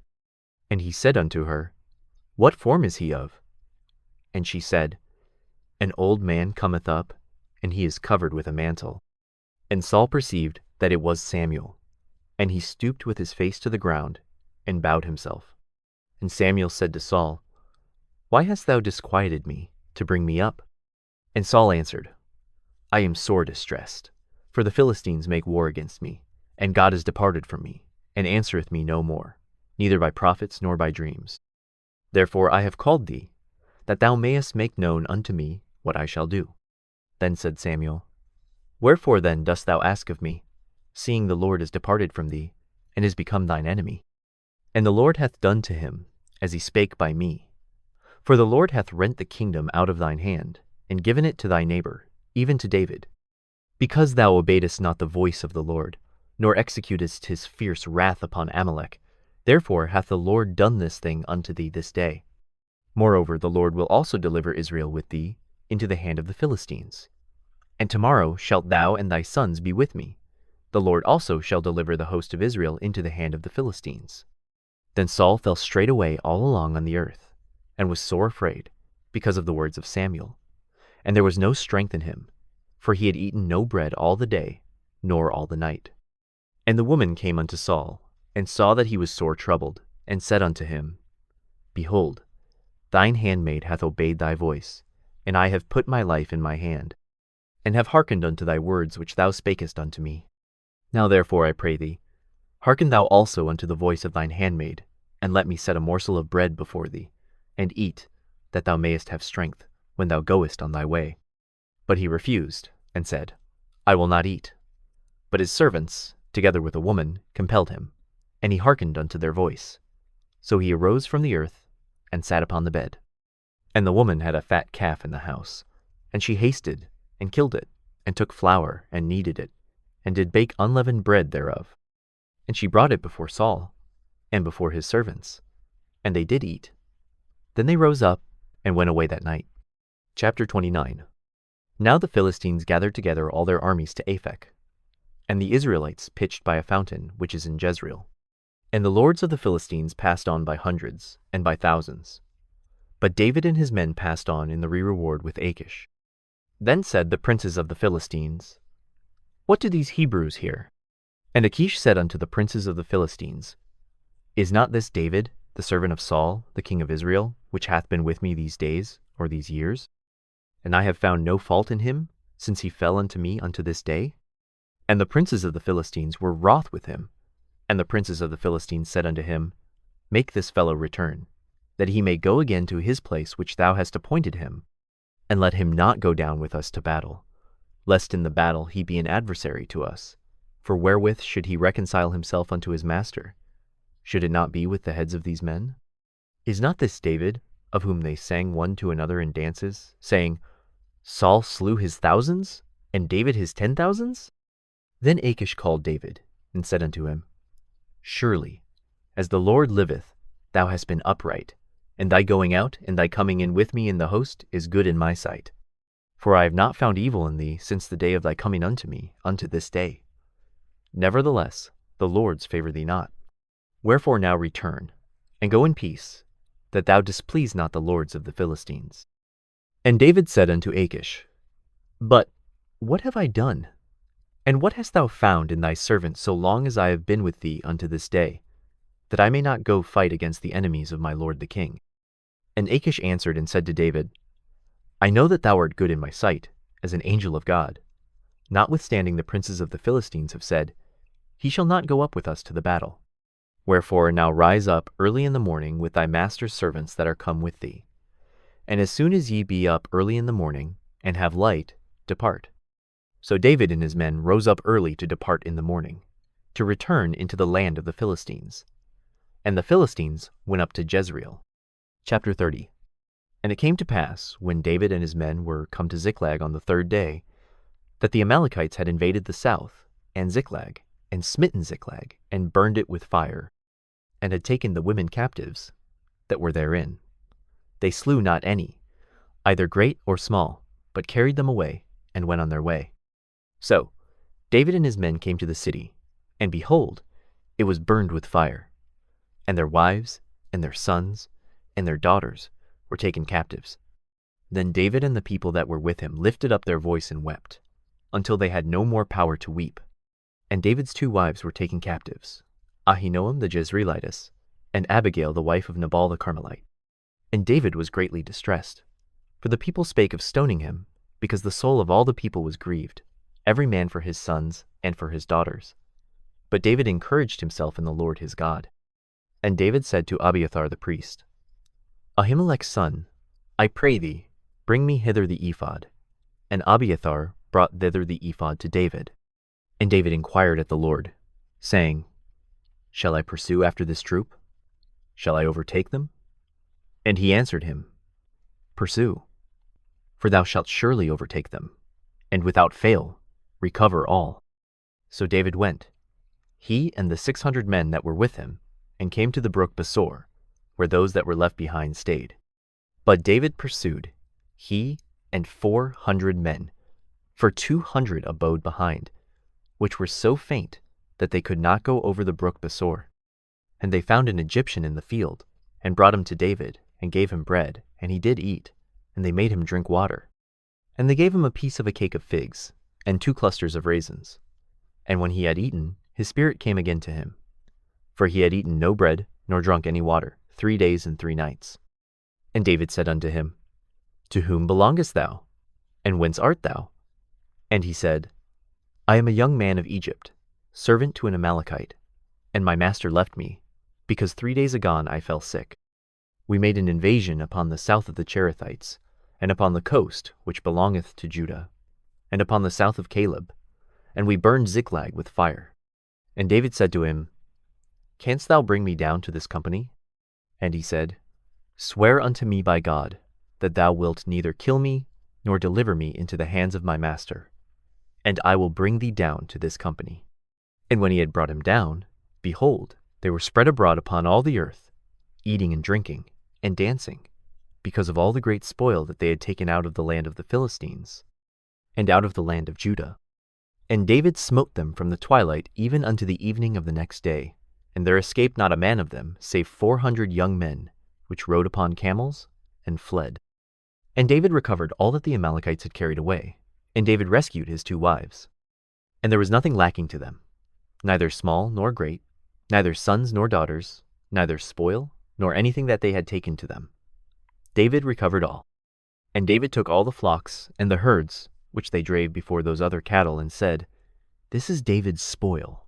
And he said unto her, What form is he of? And she said, An old man cometh up, and he is covered with a mantle. And Saul perceived that it was Samuel, and he stooped with his face to the ground, and bowed himself. And Samuel said to Saul, Why hast thou disquieted me, to bring me up? And Saul answered, I am sore distressed, for the Philistines make war against me, and God is departed from me, and answereth me no more, neither by prophets nor by dreams. Therefore I have called thee, that thou mayest make known unto me what I shall do. Then said Samuel, Wherefore then dost thou ask of me, seeing the Lord is departed from thee, and is become thine enemy? And the Lord hath done to him, as he spake by me. For the Lord hath rent the kingdom out of thine hand, and given it to thy neighbor, even to David, because thou obeyedst not the voice of the Lord, nor executest his fierce wrath upon Amalek, therefore hath the Lord done this thing unto thee this day. Moreover, the Lord will also deliver Israel with thee into the hand of the Philistines. And tomorrow shalt thou and thy sons be with me. The Lord also shall deliver the host of Israel into the hand of the Philistines. Then Saul fell straightway all along on the earth, and was sore afraid, because of the words of Samuel. And there was no strength in him, for he had eaten no bread all the day, nor all the night. And the woman came unto Saul, and saw that he was sore troubled, and said unto him, Behold, thine handmaid hath obeyed thy voice, and I have put my life in my hand, and have hearkened unto thy words which thou spakest unto me. Now therefore, I pray thee, hearken thou also unto the voice of thine handmaid, and let me set a morsel of bread before thee, and eat, that thou mayest have strength when thou goest on thy way. But he refused, and said, I will not eat. But his servants, together with a woman, compelled him, and he hearkened unto their voice. So he arose from the earth, and sat upon the bed. And the woman had a fat calf in the house, and she hasted, and killed it, and took flour, and kneaded it, and did bake unleavened bread thereof. And she brought it before Saul, and before his servants, and they did eat. Then they rose up, and went away that night. Chapter 29. Now the Philistines gathered together all their armies to Aphek, and the Israelites pitched by a fountain which is in Jezreel. And the lords of the Philistines passed on by hundreds, and by thousands. But David and his men passed on in the rereward with Achish. Then said the princes of the Philistines, What do these Hebrews here? And Achish said unto the princes of the Philistines, Is not this David, the servant of Saul, the king of Israel, which hath been with me these days, or these years? And I have found no fault in him, since he fell unto me unto this day? And the princes of the Philistines were wroth with him. And the princes of the Philistines said unto him, Make this fellow return, that he may go again to his place which thou hast appointed him, and let him not go down with us to battle, lest in the battle he be an adversary to us. For wherewith should he reconcile himself unto his master? Should it not be with the heads of these men? Is not this David, of whom they sang one to another in dances, saying, Saul slew his thousands, and David his 10,000s? Then Achish called David, and said unto him, Surely, as the Lord liveth, thou hast been upright, and thy going out and thy coming in with me in the host is good in my sight. For I have not found evil in thee since the day of thy coming unto me, unto this day. Nevertheless, the Lord's favour thee not. Wherefore now return, and go in peace, that thou displease not the lords of the Philistines. And David said unto Achish, But what have I done? And what hast thou found in thy servant so long as I have been with thee unto this day, that I may not go fight against the enemies of my lord the king? And Achish answered and said to David, I know that thou art good in my sight, as an angel of God. Notwithstanding the princes of the Philistines have said, He shall not go up with us to the battle. Wherefore now rise up early in the morning with thy master's servants that are come with thee. And as soon as ye be up early in the morning, and have light, depart. So David and his men rose up early to depart in the morning, to return into the land of the Philistines. And the Philistines went up to Jezreel. Chapter 30. And it came to pass, when David and his men were come to Ziklag on the third day, that the Amalekites had invaded the south, and Ziklag, and smitten Ziklag, and burned it with fire, and had taken the women captives that were therein. They slew not any, either great or small, but carried them away, and went on their way. So David and his men came to the city, and behold, it was burned with fire, and their wives, and their sons, and their daughters were taken captives. Then David and the people that were with him lifted up their voice and wept, until they had no more power to weep. And David's 2 wives were taken captives, Ahinoam the Jezreelitess, and Abigail the wife of Nabal the Carmelite. And David was greatly distressed, for the people spake of stoning him, because the soul of all the people was grieved, every man for his sons and for his daughters. But David encouraged himself in the Lord his God. And David said to Abiathar the priest, Ahimelech's son, I pray thee, bring me hither the ephod. And Abiathar brought thither the ephod to David. And David inquired at the Lord, saying, Shall I pursue after this troop? Shall I overtake them? And he answered him, Pursue, for thou shalt surely overtake them. and without fail recover all. So David went, he and the 600 men that were with him, and came to the brook Besor, where those that were left behind stayed. But David pursued, he and 400 men, for 200 abode behind, which were so faint that they could not go over the brook Besor. And they found an Egyptian in the field, and brought him to David, and gave him bread, and he did eat, and they made him drink water. And they gave him a piece of a cake of figs, and 2 clusters of raisins. And when he had eaten, his spirit came again to him. For he had eaten no bread, nor drunk any water, 3 days and 3 nights. And David said unto him, To whom belongest thou? And whence art thou? And he said, I am a young man of Egypt, servant to an Amalekite, and my master left me, because 3 days agone I fell sick. We made an invasion upon the south of the Cherethites, and upon the coast which belongeth to Judah, and upon the south of Caleb, and we burned Ziklag with fire. And David said to him, Canst thou bring me down to this company? And he said, Swear unto me by God, that thou wilt neither kill me, nor deliver me into the hands of my master, and I will bring thee down to this company. And when he had brought him down, behold, they were spread abroad upon all the earth, eating and drinking, and dancing, because of all the great spoil that they had taken out of the land of the Philistines, and out of the land of Judah. And David smote them from the twilight even unto the evening of the next day, and there escaped not a man of them, save 400 young men, which rode upon camels, and fled. And David recovered all that the Amalekites had carried away, and David rescued his 2 wives. And there was nothing lacking to them, neither small nor great, neither sons nor daughters, neither spoil, nor anything that they had taken to them. David recovered all. And David took all the flocks and the herds, which they drave before those other cattle, and said, This is David's spoil.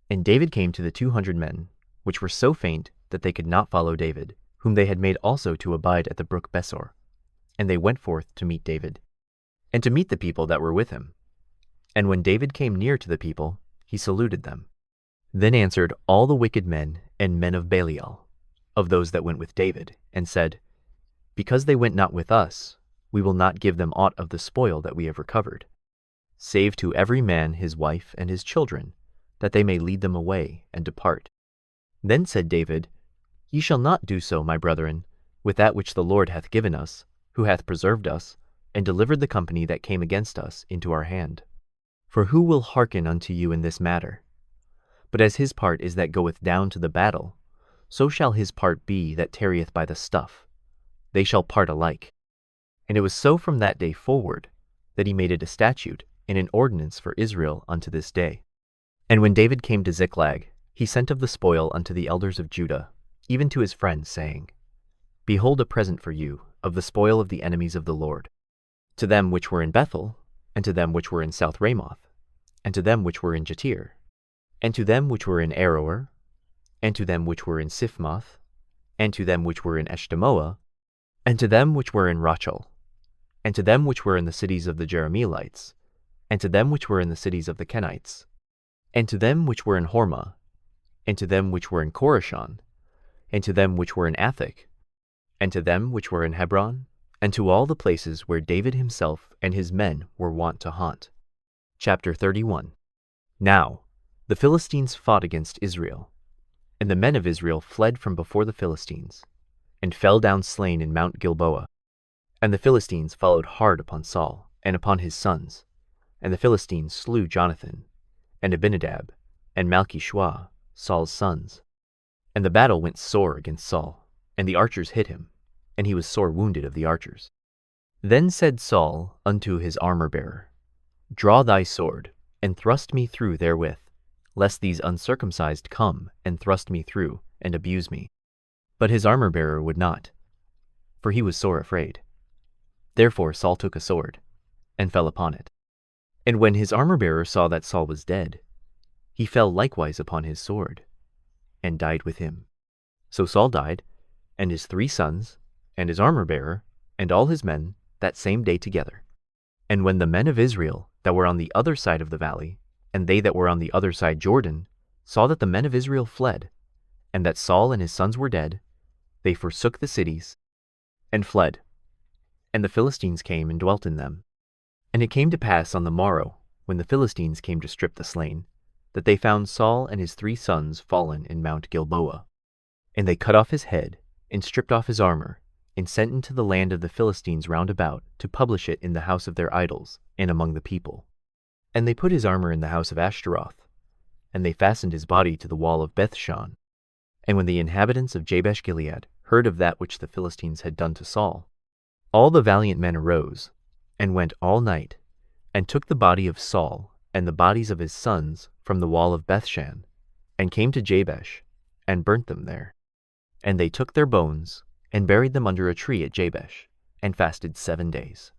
And David came to the 200 men, which were so faint that they could not follow David, whom they had made also to abide at the brook Besor. And they went forth to meet David, and to meet the people that were with him. And when David came near to the people, he saluted them. Then answered all the wicked men and men of Belial, of those that went with David, and said, Because they went not with us, we will not give them aught of the spoil that we have recovered, save to every man his wife and his children, that they may lead them away and depart. Then said David, Ye shall not do so, my brethren, with that which the Lord hath given us, who hath preserved us, and delivered the company that came against us into our hand. For who will hearken unto you in this matter? But as his part is that goeth down to the battle, so shall his part be that tarrieth by the stuff. They shall part alike. And it was so from that day forward, that he made it a statute and an ordinance for Israel unto this day. And when David came to Ziklag, he sent of the spoil unto the elders of Judah, even to his friends, saying, Behold a present for you of the spoil of the enemies of the Lord, to them which were in Bethel, and to them which were in South Ramoth, and to them which were in Jatir, and to them which were in Aroer, and to them which were in Siphmoth, and to them which were in Eshtemoa, and to them which were in Rachel, and to them which were in the cities of the Jerahmeelites, and to them which were in the cities of the Kenites, and to them which were in Hormah, and to them which were in Chorashon, and to them which were in Athik, and to them which were in Hebron, and to all the places where David himself and his men were wont to haunt. Chapter 31. Now the Philistines fought against Israel, and the men of Israel fled from before the Philistines, and fell down slain in Mount Gilboa. And the Philistines followed hard upon Saul, and upon his sons, and the Philistines slew Jonathan, and Abinadab, and Malchishua, Saul's sons. And the battle went sore against Saul, and the archers hit him, and he was sore wounded of the archers. Then said Saul unto his armor-bearer, Draw thy sword, and thrust me through therewith, lest these uncircumcised come and thrust me through, and abuse me. But his armor-bearer would not, for he was sore afraid. Therefore Saul took a sword, and fell upon it. And when his armor-bearer saw that Saul was dead, he fell likewise upon his sword, and died with him. So Saul died, and his 3 sons, and his armor-bearer, and all his men, that same day together. And when the men of Israel that were on the other side of the valley, and they that were on the other side Jordan, saw that the men of Israel fled, and that Saul and his sons were dead, they forsook the cities, and fled. And the Philistines came and dwelt in them. And it came to pass on the morrow, when the Philistines came to strip the slain, that they found Saul and his 3 sons fallen in Mount Gilboa. And they cut off his head, and stripped off his armor, and sent into the land of the Philistines round about, to publish it in the house of their idols, and among the people. And they put his armor in the house of Ashtaroth, and they fastened his body to the wall of Bethshan. And when the inhabitants of Jabesh-Gilead heard of that which the Philistines had done to Saul, all the valiant men arose, and went all night, and took the body of Saul and the bodies of his sons from the wall of Bethshan, and came to Jabesh, and burnt them there. And they took their bones, and buried them under a tree at Jabesh, and fasted 7 days.